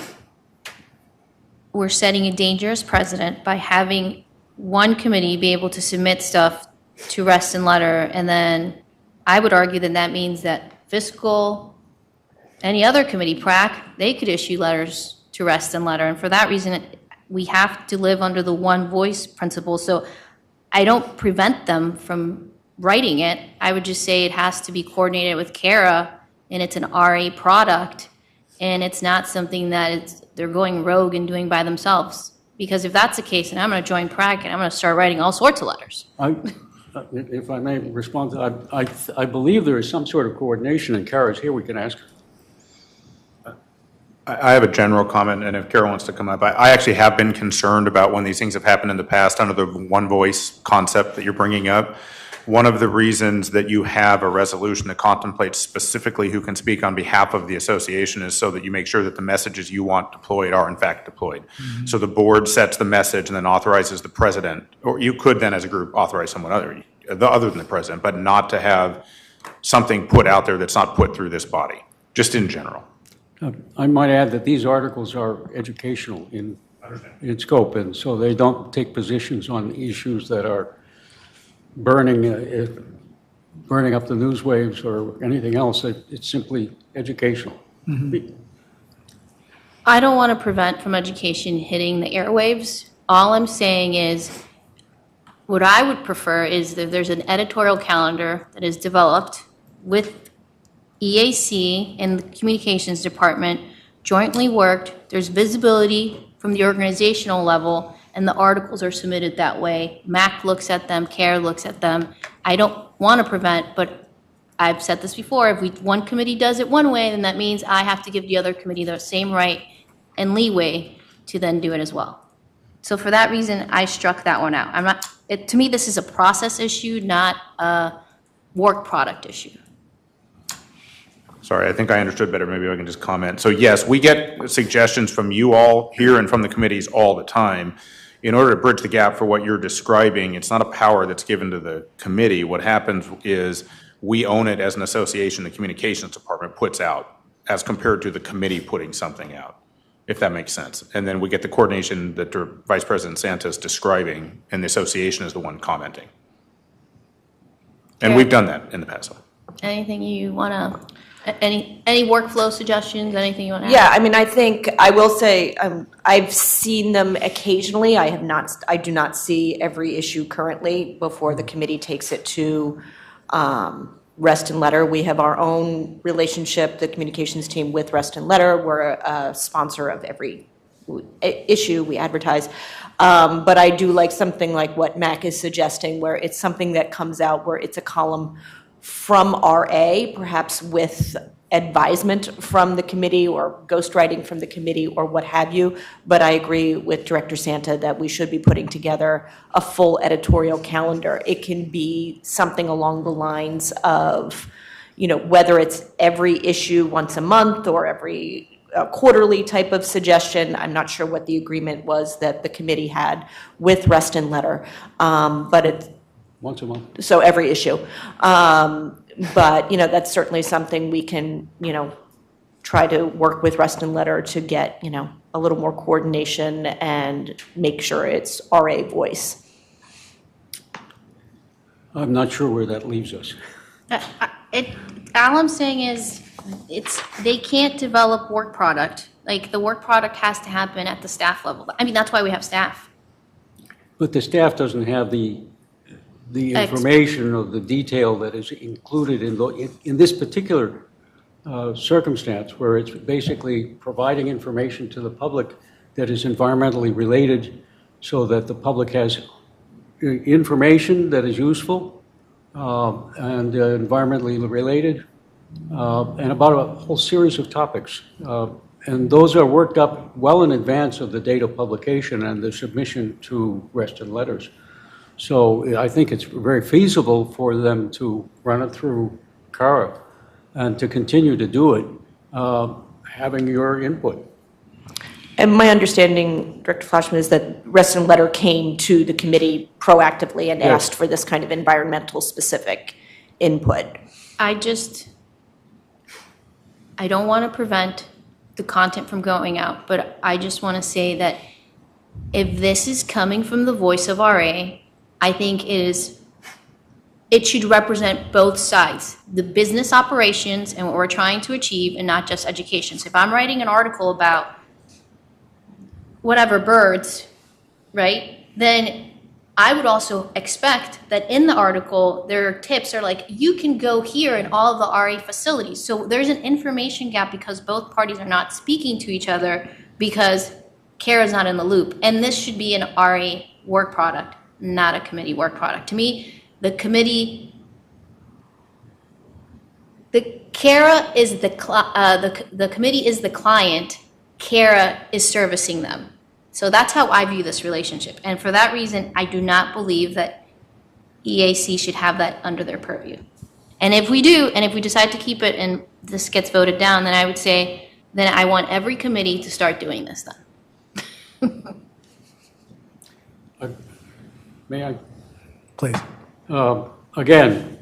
D: we're setting a dangerous precedent by having one committee be able to submit stuff to rest and letter, and then I would argue that that means that fiscal, any other committee, PrAC, they could issue letters to rest and letter, and for that reason, we have to live under the one voice principle. So I don't prevent them from writing it. I would just say it has to be coordinated with CARA, and it's an RA product, and it's not something that they're going rogue and doing by themselves. Because if that's the case, then I'm going to join PrAC and I'm going to start writing all sorts of letters.
C: If I may respond to that, I believe there is some sort of coordination, and Kara's here, we can ask her.
B: I have a general comment, and if Kara wants to come up, I actually have been concerned about when these things have happened in the past under the one voice concept that you're bringing up. One of the reasons that you have a resolution that contemplates specifically who can speak on behalf of the association is so that you make sure that the messages you want deployed are in fact deployed. Mm-hmm. So the board sets the message and then authorizes the president, or you could then as a group authorize someone other than the president, but not to have something put out there that's not put through this body, just in general.
C: I might add that these articles are educational in scope, and so they don't take positions on issues that are burning up the news waves or anything else. It's simply educational.
D: Mm-hmm. I don't want to prevent from education hitting the airwaves. All I'm saying is what I would prefer is that there's an editorial calendar that is developed with EAC and the communications department, jointly worked. There's visibility from the organizational level, and the articles are submitted that way. MAC looks at them, CARE looks at them. I don't want to prevent, but I've said this before, if one committee does it one way, then that means I have to give the other committee the same right and leeway to then do it as well. So for that reason, I struck that one out. To me, this is a process issue, not a work product issue.
B: Sorry, I think I understood better. Maybe I can just comment. So yes, we get suggestions from you all here and from the committees all the time. In order to bridge the gap for what you're describing, it's not a power that's given to the committee. What happens is we own it as an association the communications department puts out as compared to the committee putting something out, if that makes sense. And then we get the coordination that Vice President Santa is describing, and the association is the one commenting. And we've done that in the past.
D: Anything you want to, any workflow suggestions, anything you want to add?
M: Yeah, I mean, I think, I will say, I've seen them occasionally. I do not see every issue currently before the committee takes it to Rest and Letter. We have our own relationship, the communications team, with Rest and Letter. We're a sponsor of every issue we advertise. But I do like something like what Mac is suggesting, where it's something that comes out where it's a column from RA, perhaps with advisement from the committee or ghostwriting from the committee or what have you. But I agree with Director Santa that we should be putting together a full editorial calendar. It can be something along the lines of, whether it's every issue once a month or every quarterly type of suggestion. I'm not sure what the agreement was that the committee had with Rest and Letter, but it's
C: once a month.
M: So every issue. But, that's certainly something we can, try to work with Rest and Letter to get, a little more coordination and make sure it's RA voice.
C: I'm not sure where that leaves us.
D: All I'm saying is they can't develop work product. Like, the work product has to happen at the staff level. I mean, that's why we have staff.
C: But the staff doesn't have the information or the detail that is included in this particular circumstance, where it's basically providing information to the public that is environmentally related, so that the public has information that is useful and environmentally related, and about a whole series of topics. And those are worked up well in advance of the date of publication and the submission to Reston Letters. So I think it's very feasible for them to run it through CARA and to continue to do it, having your input.
M: And my understanding, Director Flashman, is that Reston Letter came to the committee proactively and
C: Yes.
M: asked for this kind of environmental specific input.
D: I don't want to prevent the content from going out, but I just want to say that if this is coming from the voice of RA, I think it should represent both sides, the business operations and what we're trying to achieve, and not just education. So if I'm writing an article about whatever birds, right, then I would also expect that in the article, there are tips are like, you can go here in all of the RA facilities. So there's an information gap because both parties are not speaking to each other because CARA's not in the loop. And this should be an RA work product, not a committee work product. To me, the committee, the CARA is the committee is the client, CARA is servicing them. So that's how I view this relationship. And for that reason, I do not believe that EAC should have that under their purview. And if we do, and if we decide to keep it and this gets voted down, then I would say, then I want every committee to start doing this then.
C: May I?
A: Please.
C: Again,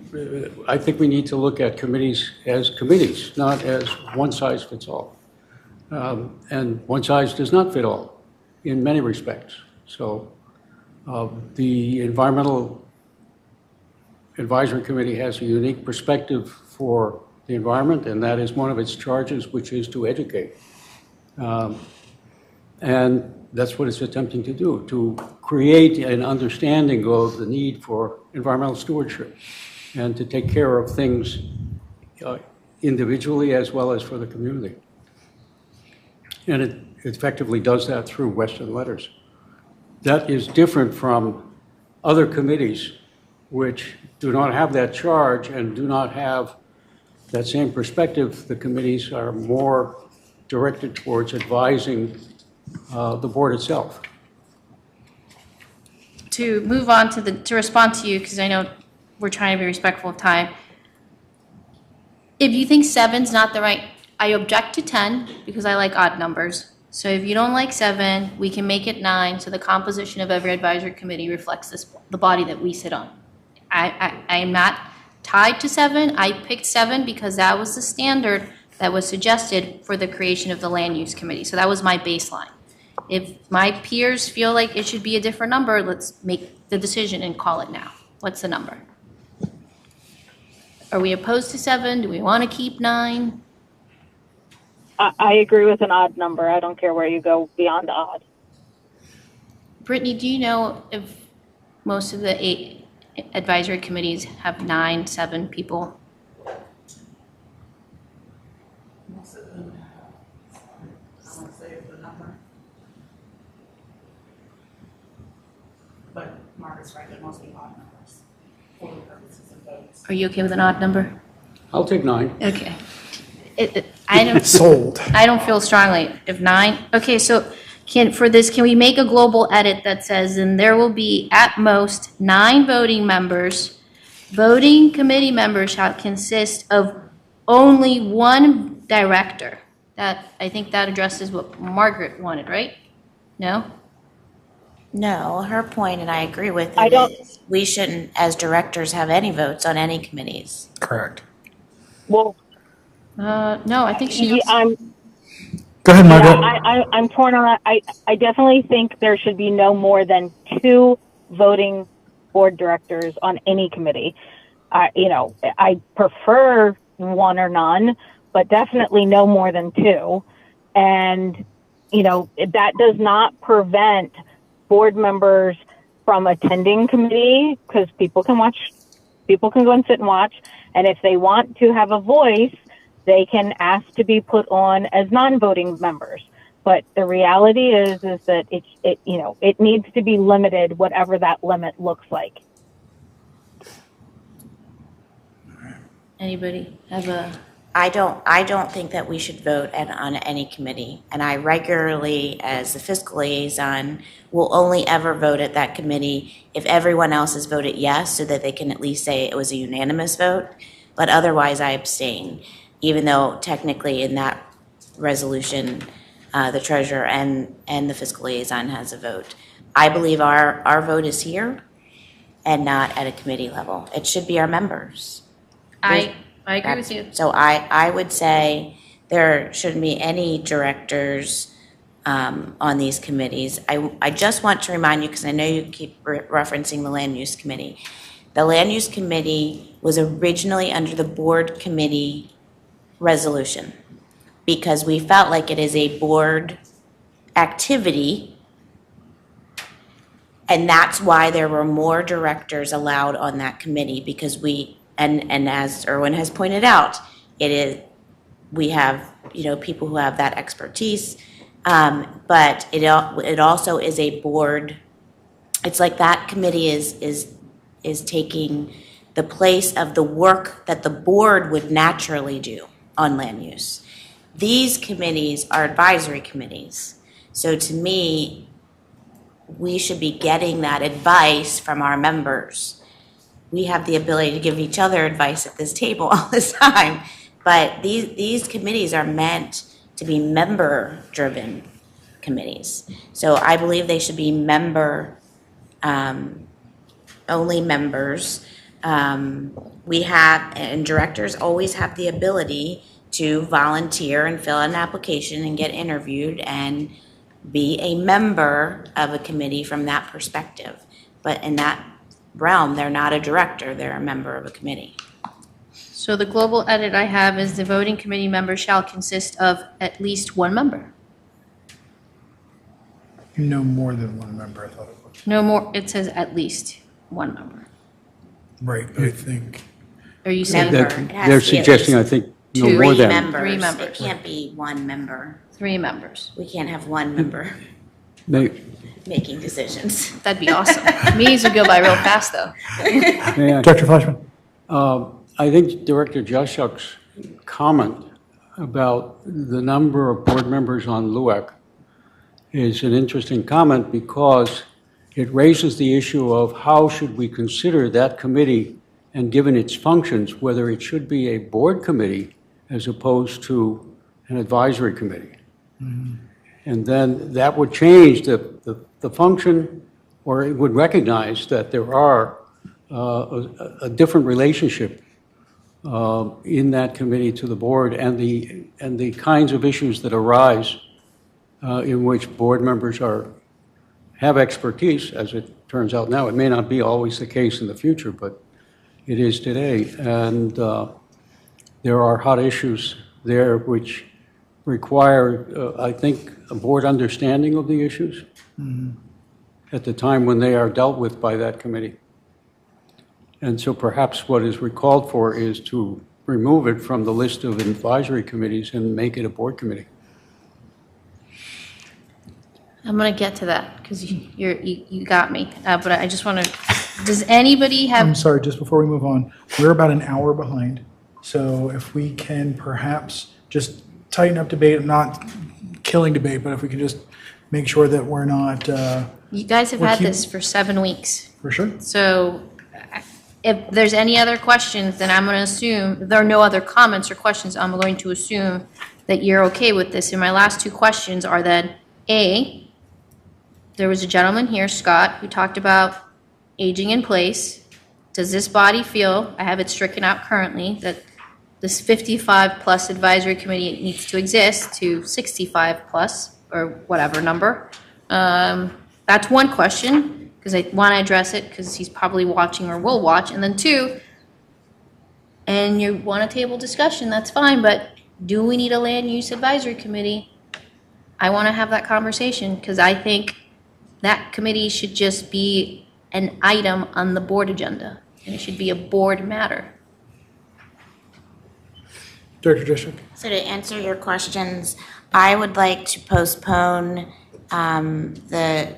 C: I think we need to look at committees as committees, not as one size fits all. And one size does not fit all in many respects. So the Environmental Advisory Committee has a unique perspective for the environment, and that is one of its charges, which is to educate. And that's what it's attempting to do, to create an understanding of the need for environmental stewardship and to take care of things individually as well as for the community. And it effectively does that through Western Letters. That is different from other committees which do not have that charge and do not have that same perspective. The committees are more directed towards advising the board itself.
D: To move on to respond to you, because I know we're trying to be respectful of time. If you think 7's not the right, I object to 10 because I like odd numbers. So if you don't like 7, we can make it 9, so the composition of every advisory committee reflects the body that we sit on. I am not tied to 7. I picked 7 because that was the standard that was suggested for the creation of the land use committee. So that was my baseline. If my peers feel like it should be a different number, let's make the decision and call it now. What's the number? Are we opposed to 7? Do we want to keep 9?
N: I agree with an odd number. I don't care where you go beyond odd.
D: Brittany, do you know if most of the 8 advisory committees have 9, 7 people?
F: Most of them have, I won't say the number. But Margaret's right, they're mostly odd numbers for the purposes of votes.
D: Are you okay with an odd number?
C: I'll take 9.
D: Okay. I don't.
A: Sold.
D: I don't feel strongly. If 9, okay. So can we make a global edit that says, and there will be at most 9 voting members. Voting committee members shall consist of only 1 director. I think that addresses what Margaret wanted, right? No.
G: No, her point, and I agree with it, is we shouldn't, as directors, have any votes on any committees.
A: Correct.
N: Well,
D: no, I think she.
A: Go ahead, Margaret.
N: Yeah, I'm torn on that. I definitely think there should be no more than 2 voting board directors on any committee. I prefer 1 or none, but definitely no more than 2. And, that does not prevent board members from attending committee, because people can go and sit and watch. And if they want to have a voice, they can ask to be put on as non-voting members. But the reality is that it needs to be limited, whatever that limit looks like.
D: Anybody have a?
G: I don't think that we should vote on any committee. And I regularly, as the fiscal liaison, will only ever vote at that committee if everyone else has voted yes, so that they can at least say it was a unanimous vote. But otherwise, I abstain, even though technically in that resolution, the treasurer and the fiscal liaison has a vote. I believe our vote is here and not at a committee level. It should be our members.
D: I agree with you.
G: So I would say there shouldn't be any directors on these committees. I just want to remind you, because I know you keep referencing the Land Use Committee. The Land Use Committee was originally under the board committee resolution because we felt like it is a board activity, and that's why there were more directors allowed on that committee, because and as Erwin has pointed out, we have people who have that expertise, but it also is a board. It's like that committee is taking the place of the work that the board would naturally do on land use. These committees are advisory committees, so to me, we should be getting that advice from our members. We have the ability to give each other advice at this table all the time, but these committees are meant to be member-driven committees. So I believe they should be only members. We have, and directors always have the ability to volunteer and fill out an application and get interviewed and be a member of a committee from that perspective. But in that realm, they're not a director, they're a member of a committee.
D: So the global edit I have is the voting committee member shall consist of at least one member.
A: No more than one member, I thought it was.
D: No more, it says at least one member.
A: Right, but I think.
D: Are you saying?
C: They're suggesting, I think, no
D: Two.
C: more than.
D: Three members.
G: It can't be one member.
D: 3 members.
G: We can't have one member
C: May-
G: making decisions.
D: That'd be awesome. Meetings would go by real fast, though.
C: may I-
A: Director Fleshman.
C: I think Director Jashuk's comment about the number of board members on LUAC is an interesting comment because it raises the issue of how should we consider that committee, and given its functions, whether it should be a board committee as opposed to an advisory committee. And then that would change the function, or it would recognize that there are a different relationship in that committee to the board, and the kinds of issues that arise in which board members have expertise, as it turns out now. It may not be always the case in the future, but it is today. And there are hot issues there which require, I think, a board understanding of the issues at the time when they are dealt with by that committee. And so perhaps what is recalled for is to remove it from the list of advisory committees and make it a board committee.
D: I'm going to get to that because you got me. But I just want to, does anybody have?
A: I'm sorry, just before we move on, we're about an hour behind. So if we can perhaps just tighten up debate, not killing debate, but if we can just make sure that we're not.
D: You guys have had this for 7 weeks.
A: For sure.
D: So if there's any other questions, then I'm going to assume, if there are no other comments or questions, I'm going to assume that you're okay with this. And my last 2 questions are then, A, there was a gentleman here, Scott, who talked about aging in place. Does this body feel, I have it stricken out currently, that this 55-plus advisory committee needs to exist to 65-plus, or whatever number? That's one question, because I want to address it, because he's probably watching or will watch. And then 2, and you want a table discussion, that's fine, but do we need a land use advisory committee? I want to have that conversation, because I think that committee should just be an item on the board agenda, and it should be a board matter.
A: Director Jishik.
G: So to answer your questions, I would like to postpone the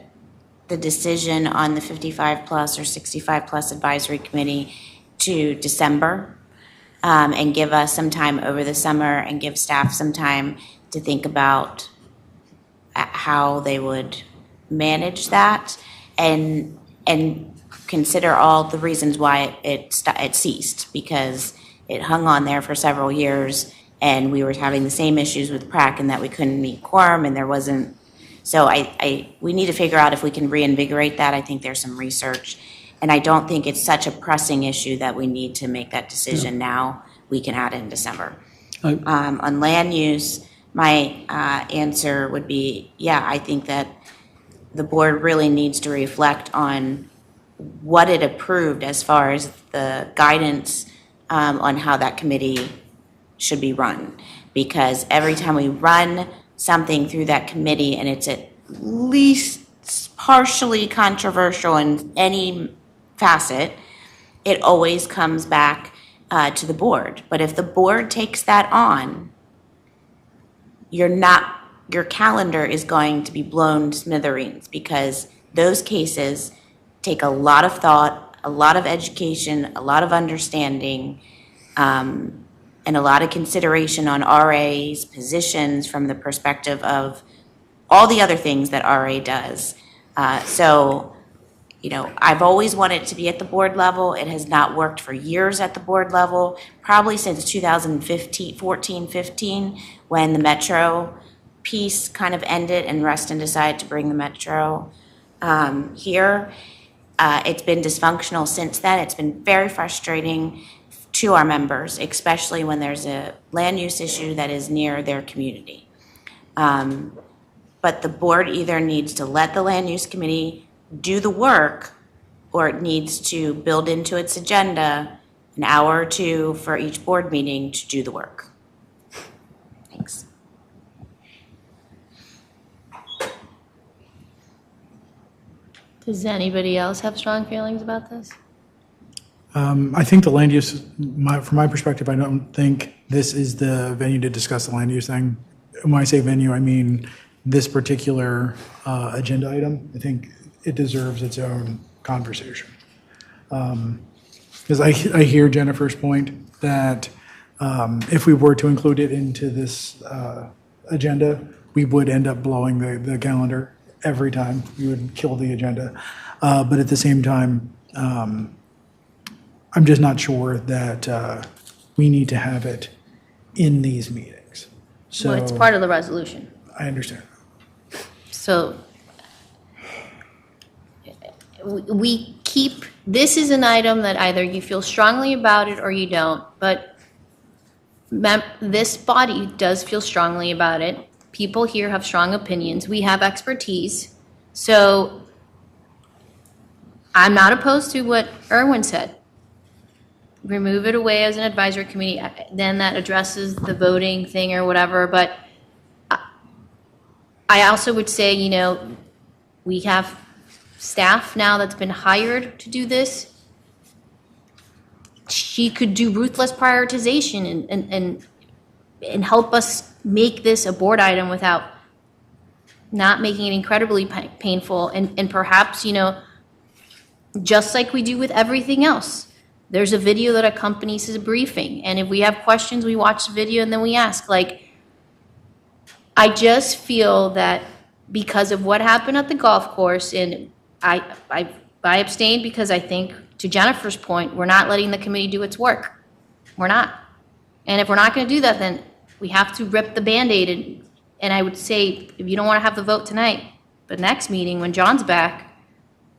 G: decision on the 55 plus or 65 plus advisory committee to December, and give us some time over the summer and give staff some time to think about how they would manage that and consider all the reasons why it ceased, because it hung on there for several years and we were having the same issues with PrAC and that we couldn't meet quorum and there wasn't. So we need to figure out if we can reinvigorate that. I think there's some research, and I don't think it's such a pressing issue that we need to make that decision now. We can add it in December. On land use, my answer would be, yeah, I think that the board really needs to reflect on what it approved as far as the guidance on how that committee should be run. Because every time we run something through that committee and it's at least partially controversial in any facet, it always comes back to the board. But if the board takes that on, your calendar is going to be blown to smithereens, because those cases take a lot of thought, a lot of education, a lot of understanding, and a lot of consideration on RA's positions from the perspective of all the other things that RA does. So, I've always wanted to be at the board level. It has not worked for years at the board level, probably since 2014-15, when the Metro piece kind of ended and Reston decided to bring the Metro here. It's been dysfunctional since then. It's been very frustrating to our members, especially when there's a land use issue that is near their community. But the board either needs to let the land use committee do the work, or it needs to build into its agenda an hour or two for each board meeting to do the work. Thanks.
D: Does anybody else have strong feelings about this?
A: I think the land use, from my perspective, I don't think this is the venue to discuss the land use thing. When I say venue, I mean this particular agenda item. I think it deserves its own conversation. Because I hear Jennifer's point that if we were to include it into this agenda, we would end up blowing the calendar every time. We would kill the agenda. But at the same time, I'm just not sure that we need to have it in these meetings. So
D: Well, it's part of the resolution.
A: I understand.
D: So we keep, this is an item that either you feel strongly about it or you don't, but this body does feel strongly about it. People here have strong opinions. We have expertise. So I'm not opposed to what Erwin said. Remove it away as an advisory committee, then that addresses the voting thing or whatever. But I also would say, we have staff now that's been hired to do this. She could do ruthless prioritization and help us make this a board item without not making it incredibly painful. And perhaps, just like we do with everything else, there's a video that accompanies a briefing. And if we have questions, we watch the video and then we ask. I just feel that because of what happened at the golf course, and I abstained because I think, to Jennifer's point, we're not letting the committee do its work. We're not. And if we're not going to do that, then we have to rip the Band-Aid. And I would say, if you don't want to have the vote tonight, the next meeting, when John's back,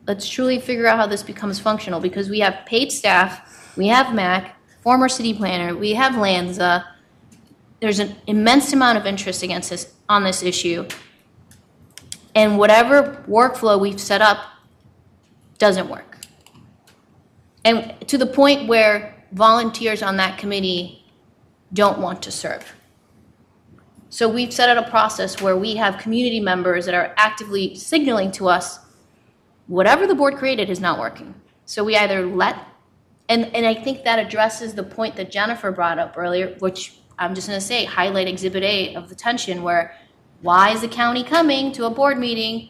D: let's truly figure out how this becomes functional, because we have paid staff, we have Mac, former city planner, we have Lanza. There's an immense amount of interest on this issue. And whatever workflow we've set up doesn't work. And to the point where volunteers on that committee don't want to serve. So we've set out a process where we have community members that are actively signaling to us, whatever the board created is not working. So we either and I think that addresses the point that Jennifer brought up earlier, which I'm just going to say, highlight Exhibit A of the tension, where why is the county coming to a board meeting?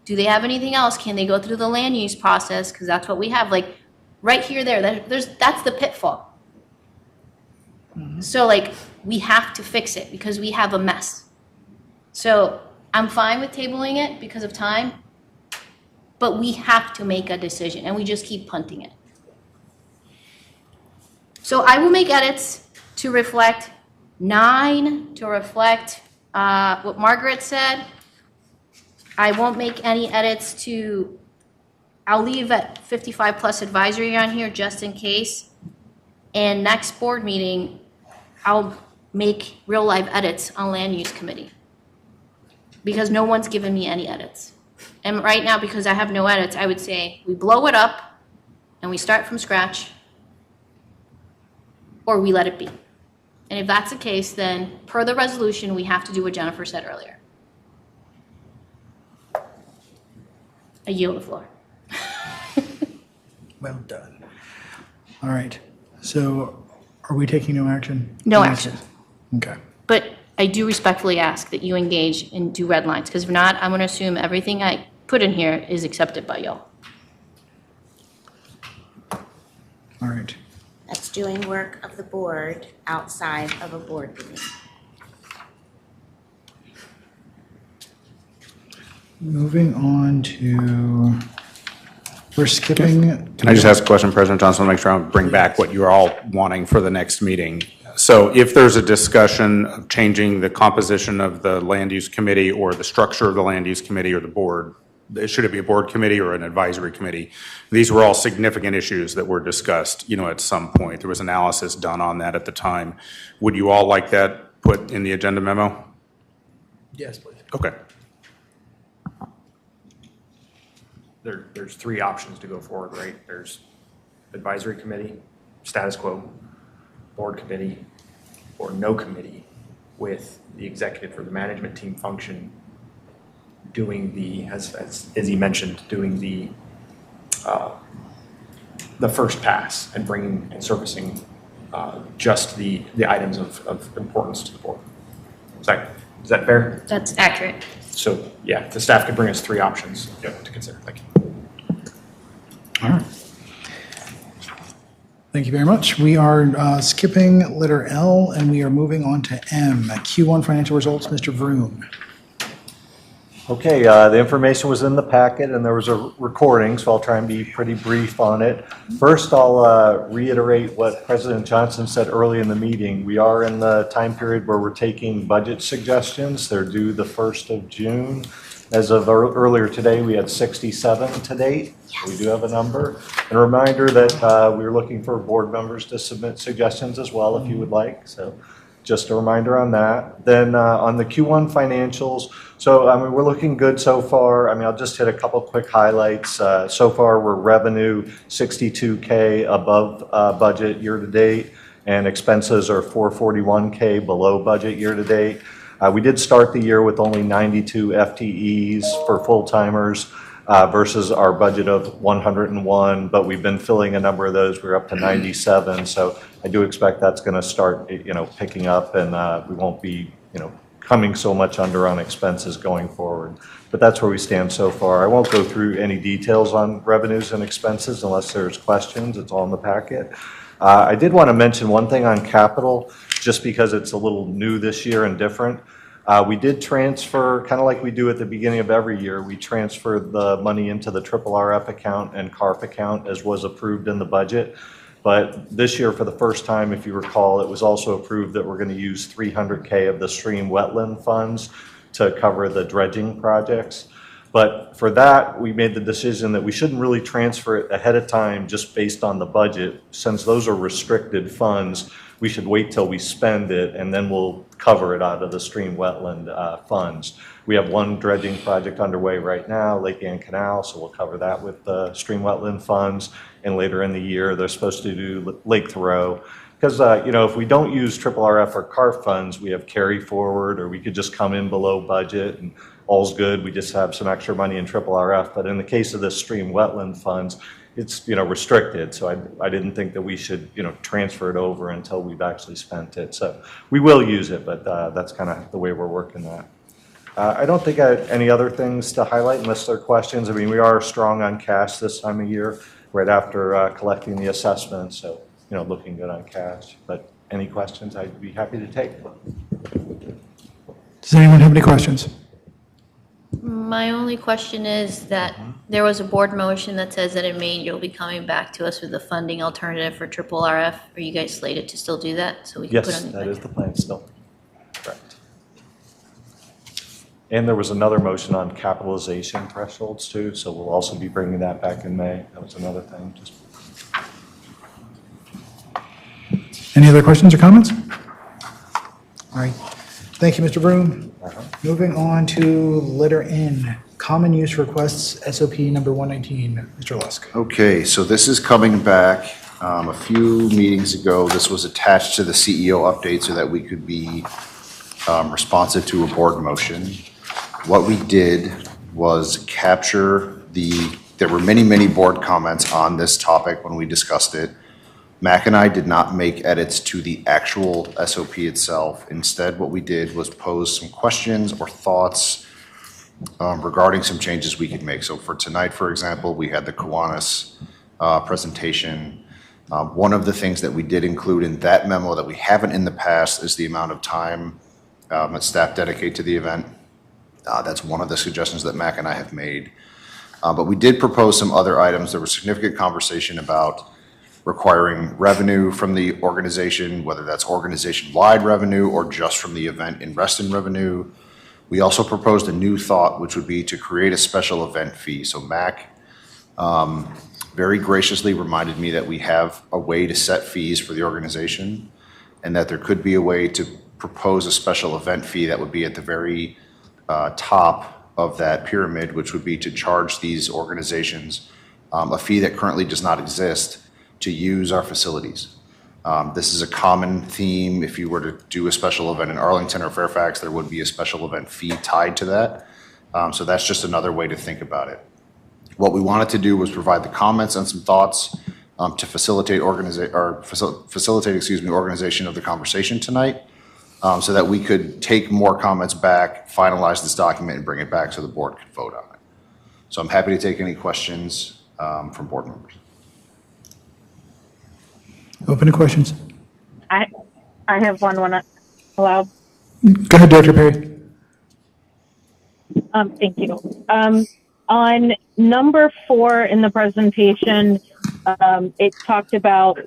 D: Do they have anything else? Can they go through the land use process? Because that's what we have. Like, right here, that's the pitfall. So, like, we have to fix it because we have a mess. So I'm fine with tabling it because of time, but we have to make a decision, and we just keep punting it. So I will make edits to reflect 9, to reflect what Margaret said. I won't make any edits to, I'll leave at 55 plus advisory on here just in case. And next board meeting, I'll make real life edits on land use committee. Because no one's given me any edits. And right now, because I have no edits, I would say we blow it up and we start from scratch, or we let it be. And if that's the case, then per the resolution, we have to do what Jennifer said earlier. I yield the floor.
A: Well done. All right. So are we taking no action?
D: No action.
A: Okay.
D: But I do respectfully ask that you engage and do red lines, because if not, I'm going to assume everything I put in here is accepted by y'all.
A: All right.
G: That's doing work of the board outside of a board meeting.
A: Moving on to, we're skipping.
B: Can I just ask a question, President Johnson, to make sure I bring back what you're all wanting for the next meeting? So if there's a discussion of changing the composition of the land use committee or the structure of the land use committee or the board, should it be a board committee or an advisory committee? These were all significant issues that were discussed, at some point. There was analysis done on that at the time. Would you all like that put in the agenda memo?
A: Yes, please.
B: Okay.
K: There's 3 options to go forward, right? There's advisory committee, status quo, board committee, or no committee, with the executive or the management team function doing the, as he mentioned, doing the first pass and bringing and servicing just the items of importance to the board. Is that fair?
D: That's accurate.
K: So, yeah, the staff could bring us 3 options to consider. Thank you.
A: All right. Thank you very much. We are skipping letter L, and we are moving on to M, Q1 financial results. Mr. Vroom.
R: Okay, the information was in the packet and there was a recording, so I'll try and be pretty brief on it. First, I'll reiterate what President Johnson said early in the meeting. We are in the time period where we're taking budget suggestions. They're due the 1st of June. As of earlier today, we had 67 to date. Yes. We do have a number. And a reminder that we are looking for board members to submit suggestions as well if you would like. So just a reminder on that. Then on the Q1 financials, so we're looking good so far. I'll just hit a couple quick highlights. So far, we're revenue 62K above budget year to date, and expenses are 441K below budget year to date. We did start the year with only 92 FTEs for full-timers versus our budget of 101, but we've been filling a number of those. We're up to 97, so I do expect that's going to start, picking up, and we won't be, coming so much under on expenses going forward. But that's where we stand so far. I won't go through any details on revenues and expenses unless there's questions. It's all in the packet. I did want to mention one thing on capital, just because it's a little new this year and different. We did transfer, kind of like we do at the beginning of every year, we transferred the money into the RRF account and CARP account as was approved in the budget. But this year, for the first time, if you recall, it was also approved that we're going to use 300K of the stream wetland funds to cover the dredging projects. But for that, we made the decision that we shouldn't really transfer it ahead of time just based on the budget. Since those are restricted funds, we should wait till we spend it and then we'll cover it out of the stream wetland funds. We have one dredging project underway right now, Lake Ann Canal, so we'll cover that with the stream wetland funds. And later in the year, they're supposed to do Lake Thoreau. Because, if we don't use RRF or CARP funds, we have carry forward, or we could just come in below budget. And all's good. We just have some extra money in RRF. But in the case of the stream wetland funds, it's, restricted. So I didn't think that we should, transfer it over until we've actually spent it. So we will use it, but that's kind of the way we're working that. I don't think I had any other things to highlight unless there are questions. I mean, we are strong on cash this time of year, right after collecting the assessment. So, looking good on cash. But any questions, I'd be happy to take.
A: Does anyone have any questions?
D: My only question is that there was a board motion that says that in May you'll be coming back to us with a funding alternative for RRF. Are you guys slated to still do that? So we can put
R: Yes,
D: on
R: that is the plan still. Correct. And there was another motion on capitalization thresholds too, so we'll also be bringing that back in May. That was another thing.
A: Any other questions or comments? All right. Thank you, Mr. Vroom. Moving on to letter N, common use requests, SOP number 119. Mr. Lusk.
S: Okay, so this is coming back. A few meetings ago, this was attached to the CEO update so that we could be responsive to a board motion. What we did was capture there were many board comments on this topic when we discussed it. Mac and I did not make edits to the actual SOP itself. Instead, what we did was pose some questions or thoughts regarding some changes we could make. So for tonight, for example, we had the Kiwanis presentation. One of the things that we did include in that memo that we haven't in the past is the amount of time that staff dedicate to the event. That's one of the suggestions that Mac and I have made. But we did propose some other items. There was significant conversation about requiring revenue from the organization, whether that's organization-wide revenue or just from the event in Reston revenue. We also proposed a new thought, which would be to create a special event fee. So Mac very graciously reminded me that we have a way to set fees for the organization and that there could be a way to propose a special event fee that would be at the very top of that pyramid, which would be to charge these organizations a fee that currently does not exist to use our facilities. This is a common theme. If you were to do a special event in Arlington or Fairfax, there would be a special event fee tied to that. So that's just another way to think about it. What we wanted to do was provide the comments and some thoughts to facilitate organization of the conversation tonight, so that we could take more comments back, finalize this document, and bring it back so the board could vote on it. So I'm happy to take any questions from board members.
A: Open to questions.
N: I have one allowed.
A: Go ahead, Director Perry.
N: Thank you. On number 4 in the presentation, it talked about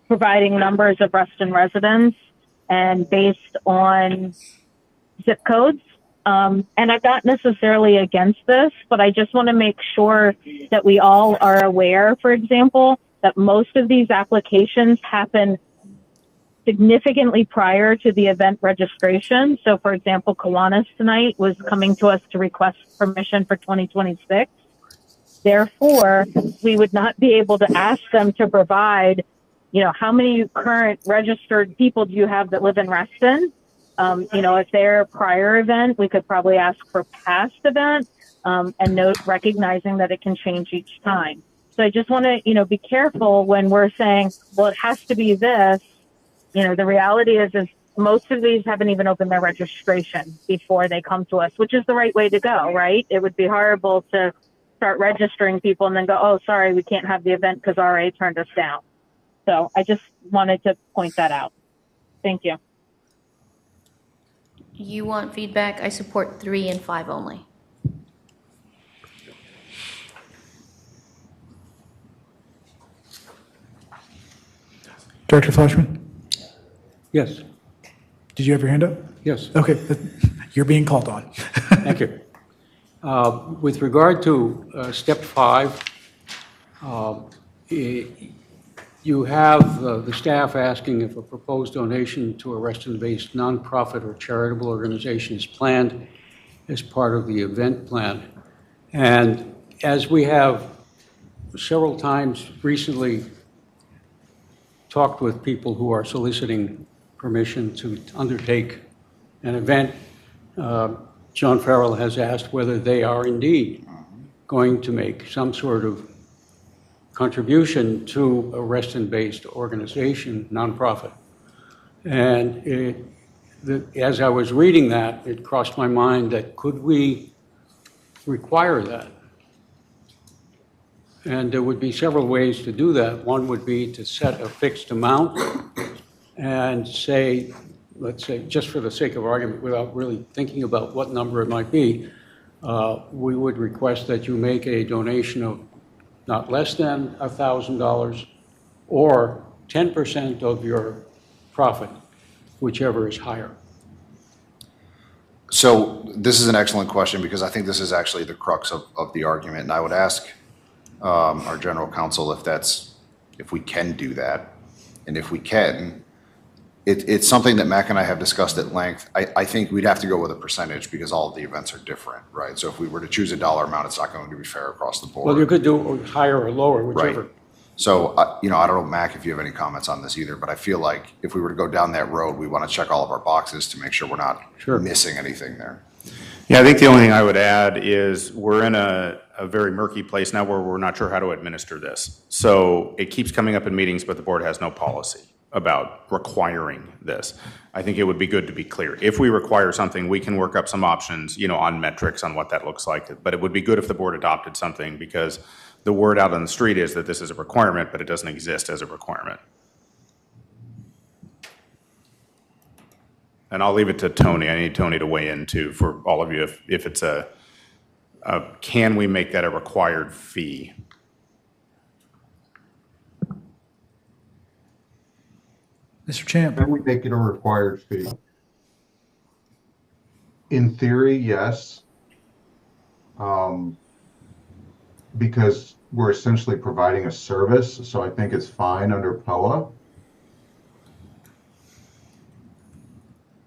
N: providing numbers of Reston residents and based on zip codes. And I'm not necessarily against this, but I just want to make sure that we all are aware, for example, that most of these applications happen significantly prior to the event registration. So, for example, Kiwanis tonight was coming to us to request permission for 2026. Therefore, we would not be able to ask them to provide, how many current registered people do you have that live in Reston? If they're a prior event, we could probably ask for past event and note recognizing that it can change each time. So I just want to, be careful when we're saying, well, it has to be this. The reality is most of these haven't even opened their registration before they come to us, which is the right way to go, right? It would be horrible to start registering people and then go, oh, sorry, we can't have the event because RA turned us down. So I just wanted to point that out. Thank you.
D: You want feedback? I support 3 and 5 only.
A: Director Flashman?
C: Yes.
A: Did you have your hand up?
C: Yes.
A: Okay, you're being called on.
C: Thank you. With regard to step 5, you have the staff asking if a proposed donation to a Reston-based nonprofit or charitable organization is planned as part of the event plan. And as we have several times recently talked with people who are soliciting permission to undertake an event, John Farrell has asked whether they are indeed going to make some sort of contribution to a Reston-based organization, nonprofit. And as I was reading that, it crossed my mind that could we require that? And there would be several ways to do that. One would be to set a fixed amount and say, let's say, just for the sake of argument, without really thinking about what number it might be, we would request that you make a donation of not less than $1,000 or 10% of your profit, whichever is higher.
S: So this is an excellent question because I think this is actually the crux of the argument. And I would ask our general counsel if we can do that. And if we can, it's something that Mac and I have discussed at length. I think we'd have to go with a percentage because all of the events are different, right? So if we were to choose a dollar amount, it's not going to be fair across the board.
C: Well, you could do higher or lower, whichever.
S: Right. So, I don't know, Mac, if you have any comments on this either, but I feel like if we were to go down that road, we want to check all of our boxes to make sure we're not missing anything there.
B: Yeah, I think the only thing I would add is we're in a very murky place now where we're not sure how to administer this. So it keeps coming up in meetings, but the board has no policy about requiring this. I think it would be good to be clear. If we require something, we can work up some options, on metrics on what that looks like. But it would be good if the board adopted something because the word out on the street is that this is a requirement, but it doesn't exist as a requirement. And I'll leave it to Tony. I need Tony to weigh in too for all of you if it's can we make that a required fee?
A: Mr. Champ.
P: Can we make it a required fee? In theory, yes. Because we're essentially providing a service, so I think it's fine under POA.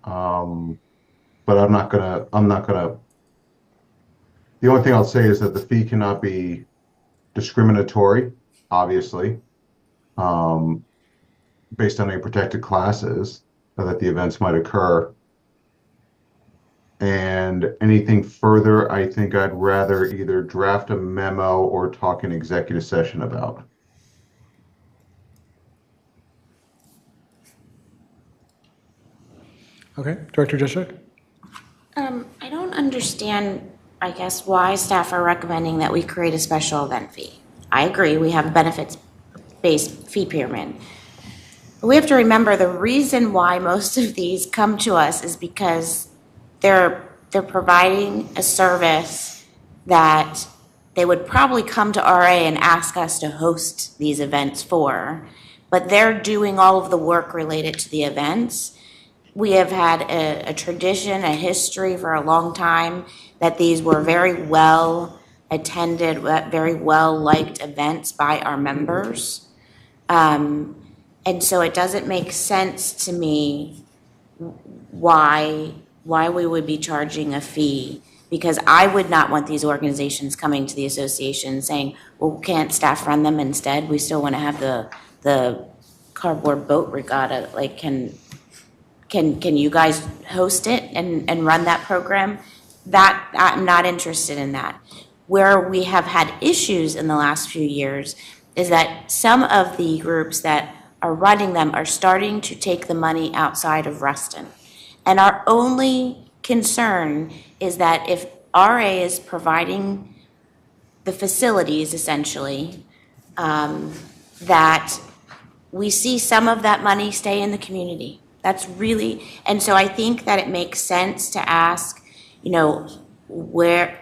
P: But I'm not gonna, the only thing I'll say is that the fee cannot be discriminatory, obviously, based on any protected classes that the events might occur. And anything further, I think I'd rather either draft a memo or talk in executive session about.
A: Okay, Director Jeshak?
G: I don't understand, I guess, why staff are recommending that we create a special event fee. I agree, we have a benefits-based fee pyramid. But we have to remember the reason why most of these come to us is because they're providing a service that they would probably come to RA and ask us to host these events for, but they're doing all of the work related to the events. We have had a tradition, a history for a long time that these were very well attended, very well liked events by our members. And so it doesn't make sense to me why we would be charging a fee, because I would not want these organizations coming to the association saying, well, can't staff run them instead? We still want to have the cardboard boat regatta. Like, can you guys host it and run that program? That I'm not interested in that. Where we have had issues in the last few years is that some of the groups that are running them are starting to take the money outside of Reston. And our only concern is that if RA is providing the facilities, essentially, that we see some of that money stay in the community. That's really, and so I think that it makes sense to ask, where,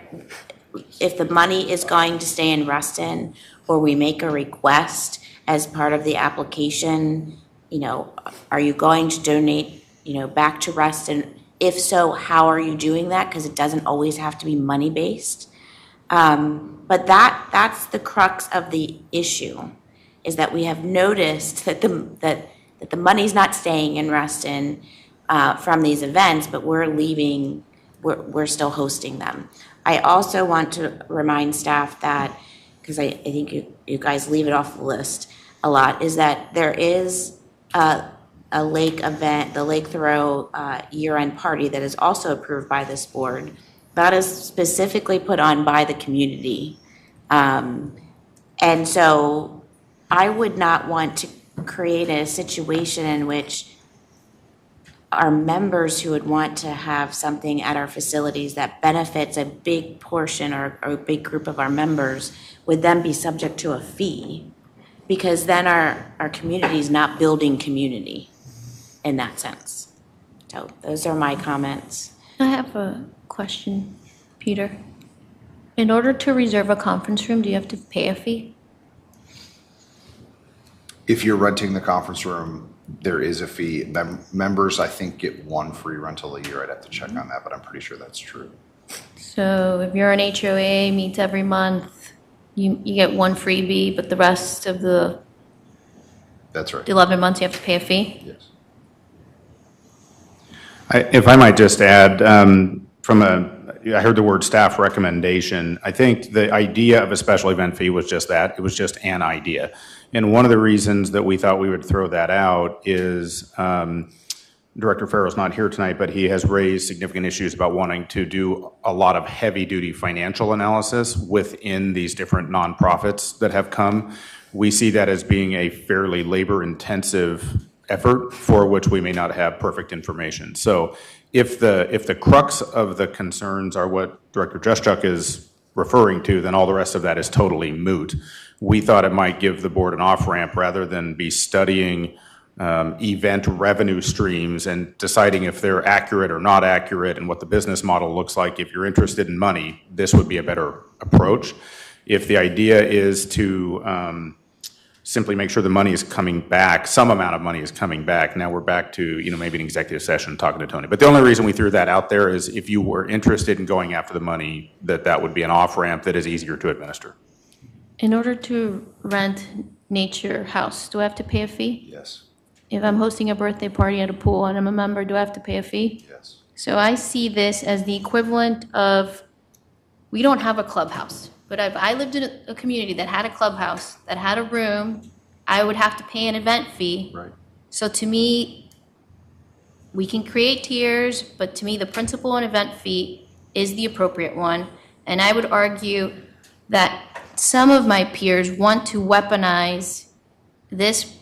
G: if the money is going to stay in Reston, or we make a request as part of the application, are you going to donate back to Reston? If so, how are you doing that? Because it doesn't always have to be money-based. But that's the crux of the issue, is that we have noticed that the money's not staying in Reston from these events, but we're still hosting them. I also want to remind staff that, because I think you guys leave it off the list a lot, is that there is a lake event, the Lake Thoreau year-end party, that is also approved by this board That is specifically put on by the community. And so I would not want to create a situation in which our members who would want to have something at our facilities that benefits a big portion or a big group of our members would then be subject to a fee, because then our community is not building community in that sense. So those are my comments.
D: I have a question, Peter. In order to reserve a conference room, do you have to pay a fee?
S: If you're renting the conference room, there is a fee. Members, I think, get one free rental a year. I'd have to check on that, but I'm pretty sure that's true.
D: So if you're an HOA, meets every month, you get one freebie, but the rest of the
S: That's right.
D: 11 months you have to pay a fee?
S: Yes.
B: If I might just add, I heard the word staff recommendation. I think the idea of a special event fee was just that. It was just an idea. And one of the reasons that we thought we would throw that out is Director Farrell's not here tonight, but he has raised significant issues about wanting to do a lot of heavy-duty financial analysis within these different nonprofits that have come. We see that as being a fairly labor-intensive effort for which we may not have perfect information. So if the crux of the concerns are what Director Juszczyk is referring to, then all the rest of that is totally moot. We thought it might give the board an off-ramp rather than be studying event revenue streams and deciding if they're accurate or not accurate and what the business model looks like. If you're interested in money, this would be a better approach. If the idea is to simply make sure the money is coming back, some amount of money is coming back, now we're back to maybe an executive session talking to Tony. But the only reason we threw that out there is if you were interested in going after the money, that would be an off-ramp that is easier to administer.
D: In order to rent Nature House, do I have to pay a fee?
S: Yes.
D: If I'm hosting a birthday party at a pool and I'm a member, do I have to pay a fee?
S: Yes.
D: So I see this as the equivalent of, we don't have a clubhouse, but if I lived in a community that had a clubhouse, that had a room, I would have to pay an event fee.
S: Right.
D: So to me, we can create tiers, but to me, the principal and event fee is the appropriate one. And I would argue that some of my peers want to weaponize this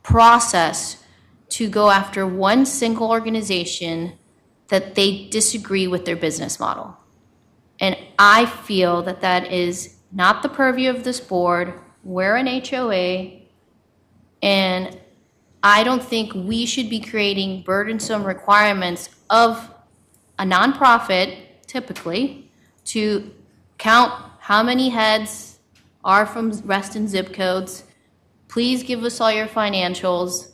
D: process to go after one single organization that they disagree with their business model. And I feel that that is not the purview of this board. We're an HOA, and I don't think we should be creating burdensome requirements of a nonprofit, typically, to count how many heads are from Reston zip codes. Please give us all your financials.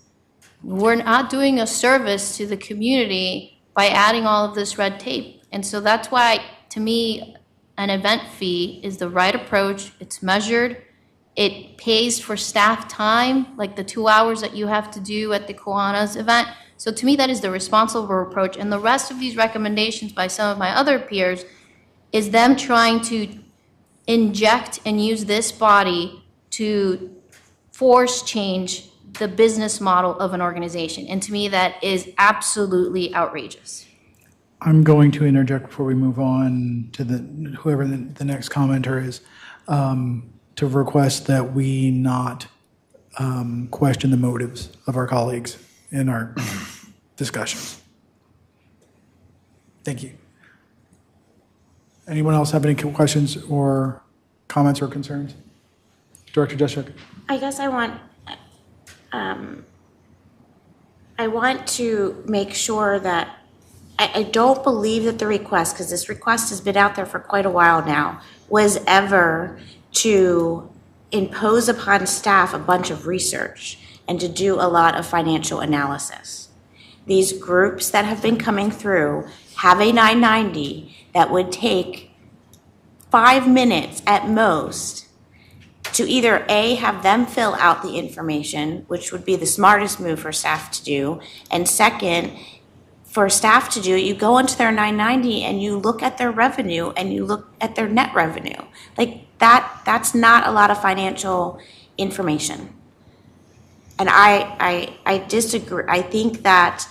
D: We're not doing a service to the community by adding all of this red tape. And so that's why, to me, an event fee is the right approach. It's measured. It pays for staff time, like the 2 hours that you have to do at the Kiwanis event. So to me, that is the responsible approach. And the rest of these recommendations by some of my other peers is them trying to inject and use this body to force change the business model of an organization. And to me, that is absolutely outrageous.
A: I'm going to interject before we move on to whoever the next commenter is, to request that we not question the motives of our colleagues in our discussions. Thank you. Anyone else have any questions or comments or concerns? Director Juszczyk.
G: I guess I want to make sure that I don't believe that the request, because this request has been out there for quite a while now, was ever to impose upon staff a bunch of research and to do a lot of financial analysis. These groups that have been coming through have a 990 that would take 5 minutes at most to either A, have them fill out the information, which would be the smartest move for staff to do, and second, for staff to do it, you go into their 990 and you look at their revenue and you look at their net revenue. Like that's not a lot of financial information. And I disagree. I think that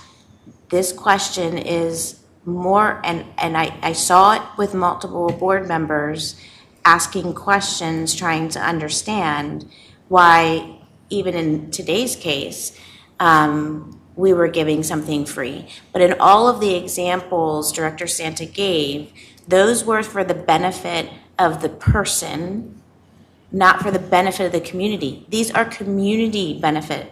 G: this question is more, and I saw it with multiple board members asking questions, trying to understand why, even in today's case, we were giving something free. But in all of the examples Director Santa gave, those were for the benefit of the person, not for the benefit of the community. These are community benefit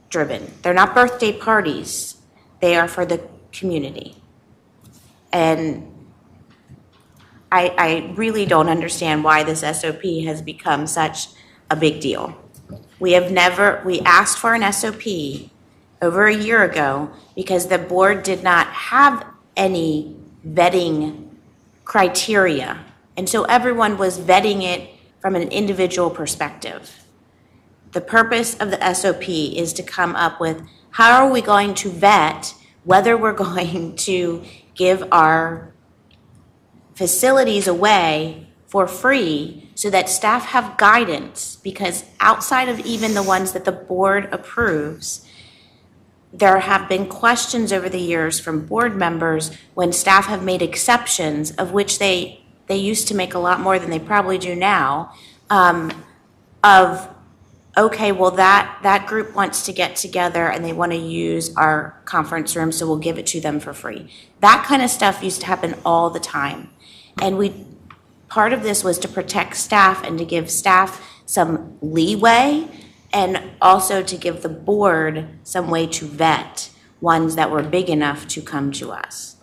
G: driven. They're not birthday parties. They are for the community. And I really don't understand why this SOP has become such a big deal. We asked for an SOP over a year ago because the board did not have any vetting criteria. And so everyone was vetting it from an individual perspective. The purpose of the SOP is to come up with how are we going to vet whether we're going to give our facilities away for free so that staff have guidance, because outside of even the ones that the board approves, there have been questions over the years from board members when staff have made exceptions, of which they used to make a lot more than they probably do now, of, okay, well, that group wants to get together and they want to use our conference room, so we'll give it to them for free. That kind of stuff used to happen all the time. And part of this was to protect staff and to give staff some leeway, and also to give the board some way to vet ones that were big enough to come to us.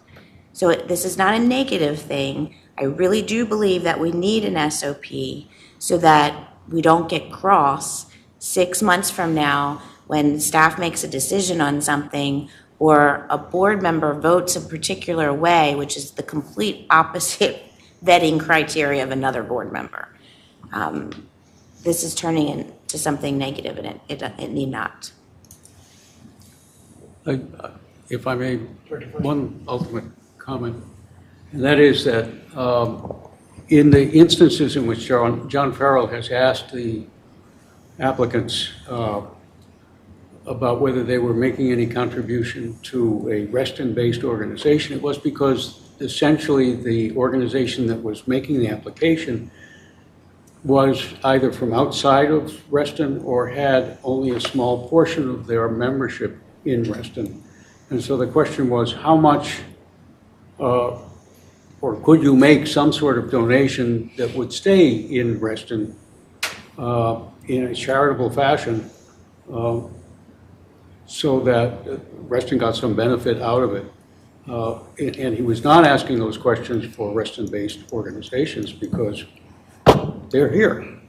G: So this is not a negative thing. I really do believe that we need an SOP so that we don't get cross 6 months from now when staff makes a decision on something, or a board member votes a particular way, which is the complete opposite vetting criteria of another board member. This is turning into something negative, and it need not.
C: If I may, one ultimate comment, and that is that in the instances in which John Farrell has asked the applicants about whether they were making any contribution to a Reston-based organization, it was because essentially the organization that was making the application was either from outside of Reston or had only a small portion of their membership in Reston. And so the question was, how much, or could you make some sort of donation that would stay in Reston in a charitable fashion, so that Reston got some benefit out of it. And he was not asking those questions for Reston-based organizations because they're here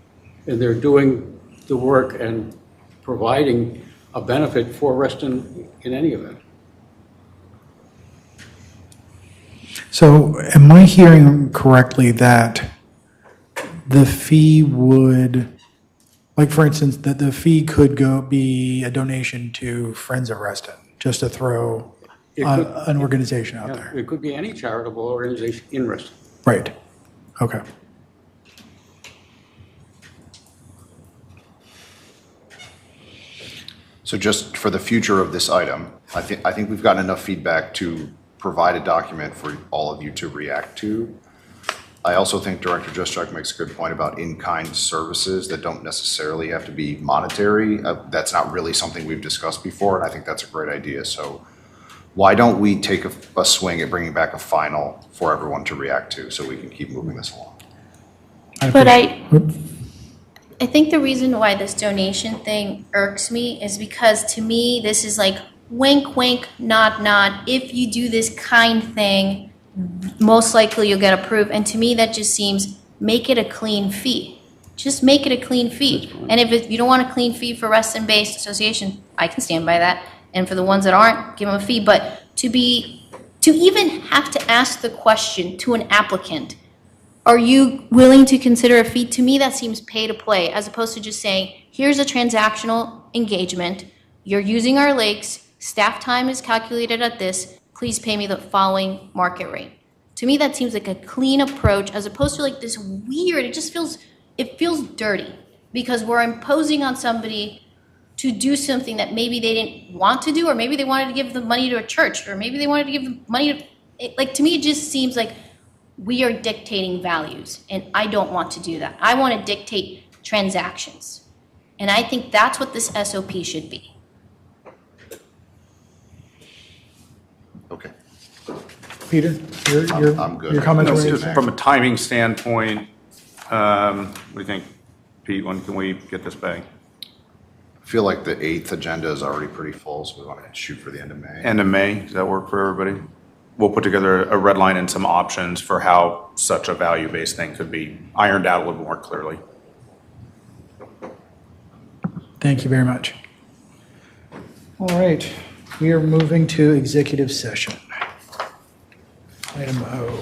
C: and they're doing the work and providing a benefit for Reston in any event.
A: So am I hearing correctly that the fee would, like for instance, that the fee could be a donation to Friends of Reston, just to throw an organization out there?
C: It could be any charitable organization in Reston.
A: Right. Okay.
S: So just for the future of this item, I think we've gotten enough feedback to provide a document for all of you to react to. I also think Director Juszczyk makes a good point about in-kind services that don't necessarily have to be monetary. That's not really something we've discussed before, and I think that's a great idea. So why don't we take a swing at bringing back a final for everyone to react to so we can keep moving this along?
D: But I think the reason why this donation thing irks me is because, to me, this is like wink, wink, nod, nod. If you do this kind thing, most likely you'll get approved. And to me, that just seems, make it a clean fee. Just make it a clean fee. And if you don't want a clean fee for Reston-based association, I can stand by that. And for the ones that aren't, give them a fee. But to even have to ask the question to an applicant, are you willing to consider a fee? To me, that seems pay to play, as opposed to just saying, here's a transactional engagement. You're using our lakes. Staff time is calculated at this. Please pay me the following market rate. To me, that seems like a clean approach, as opposed to like this weird, it feels dirty, because we're imposing on somebody to do something that maybe they didn't want to do, or maybe they wanted to give the money to a church, or maybe they wanted to give the money to like, to me, it just seems like we are dictating values, and I don't want to do that. I want to dictate transactions. And I think that's what this SOP should be.
S: Okay.
A: Peter,
S: I'm good.
A: your comments
B: No,
A: were
B: just from a timing standpoint, what do you think, Pete? When can we get this back?
S: I feel like the 8th agenda is already pretty full, so we want to shoot for the end of May.
B: End of May, does that work for everybody? We'll put together a red line and some options for how such a value-based thing could be ironed out a little more clearly.
A: Thank you very much. All right, we are moving to executive session. Item O.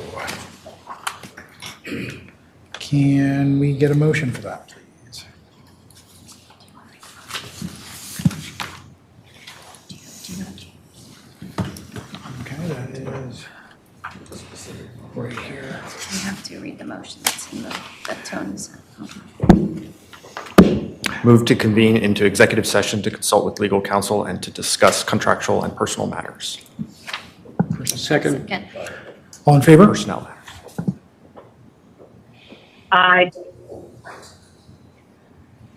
A: Can we get a motion for that, please? Okay, that is right here.
D: We have to read the motion that's in the tones.
K: Move to convene into executive session to consult with legal counsel and to discuss contractual and personal matters.
C: Second.
D: Second.
A: All in favor?
K: Personnel matters.
N: Aye.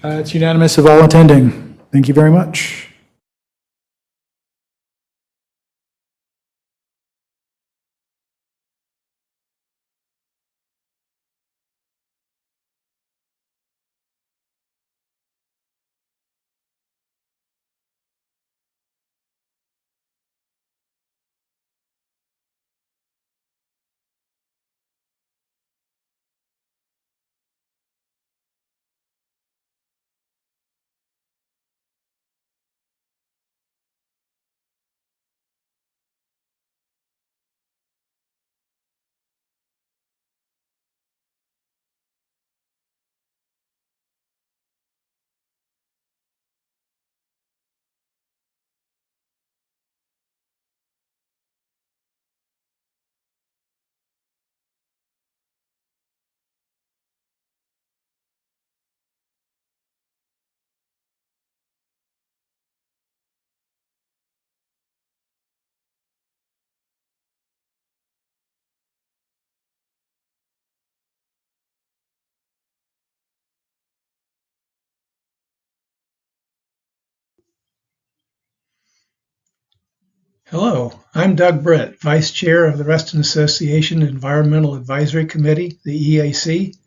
A: It's unanimous of all attending. Thank you very much.
J: Hello, I'm Doug Britt, Vice Chair of the Reston Association Environmental Advisory Committee, the EAC,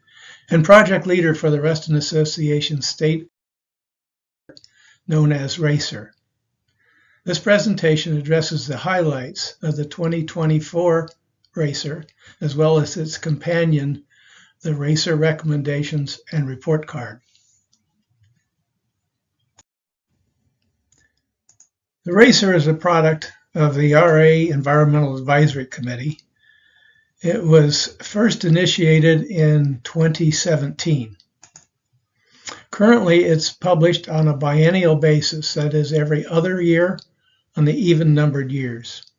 J: and Project Leader for the Reston Association State, known as RACER. This presentation addresses the highlights of the 2024 RACER, as well as its companion, the RACER Recommendations and Report Card. The RACER is a product of the RA Environmental Advisory Committee. It was first initiated in 2017. Currently, it's published on a biennial basis, that is every other year on the even-numbered years.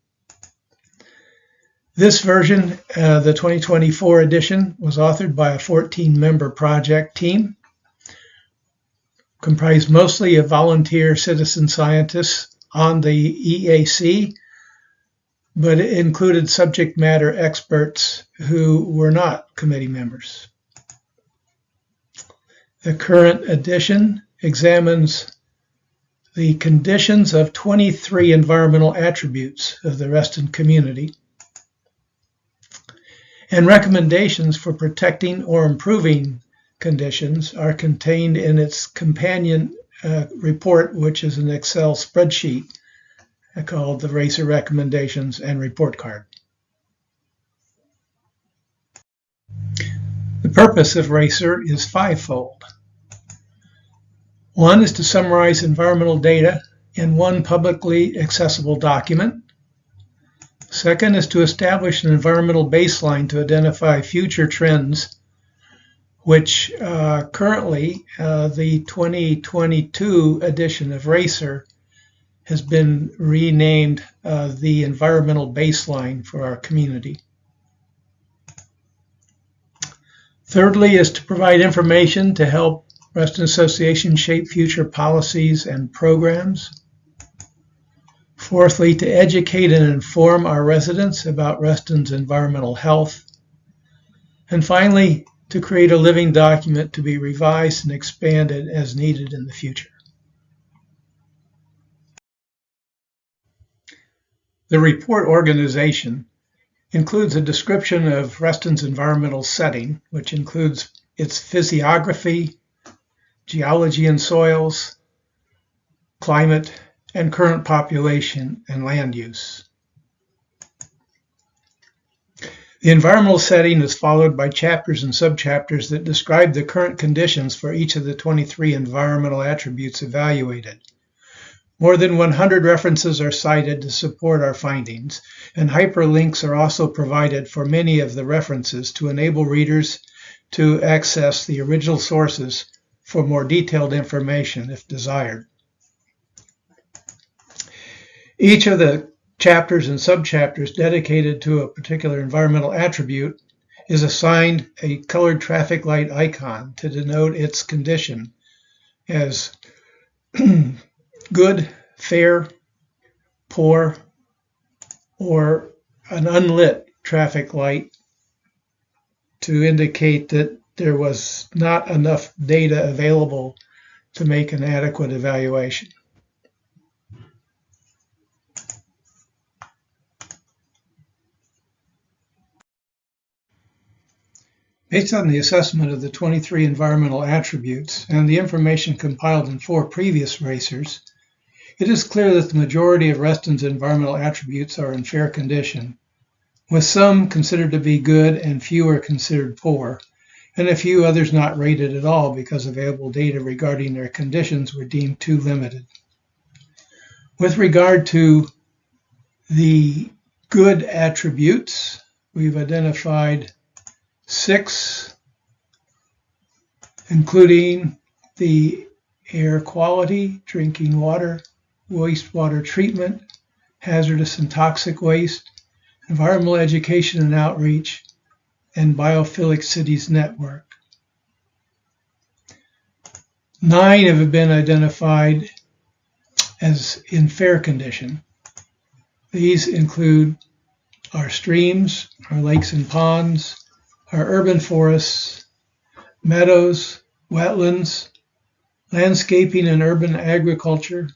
J: This version, the 2024 edition, was authored by a 14-member project team, comprised mostly of volunteer citizen scientists on the EAC, but it included subject matter experts who were not committee members. The current edition examines the conditions of 23 environmental attributes of the Reston community and recommendations for protecting or improving conditions are contained in its companion report, which is an Excel spreadsheet called the RACER Recommendations and Report Card. The purpose of RACER is fivefold. One is to summarize environmental data in one publicly accessible document. Second is to establish an environmental baseline to identify future trends, which currently the 2022 edition of RACER has been renamed the environmental baseline for our community. Thirdly is to provide information to help Reston Association shape future policies and programs. Fourthly, to educate and inform our residents about Reston's environmental health. And finally, to create a living document to be revised and expanded as needed in the future. The report organization includes a description of Reston's environmental setting, which includes its physiography, geology and soils, climate, and current population and land use. The environmental setting is followed by chapters and subchapters that describe the current conditions for each of the 23 environmental attributes evaluated. More than 100 references are cited to support our findings, and hyperlinks are also provided for many of the references to enable readers to access the original sources for more detailed information if desired. Each of the chapters and subchapters dedicated to a particular environmental attribute is assigned a colored traffic light icon to denote its condition as good, fair, poor, or an unlit traffic light to indicate that there was not enough data available to make an adequate evaluation. Based on the assessment of the 23 environmental attributes and the information compiled in 4 previous racers, it is clear that the majority of Reston's environmental attributes are in fair condition, with some considered to be good and fewer considered poor, and a few others not rated at all because available data regarding their conditions were deemed too limited. With regard to the good attributes, we've identified 6, including the air quality, drinking water, wastewater treatment, hazardous and toxic waste, environmental education and outreach, and biophilic cities network. 9 have been identified as in fair condition. These include our streams, our lakes and ponds, our urban forests, meadows, wetlands, landscaping and urban agriculture,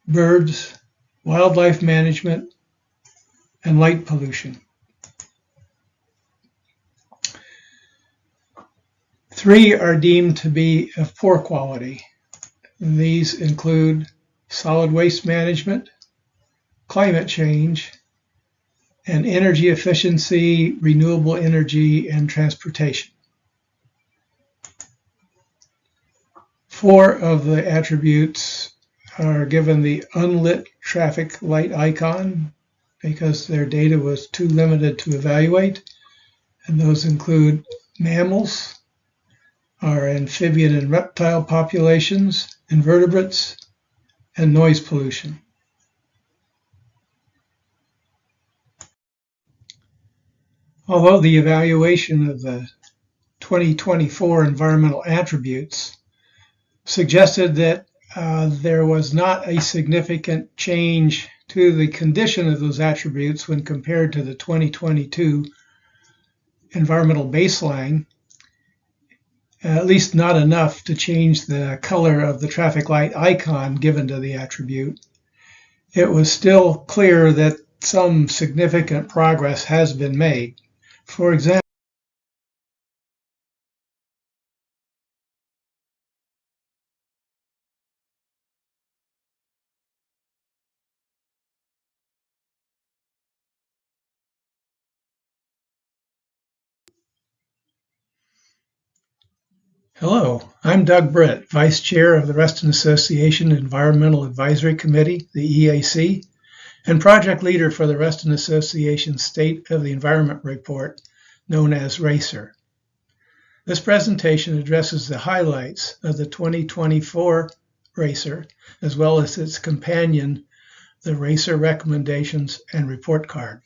J: birds, wildlife management, and light pollution. 3 are deemed to be of poor quality. These include solid waste management, climate change, and energy efficiency, renewable energy, and transportation. 4 of the attributes are given the unlit traffic light icon because their data was too limited to evaluate, and those include mammals, our amphibian and reptile populations, invertebrates, and noise pollution. Although the evaluation of the 2024 environmental attributes suggested that there was not a significant change to the condition of those attributes when compared to the 2022 environmental baseline, at least not enough to change the color of the traffic light icon given to the attribute, it was still clear that some significant progress has been made. For example, hello, I'm Doug Britt, Vice Chair of the Reston Association Environmental Advisory Committee, the EAC, and Project Leader for the Reston Association State of the Environment Report, known as RACER. This presentation addresses the highlights of the 2024 RACER, as well as its companion, the RACER Recommendations and Report Card.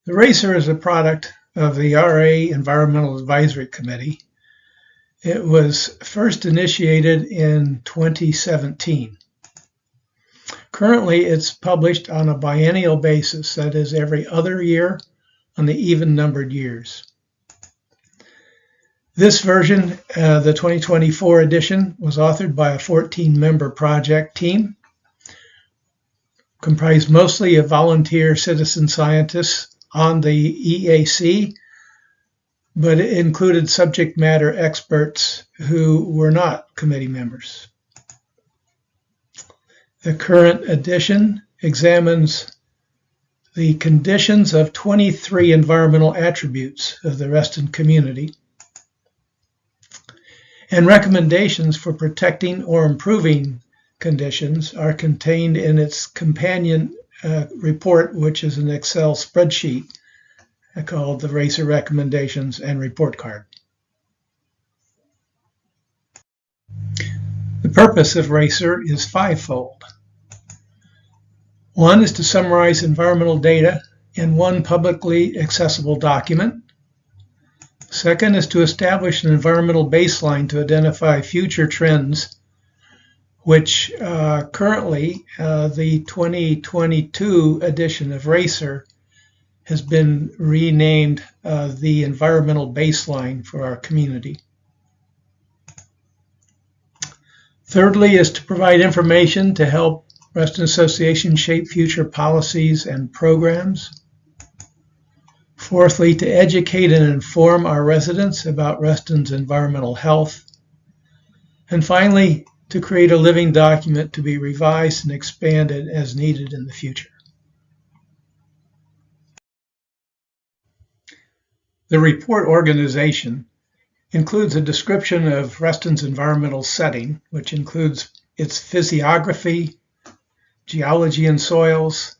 J: The RACER is a product of the RA Environmental Advisory Committee It was first initiated in 2017. Currently, it's published on a biennial basis, that is, every other year on the even-numbered years. This version, the 2024 edition, was authored by a 14-member project team comprised mostly of volunteer citizen scientists on the EAC, but it included subject matter experts who were not committee members. The current edition examines the conditions of 23 environmental attributes of the Reston community and recommendations for protecting or improving conditions are contained in its companion report, which is an Excel spreadsheet called the RACER Recommendations and Report Card. The purpose of RACER is fivefold. One is to summarize environmental data in one publicly accessible document. Second is to establish an environmental baseline to identify future trends, which currently the 2022 edition of RACER has been renamed the environmental baseline for our community. Thirdly is to provide information to help Reston Association shape future policies and programs. Fourthly, to educate and inform our residents about Reston's environmental health. And finally, to create a living document to be revised and expanded as needed in the future. The report organization includes a description of Reston's environmental setting, which includes its physiography, geology and soils,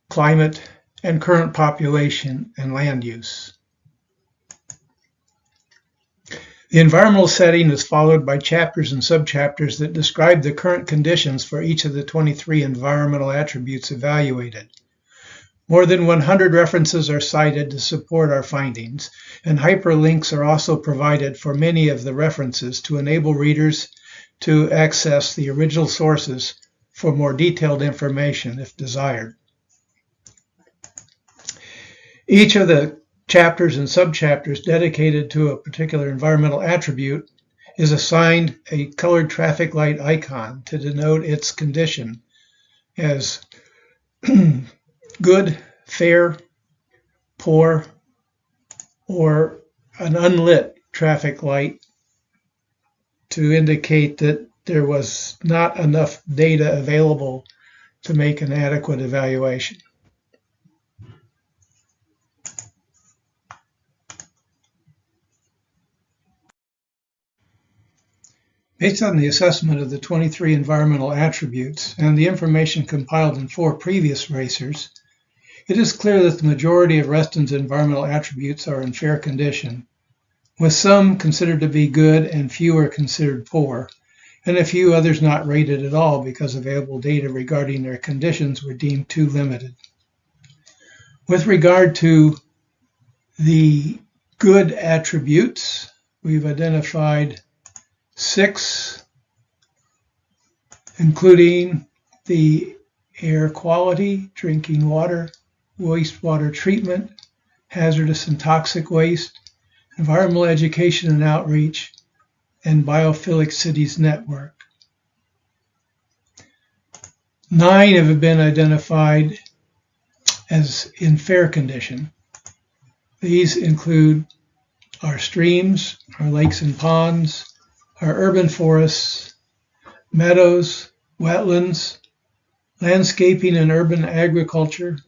J: climate, and current population and land use. The environmental setting is followed by chapters and subchapters that describe the current conditions for each of the 23 environmental attributes evaluated. More than 100 references are cited to support our findings, and hyperlinks are also provided for many of the references to enable readers to access the original sources for more detailed information if desired. Each of the chapters and subchapters dedicated to a particular environmental attribute is assigned a colored traffic light icon to denote its condition as good, fair, poor, or an unlit traffic light to indicate that there was not enough data available to make an adequate evaluation. Based on the assessment of the 23 environmental attributes and the information compiled in 4 previous RACERs, it is clear that the majority of Reston's environmental attributes are in fair condition, with some considered to be good and fewer considered poor, and a few others not rated at all because available data regarding their conditions were deemed too limited. With regard to the good attributes, we've identified 6, including the air quality, drinking water, wastewater treatment, hazardous and toxic waste, environmental education and outreach, and biophilic cities network. 9 have been identified as in fair condition. These include our streams, our lakes and ponds, our urban forests, meadows, wetlands, landscaping and urban agriculture,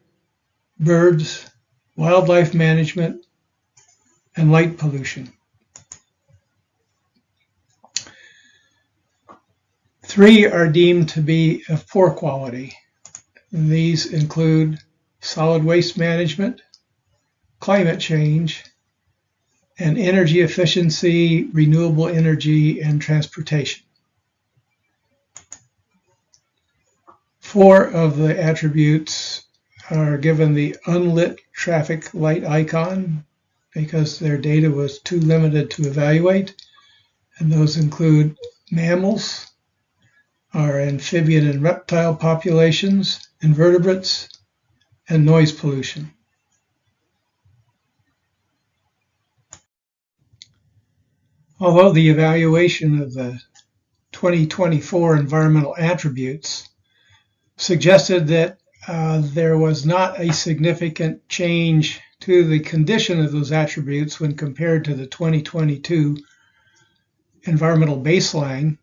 J: birds, wildlife management, and light pollution. 3 are deemed to be of poor quality. These include solid waste management, climate change, and energy efficiency, renewable energy, and transportation. 4 of the attributes are given the unlit traffic light icon because their data was too limited to evaluate. And those include mammals, our amphibian and reptile populations, invertebrates, and noise pollution. Although the evaluation of the 2024 environmental attributes suggested that there was not a significant change to the condition of those attributes when compared to the 2022 environmental baseline,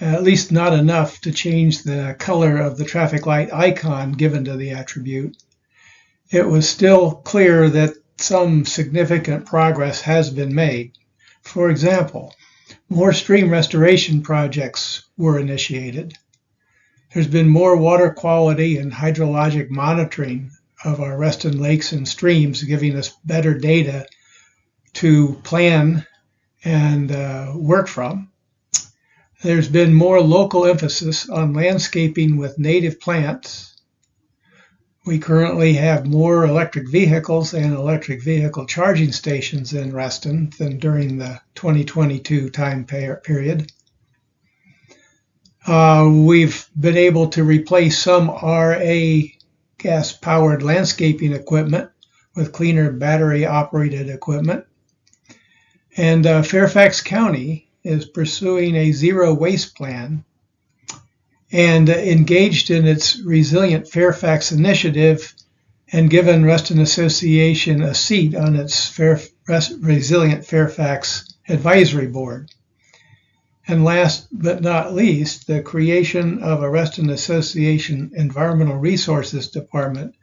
J: at least not enough to change the color of the traffic light icon given to the attribute. It was still clear that some significant progress has been made. For example, more stream restoration projects were initiated. There's been more water quality and hydrologic monitoring of our Reston lakes and streams, giving us better data to plan and work from. There's been more local emphasis on landscaping with native plants. We currently have more electric vehicles and electric vehicle charging stations in Reston than during the 2022 time period. We've been able to replace some RA gas-powered landscaping equipment with cleaner battery-operated equipment. And Fairfax County is pursuing a zero waste plan and engaged in its Resilient Fairfax initiative and given Reston Association a seat on its Resilient Fairfax Advisory Board. And last but not least, the creation of a Reston Association Environmental Resources Department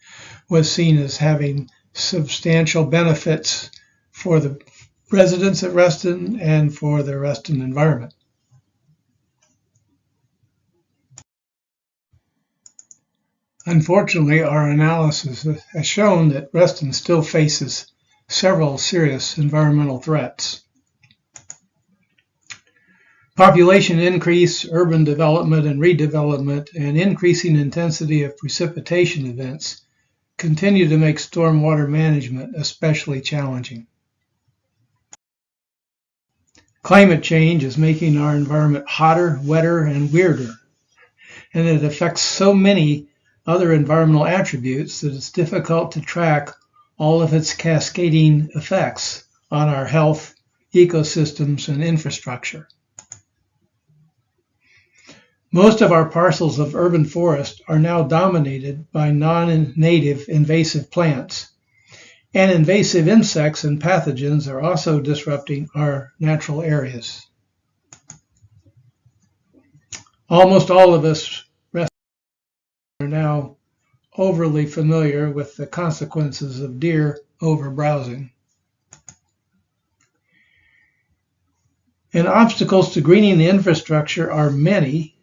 J: was seen as having substantial benefits for the residents at Reston and for the Reston environment. Unfortunately, our analysis has shown that Reston still faces several serious environmental threats. Population increase, urban development and redevelopment, and increasing intensity of precipitation events continue to make stormwater management especially challenging. Climate change is making our environment hotter, wetter, and weirder, and it affects so many other environmental attributes that it's difficult to track all of its cascading effects on our health, ecosystems, and infrastructure. Most of our parcels of urban forest are now dominated by non-native invasive plants, and invasive insects and pathogens are also disrupting our natural areas. Almost all of us are now overly familiar with the consequences of deer overbrowsing. And obstacles to greening the infrastructure are many,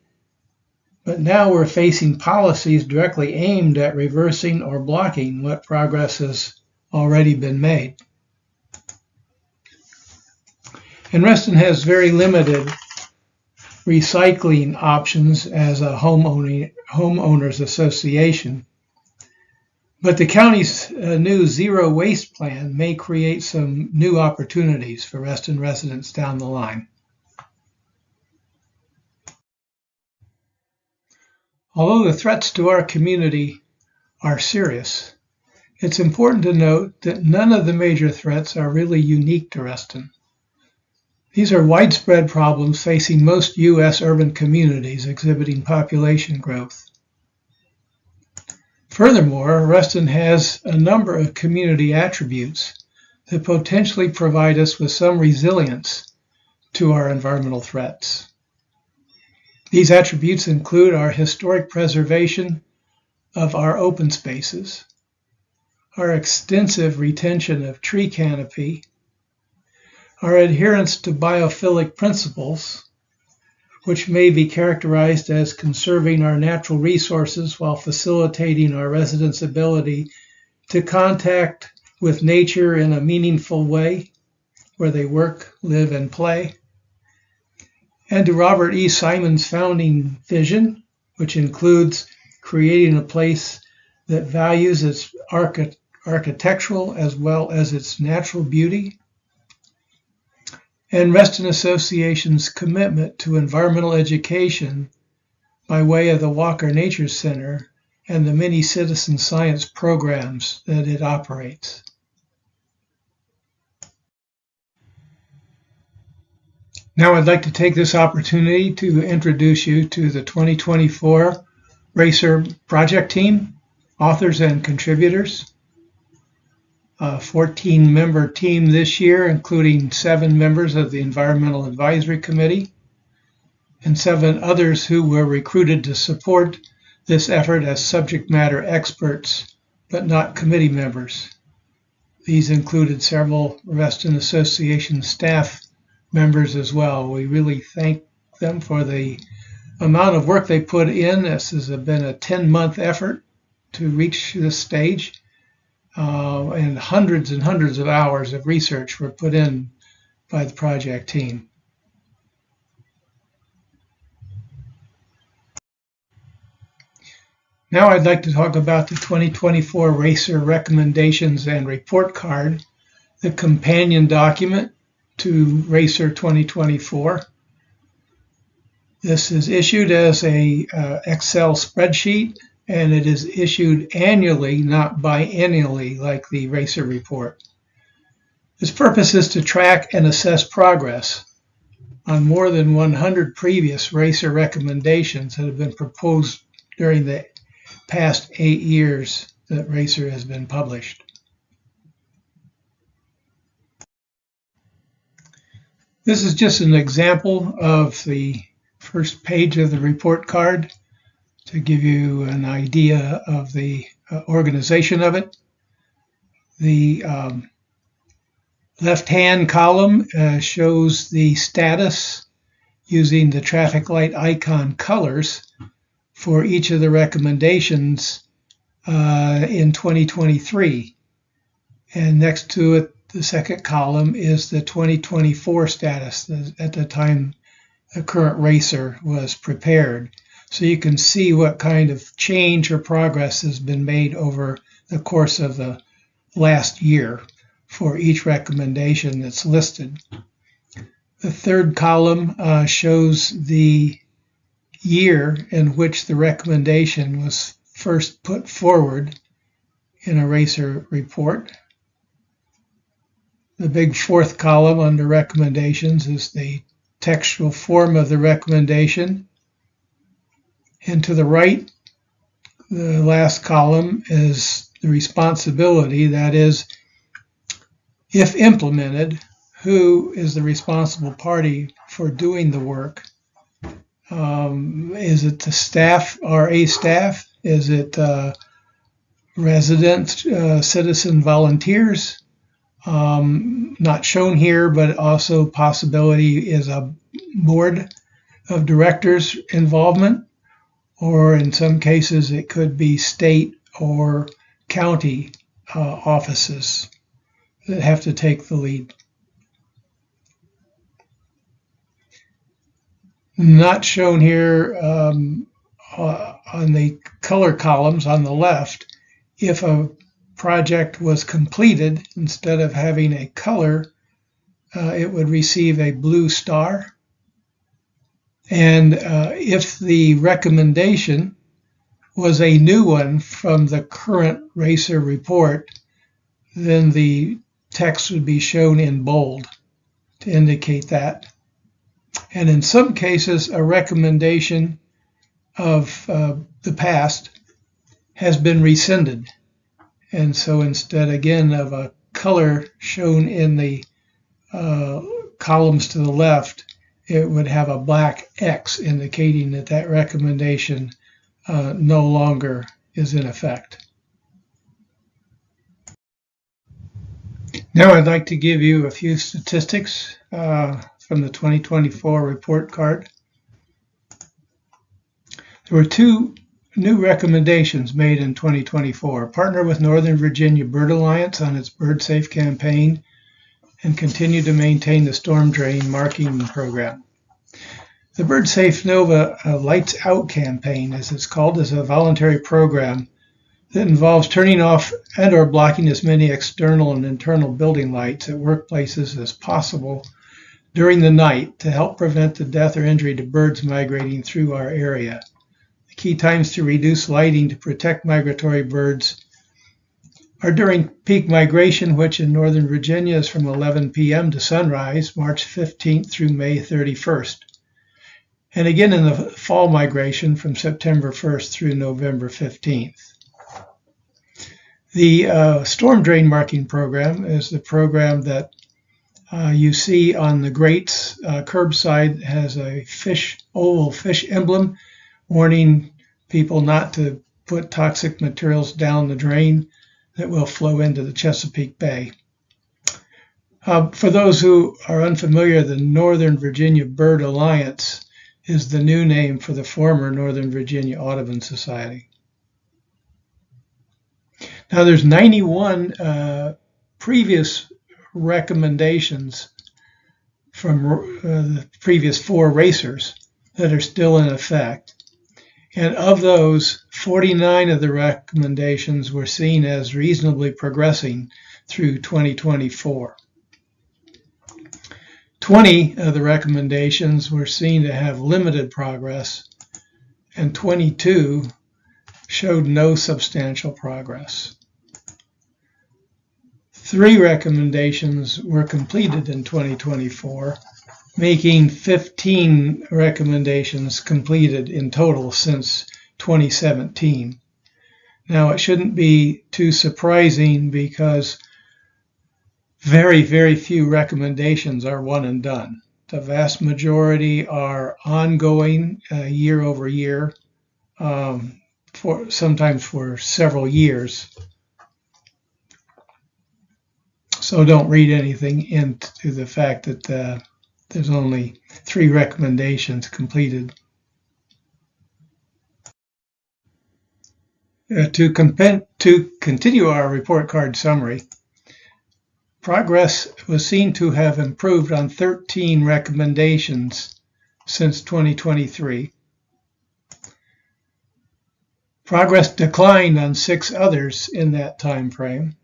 J: but now we're facing policies directly aimed at reversing or blocking what progress has already been made. And Reston has very limited recycling options as a homeowners association. But the county's new zero waste plan may create some new opportunities for Reston residents down the line. Although the threats to our community are serious, it's important to note that none of the major threats are really unique to Reston. These are widespread problems facing most U.S. urban communities exhibiting population growth. Furthermore, Reston has a number of community attributes that potentially provide us with some resilience to our environmental threats. These attributes include our historic preservation of our open spaces, our extensive retention of tree canopy, our adherence to biophilic principles, which may be characterized as conserving our natural resources while facilitating our residents' ability to contact with nature in a meaningful way where they work, live, and play, and to Robert E. Simon's founding vision, which includes creating a place that values its architectural as well as its natural beauty. and Reston Association's commitment to environmental education by way of the Walker Nature Center and the many citizen science programs that it operates. Now I'd like to take this opportunity to introduce you to the 2024 RACER project team, authors and contributors. A 14-member team this year, including 7 members of the Environmental Advisory Committee and 7 others who were recruited to support this effort as subject matter experts, but not committee members. These included several Reston Association staff members as well. We really thank them for the amount of work they put in. This has been a 10-month effort to reach this stage, and hundreds of hours of research were put in by the project team. Now I'd like to talk about the 2024 RACER recommendations and report card, the companion document to RACER 2024. This is issued as a Excel spreadsheet, and it is issued annually, not biannually, like the RACER report. Its purpose is to track and assess progress on more than 100 previous RACER recommendations that have been proposed during the past 8 years that RACER has been published. This is just an example of the first page of the report card to give you an idea of the organization of it. The left-hand column shows the status using the traffic light icon colors for each of the recommendations in 2023. And next to it, the second column is the 2024 status at the time the current RACER was prepared. So you can see what kind of change or progress has been made over the course of the last year for each recommendation that's listed. The third column shows the year in which the recommendation was first put forward in a RACER report. The big fourth column under recommendations is the textual form of the recommendation. And to the right, the last column is the responsibility, that is, if implemented, who is the responsible party for doing the work? Is it the staff, RA staff? Is it resident citizen volunteers? Not shown here, but also possibility is a board of directors involvement, or in some cases it could be state or county offices that have to take the lead. Not shown here on the color columns on the left, if a project was completed, instead of having a color, it would receive a blue star. And if the recommendation was a new one from the current RACER report, then the text would be shown in bold to indicate that. And in some cases, a recommendation of the past has been rescinded. And so instead, again, of a color shown in the columns to the left, it would have a black X indicating that that recommendation no longer is in effect. Now I'd like to give you a few statistics from the 2024 report card. There were 2 new recommendations made in 2024. Partner with Northern Virginia Bird Alliance on its Bird Safe campaign and continue to maintain the storm drain marking program. The Bird Safe Nova Lights Out campaign, as it's called, is a voluntary program that involves turning off and or blocking as many external and internal building lights at workplaces as possible
U: during the night to help prevent the death or injury to birds migrating through our area. The key times to reduce lighting to protect migratory birds are during peak migration, which in Northern Virginia is from 11 p.m. to sunrise, March 15th through May 31st. And again in the fall migration from September 1st through November 15th. The storm drain marking program is the program that you see on the grates. Curbside has a oval fish emblem warning people not to put toxic materials down the drain that will flow into the Chesapeake Bay. For those who are unfamiliar, the Northern Virginia Bird Alliance is the new name for the former Northern Virginia Audubon Society. Now there's 91 previous recommendations from the previous 4 racers that are still in effect. And of those, 49 of the recommendations were seen as reasonably progressing through 2024. 20 of the recommendations were seen to have limited progress, and 22 showed no substantial progress. 3 recommendations were completed in 2024, making 15 recommendations completed in total since 2017. Now, it shouldn't be too surprising because very, very few recommendations are one and done. The vast majority are ongoing year over year, sometimes for several years. So don't read anything into the fact that there's only 3 recommendations completed. To continue our report card summary, progress was seen to have improved on 13 recommendations since 2023. Progress declined on 6 others in that time frame.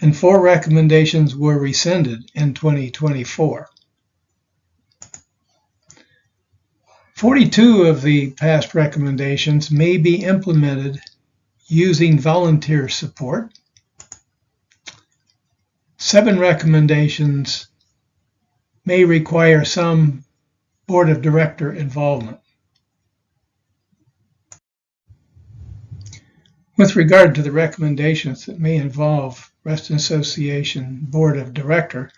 U: And 4 recommendations were rescinded in 2024. 42 of the past recommendations may be implemented using volunteer support. 7 recommendations may require some board of director involvement. With regard to the recommendations that may involve Reston Association Board of Director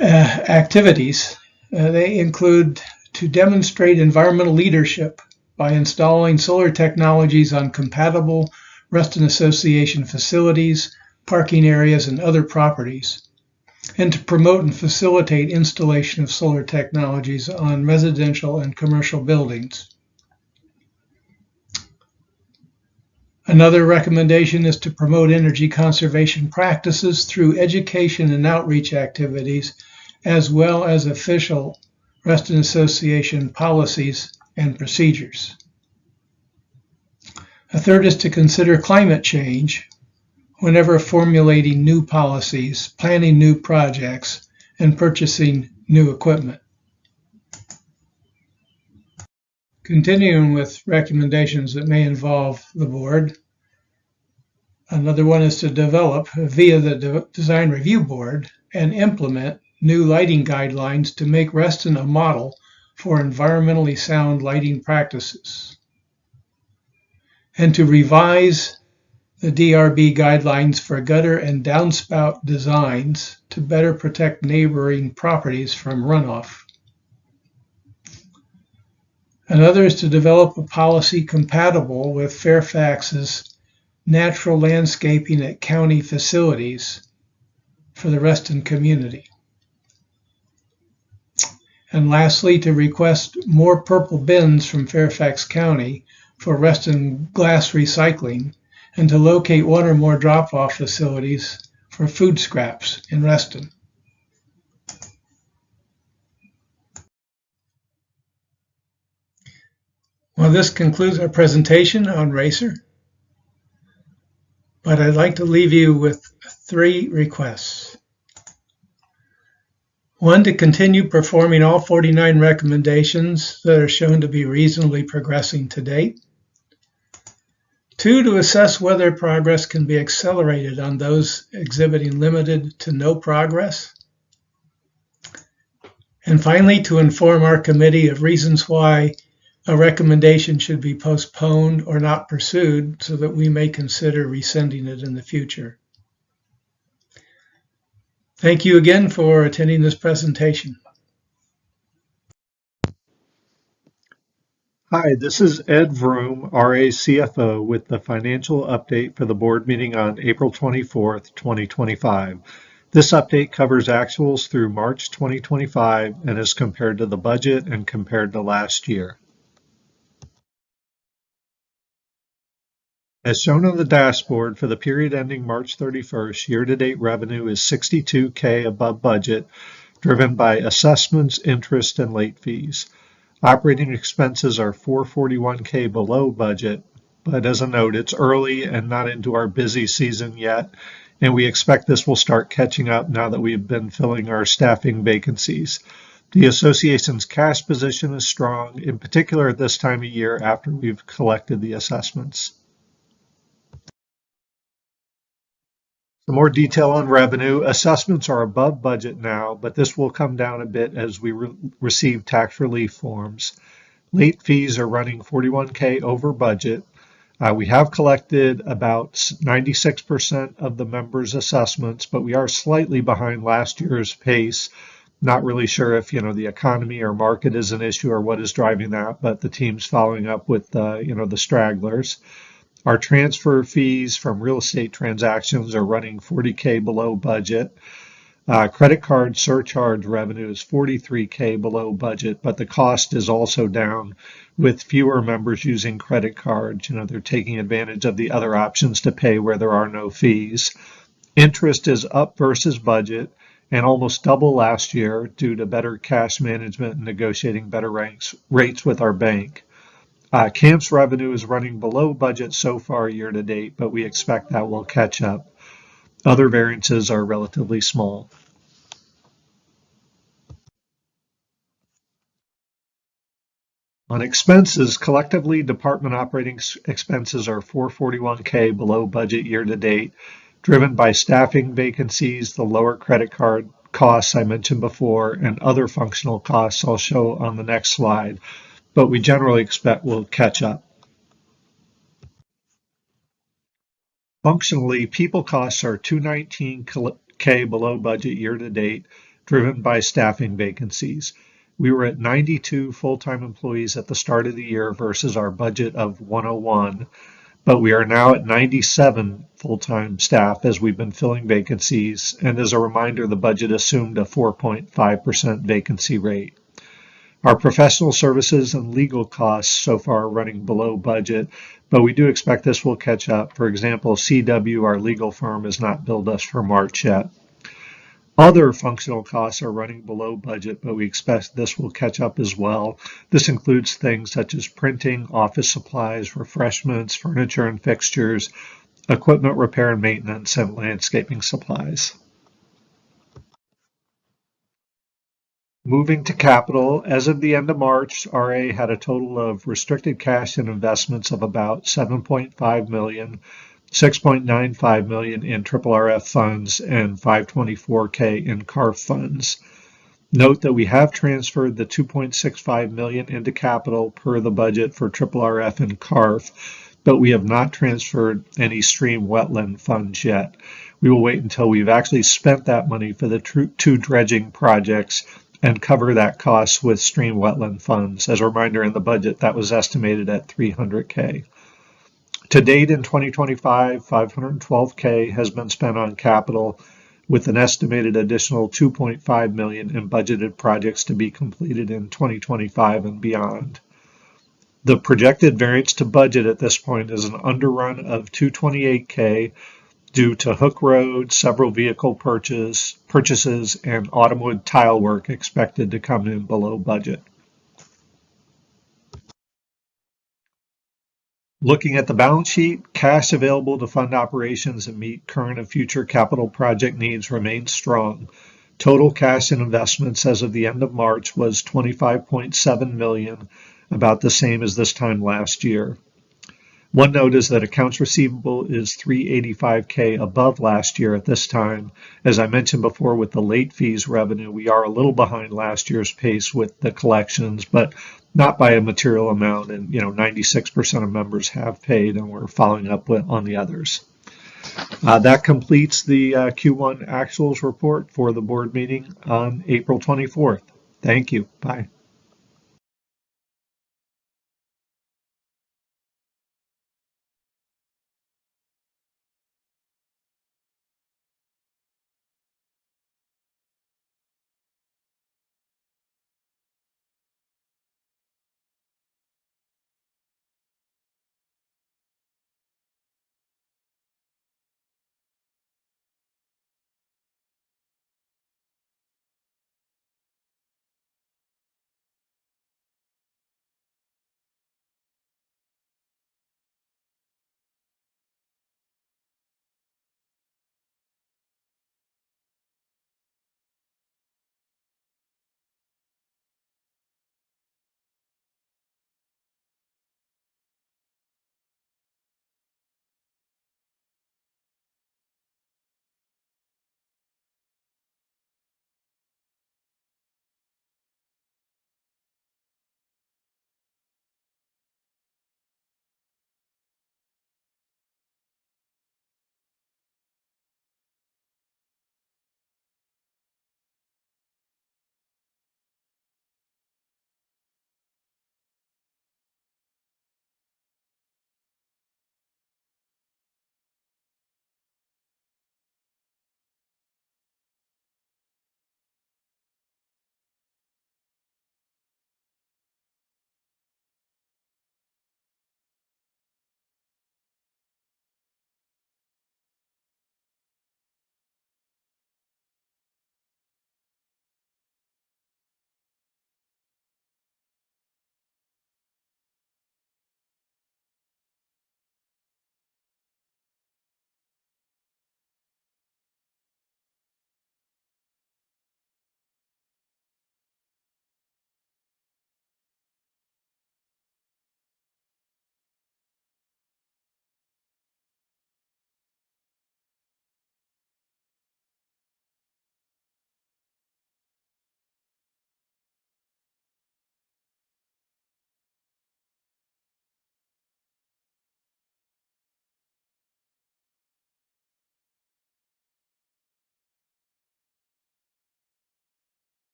U: activities, they include to demonstrate environmental leadership by installing solar technologies on compatible Reston Association facilities, parking areas, and other properties, and to promote and facilitate installation of solar technologies on residential and commercial buildings. Another recommendation is to promote energy conservation practices through education and outreach activities, as well as official Reston Association policies and procedures. A third is to consider climate change whenever formulating new policies, planning new projects, and purchasing new equipment. Continuing with recommendations that may involve the board, another one is to develop, via the Design Review Board, and implement new lighting guidelines to make Reston a model for environmentally sound lighting practices, and to revise the DRB guidelines for gutter and downspout designs to better protect neighboring properties from runoff. Another is to develop a policy compatible with Fairfax's natural landscaping at county facilities for the Reston community. And lastly, to request more purple bins from Fairfax County for Reston glass recycling, and to locate 1 or more drop-off facilities for food scraps in Reston. Well, this concludes our presentation on RACER, but I'd like to leave you with 3 requests. One, to continue performing all 49 recommendations that are shown to be reasonably progressing to date. Two, to assess whether progress can be accelerated on those exhibiting limited to no progress. And finally, to inform our committee of reasons why a recommendation should be postponed or not pursued so that we may consider rescinding it in the future. Thank you again for attending this presentation.
I: Hi, this is Ed Vroom, RA CFO, with the financial update for the board meeting on April 24th, 2025. This update covers actuals through March 2025 and is compared to the budget and compared to last year. As shown on the dashboard, for the period ending March 31st, year-to-date revenue is $62K above budget, driven by assessments, interest, and late fees. Operating expenses are $441K below budget, but as a note, it's early and not into our busy season yet, and we expect this will start catching up now that we've been filling our staffing vacancies. The association's cash position is strong, in particular at this time of year after we've collected the assessments. Some more detail on revenue. Assessments are above budget now, but this will come down a bit as we receive tax relief forms. Late fees are running $41K over budget. We have collected about 96% of the members' assessments, but we are slightly behind last year's pace. Not really sure if, the economy or market is an issue or what is driving that, but the team's following up with, the stragglers. Our transfer fees from real estate transactions are running $40K below budget. Credit card surcharge revenue is $43K below budget, but the cost is also down with fewer members using credit cards. They're taking advantage of the other options to pay where there are no fees. Interest is up versus budget and almost double last year due to better cash management and negotiating better rates with our bank. Camps revenue is running below budget so far year to date, but we expect that will catch up. Other variances are relatively small. On expenses, collectively, department operating expenses are $441K below budget year to date, driven by staffing vacancies, the lower credit card costs I mentioned before, and other functional costs I'll show on the next slide, but we generally expect we'll catch up. Functionally, people costs are $219K below budget year to date, driven by staffing vacancies. We were at 92 full-time employees at the start of the year versus our budget of 101, but we are now at 97 full-time staff as we've been filling vacancies, and as a reminder, the budget assumed a 4.5% vacancy rate. Our professional services and legal costs so far are running below budget, but we do expect this will catch up. For example, CW, our legal firm, has not billed us for March yet. Other functional costs are running below budget, but we expect this will catch up as well. This includes things such as printing, office supplies, refreshments, furniture and fixtures, equipment repair and maintenance, and landscaping supplies. Moving to capital, as of the end of March, RA had a total of restricted cash and investments of about $7.5 million, $6.95 million in RRF funds, and $524K in CARF funds. Note that we have transferred the $2.65 million into capital per the budget for RRF and CARF, but we have not transferred any stream wetland funds yet. We will wait until we've actually spent that money for the two dredging projects and cover that cost with stream wetland funds. As a reminder, in the budget, that was estimated at $300K. To date in 2025, $512K has been spent on capital, with an estimated additional $2.5 million in budgeted projects to be completed in 2025 and beyond. The projected variance to budget at this point is an underrun of $228K due to Hook Road, several vehicle purchases, and automotive tile work expected to come in below budget. Looking at the balance sheet, cash available to fund operations and meet current and future capital project needs remains strong. Total cash and investments as of the end of March was 25.7 million, about the same as this time last year. One note is that accounts receivable is 385K above last year at this time. As I mentioned before with the late fees revenue, we are a little behind last year's pace with the collections, but not by a material amount. And, 96% of members have paid, and we're following up on the others. That completes the Q1 actuals report for the board meeting on April 24th. Thank you. Bye.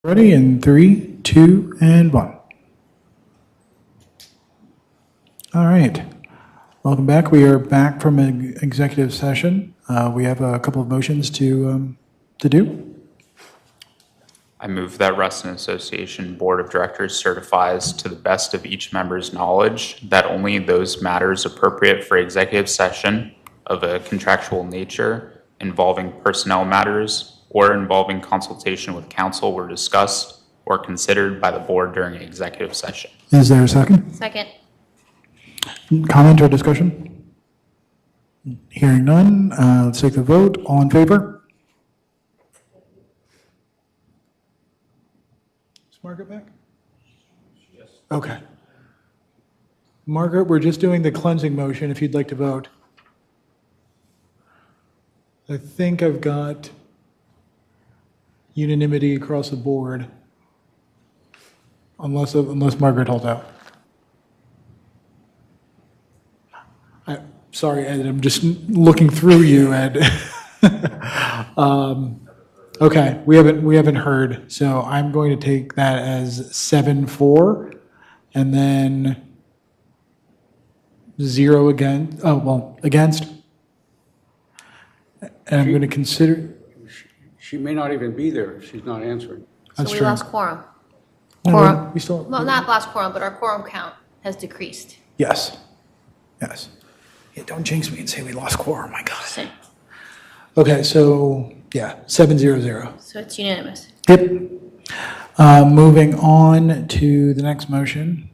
A: Ready in 3, 2, and 1. All right. Welcome back. We are back from an executive session. We have a couple of motions to do.
E: I move that Ruston Association Board of Directors certifies to the best of each member's knowledge that only those matters appropriate for executive session of a contractual nature involving personnel matters or involving consultation with counsel were discussed or considered by the board during executive session.
A: Is there a second?
D: Second.
A: Comment or discussion? Hearing none, let's take the vote. All in favor? Is Margaret back? Yes. Okay. Margaret, we're just doing the cleansing motion if you'd like to vote. I think I've got unanimity across the board, unless Margaret holds out. Sorry, Ed, I'm just looking through you, Ed. Okay, we haven't heard, so I'm going to take that as 7-4, and then 0 again. Oh, well, against. And I'm going to consider.
C: She may not even be there if she's not answering.
D: So we lost quorum.
A: No, we still.
D: Well, not lost quorum, but our quorum count has decreased.
A: Yes. Yes. Yeah, don't jinx me and say we lost quorum. My God. Okay, so yeah, 7-0-0.
D: So it's unanimous.
A: Yep. Moving on to the next motion.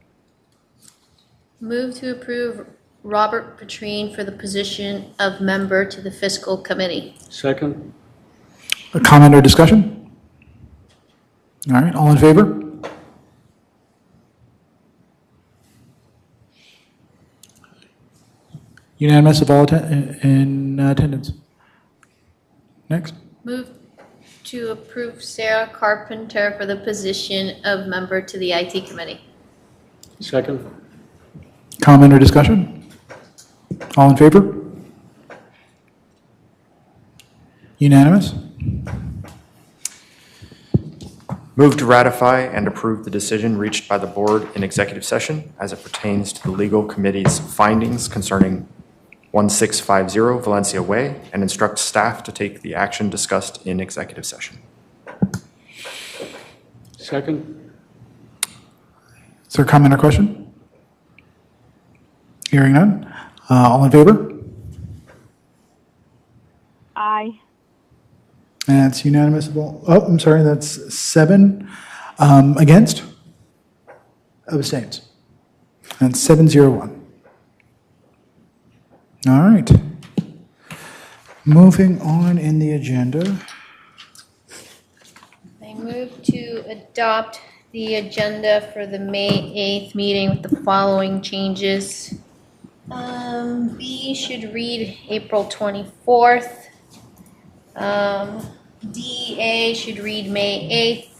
D: Move to approve Robert Petrine for the position of member to the fiscal committee.
C: Second.
A: A comment or discussion? All right, all in favor? Unanimous of all in attendance. Next.
D: Move to approve Sarah Carpenter for the position of member to the IT committee.
C: Second.
A: Comment or discussion? All in favor? Unanimous?
K: Move to ratify and approve the decision reached by the board in executive session as it pertains to the legal committee's findings concerning 1650 Valencia Way and instruct staff to take the action discussed in executive session.
C: Second.
A: Is there a comment or question? Hearing none. All in favor?
N: Aye.
A: That's unanimous of all. Oh, I'm sorry, that's 7. Against? Abstains. And 7-0-1. All right. Moving on in the agenda.
D: I move to adopt the agenda for the May 8th meeting with the following changes. B should read April 24th. DA should read May 8th.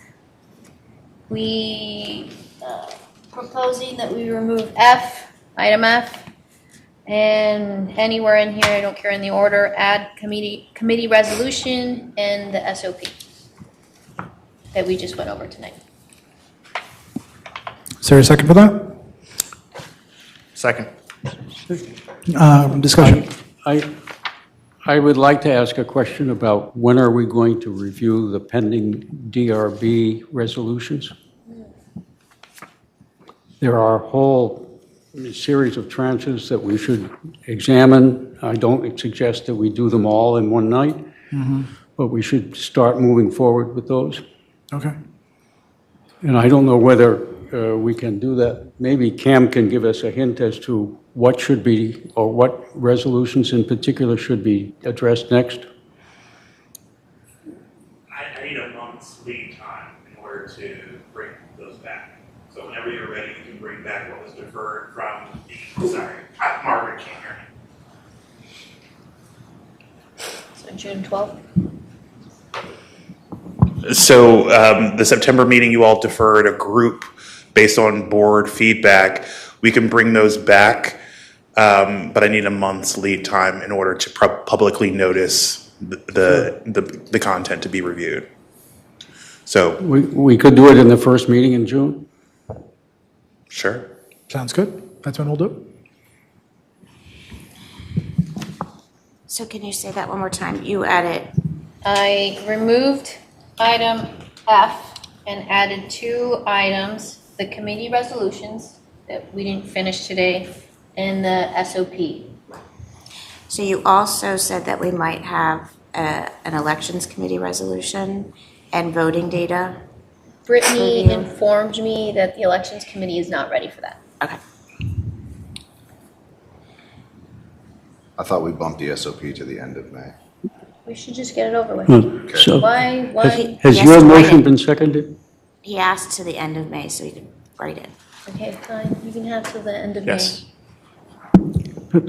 D: We proposing that we remove F, item F, and anywhere in here, I don't care in the order, add committee resolution and the SOP that we just went over tonight.
A: Is there a second for that?
K: Second.
A: Discussion.
C: I would like to ask a question about when are we going to review the pending DRB resolutions? There are a whole series of tranches that we should examine. I don't suggest that we do them all in one night, but we should start moving forward with those.
A: Okay.
C: And I don't know whether we can do that. Maybe Cam can give us a hint as to what should be, or what resolutions in particular should be addressed next.
H: I need a month's lead time in order to bring those back. So whenever you're ready, you can bring back what was deferred from the, sorry, Margaret can't hear me.
D: So June 12th?
H: So the September meeting, you all deferred a group based on board feedback. We can bring those back, but I need a month's lead time in order to publicly notice the content to be reviewed. So,
C: We could do it in the first meeting in June?
H: sure.
A: Sounds good. That's when we'll do it.
G: So can you say that one more time? You added,
D: I removed item F and added 2 items, the committee resolutions that we didn't finish today, and the SOP.
G: so you also said that we might have an elections committee resolution and voting data?
D: Brittany
G: Review.
D: informed me that the elections committee is not ready for that.
G: Okay.
S: I thought we bumped the SOP to the end of May.
D: We should just get it over with.
C: So,
D: Why?
C: has
G: Yes,
C: your
G: to write
C: motion
G: it.
C: been seconded?
G: He asked to the end of May so you could write it.
D: Okay, fine, you can have till the end of May.
H: Yes.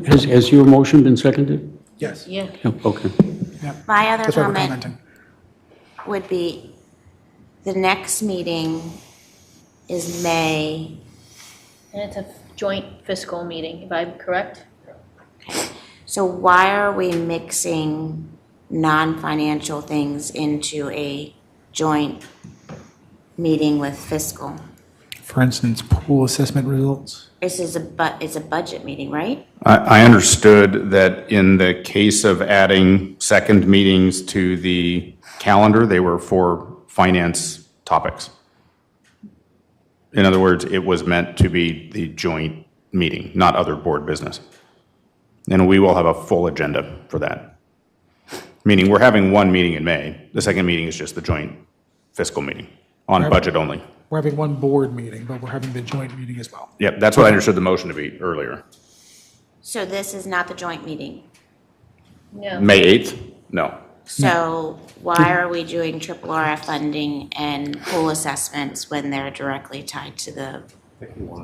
C: Has your motion been seconded?
A: Yes.
D: Yeah.
C: Oh, okay.
G: My other
A: That's why we're
G: comment
A: commenting.
G: would be, the next meeting is May.
D: And it's a joint fiscal meeting, if I'm correct?
G: So why are we mixing non-financial things into a joint meeting with fiscal?
A: For instance, pool assessment results.
G: This is it's a budget meeting, right?
B: I understood that in the case of adding second meetings to the calendar, they were for finance topics. In other words, it was meant to be the joint meeting, not other board business. And we will have a full agenda for that. Meaning, we're having one meeting in May. The second meeting is just the joint fiscal meeting on
A: Right.
B: budget only.
A: We're having one board meeting, but we're having the joint meeting as well.
B: Yep, that's what I understood the motion to be earlier.
G: So this is not the joint meeting.
D: No.
B: May 8th? No.
G: So why are we doing triple RF funding and pool assessments when they're directly tied to the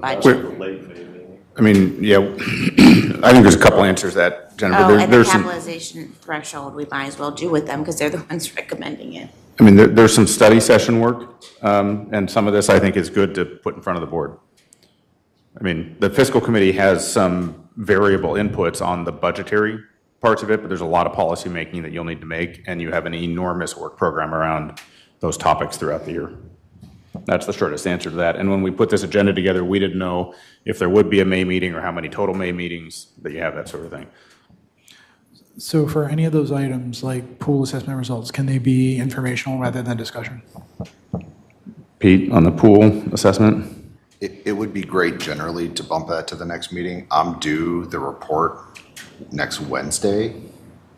G: budget?
B: I mean, yeah, I think there's a couple answers to that, Jennifer.
G: Oh,
B: There's-
G: and the
B: there's some.
G: capitalization threshold, we might as well do with them because they're the ones recommending it.
B: I mean, there's some study session work, and some of this I think is good to put in front of the board. I mean, the fiscal committee has some variable inputs on the budgetary parts of it, but there's a lot of policy making that you'll need to make, and you have an enormous work program around those topics throughout the year. That's the shortest answer to that. And when we put this agenda together, we didn't know if there would be a May meeting or how many total May meetings that you have, that sort of thing.
A: So for any of those items, like pool assessment results, can they be informational rather than discussion?
B: Pete, on the pool assessment?
S: It would be great generally to bump that to the next meeting. I'm due the report next Wednesday,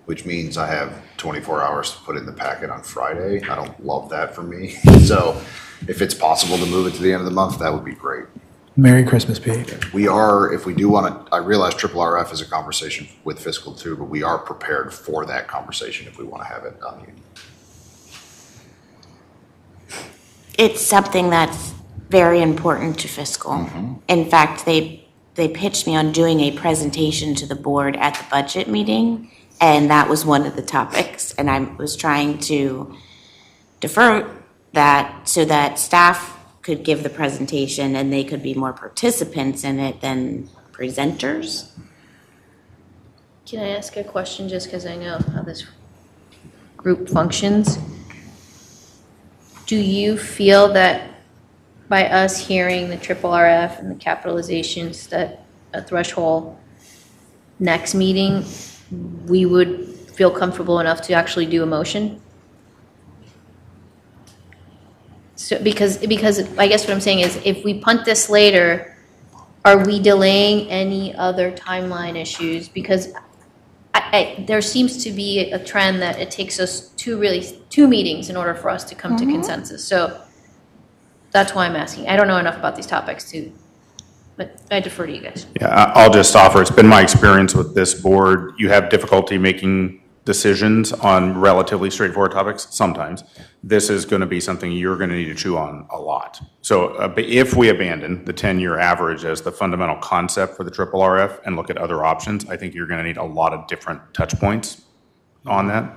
S: which means I have 24 hours to put in the packet on Friday. I don't love that for me. So if it's possible to move it to the end of the month, that would be great.
A: Merry Christmas, Pete.
S: We are, if we do want to, I realize triple RF is a conversation with fiscal too, but we are prepared for that conversation if we want to have it on you.
G: It's something that's very important to fiscal. In fact, they pitched me on doing a presentation to the board at the budget meeting, and that was one of the topics. And I was trying to defer that so that staff could give the presentation and they could be more participants in it than presenters.
D: Can I ask a question just because I know how this group functions? Do you feel that by us hearing the triple RF and the capitalizations, that a threshold next meeting, we would feel comfortable enough to actually do a motion? So, because I guess what I'm saying is, if we punt this later, are we delaying any other timeline issues? Because there seems to be a trend that it takes us two meetings in order for us to come to consensus. So that's why I'm asking. I don't know enough about these topics too, but I defer to you guys.
B: Yeah, I'll just offer, it's been my experience with this board, you have difficulty making decisions on relatively straightforward topics sometimes. This is going to be something you're going to need to chew on a lot. So if we abandon the 10-year average as the fundamental concept for the triple RF and look at other options, I think you're going to need a lot of different touch points on that.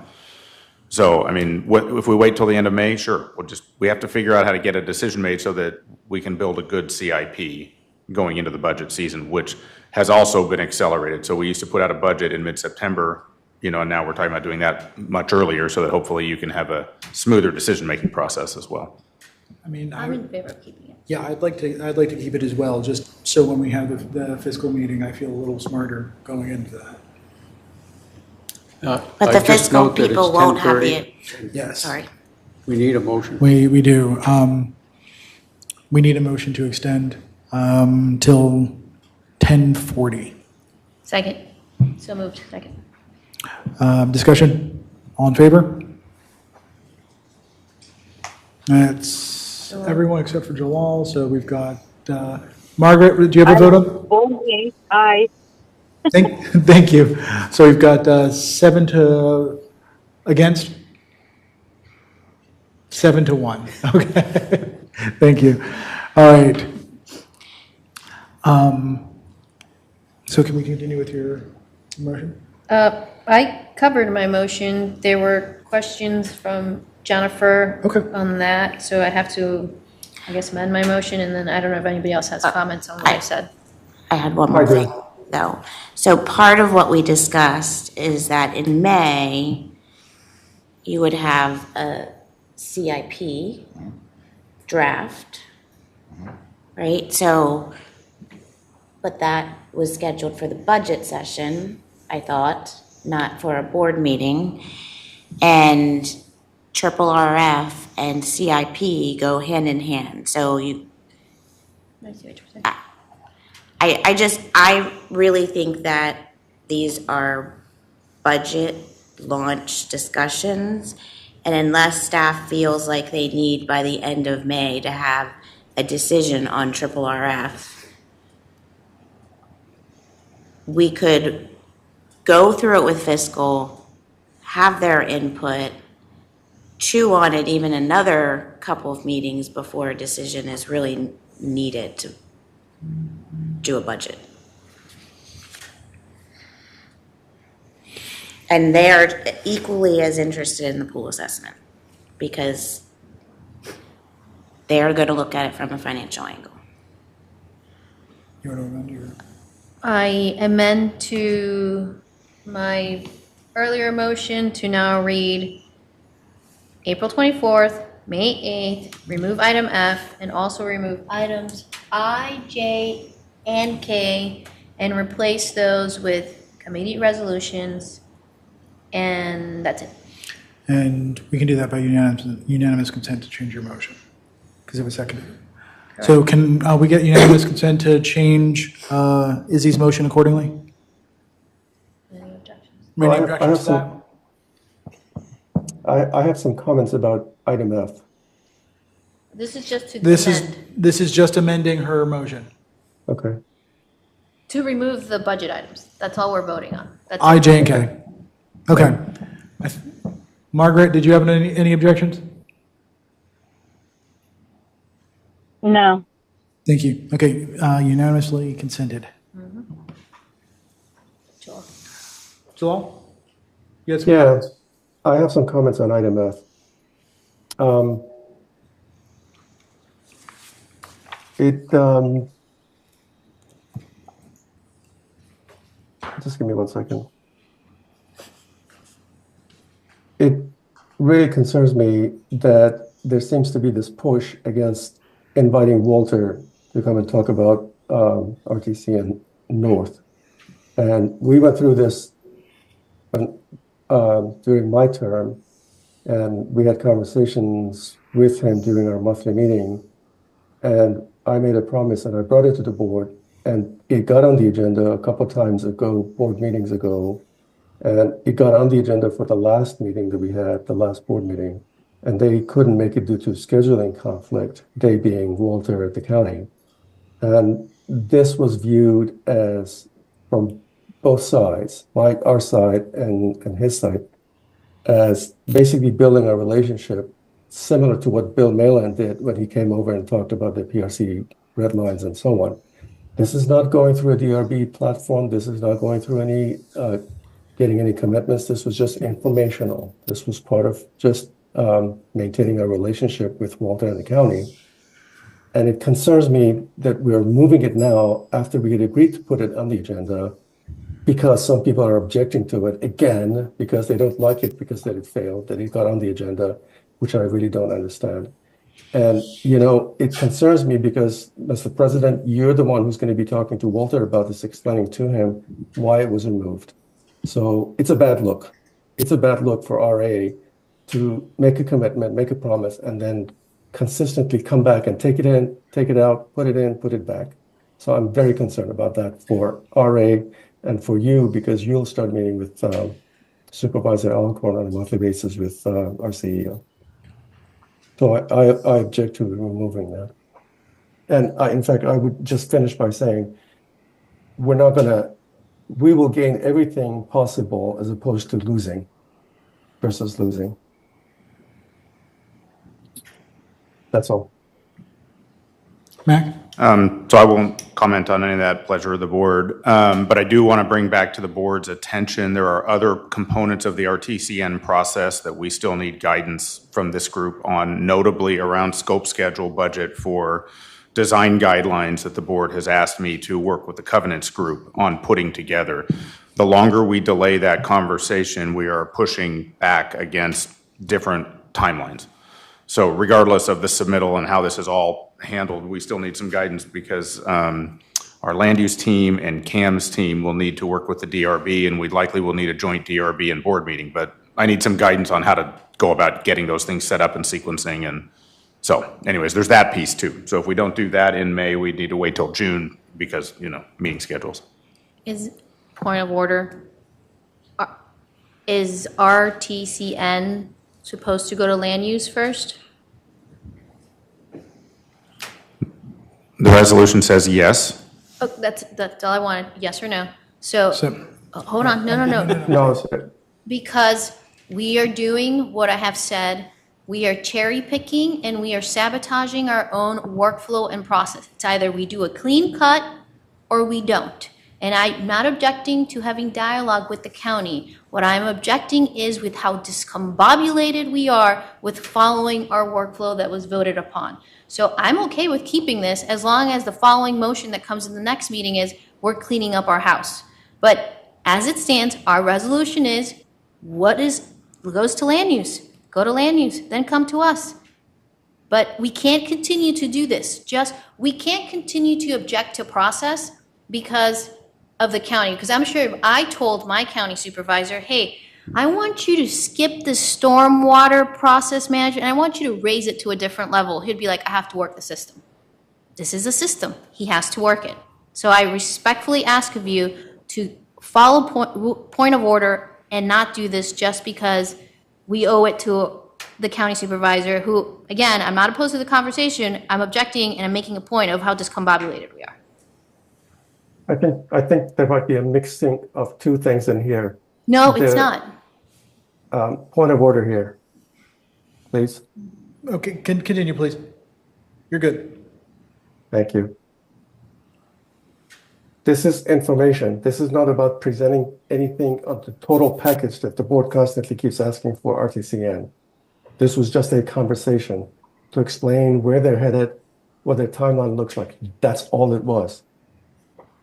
B: So, I mean, if we wait till the end of May, sure, we have to figure out how to get a decision made so that we can build a good CIP going into the budget season, which has also been accelerated. So we used to put out a budget in mid-September, and now we're talking about doing that much earlier so that hopefully you can have a smoother decision-making process as well.
A: I mean,
D: I'm in favor of keeping it.
A: yeah, I'd like to keep it as well, just so when we have the fiscal meeting, I feel a little smarter going into that.
G: But
C: I
G: the
C: just
G: fiscal
C: note that it's
G: people won't have
C: 10:30.
G: the,
A: Yes.
G: sorry.
C: We need a motion.
A: We do. We need a motion to extend till 10:40.
D: Second. So moved. Second.
A: Discussion? All in favor? That's everyone except for Jalal, so we've got, Margaret, do you have a vote on?
N: Aye.
A: Thank you. So we've got 7 to against? 7 to 1. Okay. Thank you. All right. So can we continue with your motion?
D: I covered my motion. There were questions from Jennifer on that, so I have to, I guess, amend my motion, and then I don't know if anybody else has comments on what I said.
G: I had one more thing, though. So part of what we discussed is that in May, you would have a CIP draft, right? So, but that was scheduled for the budget session, I thought, not for a board meeting. And triple RF and CIP go hand in hand. So you,
D: I see what you're saying.
G: I really think that these are budget launch discussions. And unless staff feels like they need by the end of May to have a decision on triple RF, we could go through it with fiscal, have their input, chew on it even another couple of meetings before a decision is really needed to do a budget. And they're equally as interested in the pool assessment because they're going to look at it from a financial angle.
A: You want to amend your?
D: I amend to my earlier motion to now read April 24th, May 8th, remove item F, and also remove items I, J, and K, and replace those with committee resolutions, and that's it.
A: And we can do that by unanimous consent to change your motion, because it was seconded. So can we get unanimous consent to change Izzy's motion accordingly?
D: Any objections?
A: Any objections to that?
Q: I have some comments about item F.
D: This is just to
A: This
D: amend,
A: is just amending her motion.
Q: Okay.
D: to remove the budget items. That's all we're voting on. That's
A: I,
D: it.
A: J, and K. Okay. Margaret, did you have any objections?
N: No.
A: Thank you. Okay, unanimously consented.
D: Sure.
A: Jalal? You had some
Q: Yeah,
A: comments?
Q: I have some comments on item F. Just give me 1 second. It really concerns me that there seems to be this push against inviting Walter to come and talk about RTC and North. And we went through this during my term, and we had conversations with him during our monthly meeting. And I made a promise and I brought it to the board, and it got on the agenda a couple times ago, board meetings ago. And it got on the agenda for the last meeting that we had, the last board meeting, and they couldn't make it due to scheduling conflict, they being Walter at the county. And this was viewed as, from both sides, our side and his side, as basically building a relationship similar to what Bill Malan did when he came over and talked about the PRC red lines and so on. This is not going through a DRB platform. This is not going through any getting any commitments. This was just informational. This was part of just maintaining a relationship with Walter and the county. And it concerns me that we're moving it now after we had agreed to put it on the agenda, because some people are objecting to it again, because they don't like it, because that it failed, that it got on the agenda. which I really don't understand. And, you know, it concerns me because, Mr. President, you're the one who's going to be talking to Walter about this, explaining to him why it was removed. So it's a bad look. It's a bad look for RA to make a commitment, make a promise, and then consistently come back and take it in, take it out, put it in, put it back. So I'm very concerned about that for RA and for you, because you'll start meeting with Supervisor Alcorn on a monthly basis with our CEO. So I object to removing that. And in fact, I would just finish by saying, we will gain everything possible as opposed to losing versus losing. That's all.
A: Mac?
B: So I won't comment on any of that, pleasure of the board. But I do want to bring back to the board's attention, there are other components of the RTCN process that we still need guidance from this group on, notably around scope, schedule, budget for design guidelines that the board has asked me to work with the covenants group on putting together. The longer we delay that conversation, we are pushing back against different timelines. So regardless of the submittal and how this is all handled, we still need some guidance because our land use team and CAM's team will need to work with the DRB, and we likely will need a joint DRB and board meeting. But I need some guidance on how to go about getting those things set up and sequencing. And so anyways, there's that piece too. So if we don't do that in May, we need to wait till June because, you know, meeting schedules.
D: Is, point of order, is RTCN supposed to go to land use first?
B: The resolution says yes.
D: Oh, that's all I wanted, yes or no? So, hold on, no.
Q: No, sir.
D: Because we are doing what I have said, we are cherry picking and we are sabotaging our own workflow and process. It's either we do a clean cut or we don't. And I'm not objecting to having dialogue with the county. What I'm objecting is with how discombobulated we are with following our workflow that was voted upon. So I'm okay with keeping this as long as the following motion that comes in the next meeting is we're cleaning up our house. But as it stands, our resolution is goes to land use. Go to land use, then come to us. But we can't continue to do this. We can't continue to object to process because of the county. Because I'm sure if I told my county supervisor, hey, I want you to skip the stormwater process management, and I want you to raise it to a different level. He'd be like, I have to work the system. This is a system. He has to work it. So I respectfully ask of you to follow point of order and not do this just because we owe it to the county supervisor who, again, I'm not opposed to the conversation. I'm objecting and I'm making a point of how discombobulated we are.
Q: I think there might be a mixing of two things in here.
D: No, it's not.
Q: Point of order here, please.
A: Okay, continue, please. You're good.
Q: Thank you. This is information. This is not about presenting anything of the total package that the board constantly keeps asking for RTCN. This was just a conversation to explain where they're headed, what their timeline looks like. That's all it was.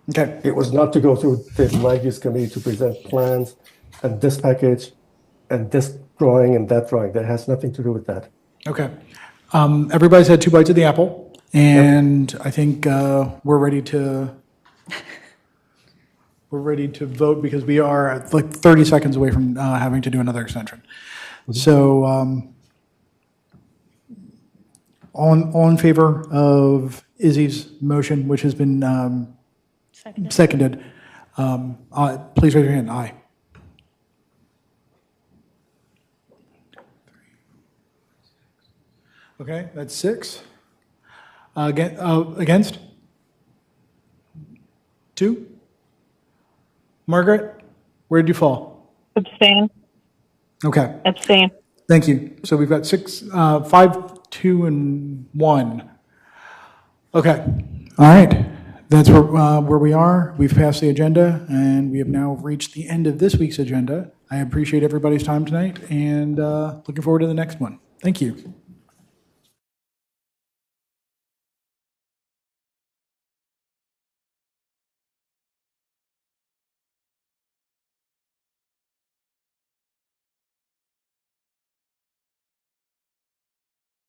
A: Okay.
Q: It was not to go through the land use committee to present plans and this package and this drawing and that drawing. That has nothing to do with that.
A: Okay. Everybody's had 2 bites of the apple, and I think we're ready to vote because we are like 30 seconds away from having to do another extension. So all in favor of Izzy's motion, which has been seconded, please raise your hand. Aye. Okay, that's 6. Against? 2? Margaret, where did you fall?
N: Abstain.
A: Okay.
N: Abstain.
A: Thank you. So we've got 5, 2, and 1. Okay. All right. That's where we are. We've passed the agenda, and we have now reached the end of this week's agenda. I appreciate everybody's time tonight, and looking forward to the next one. Thank you.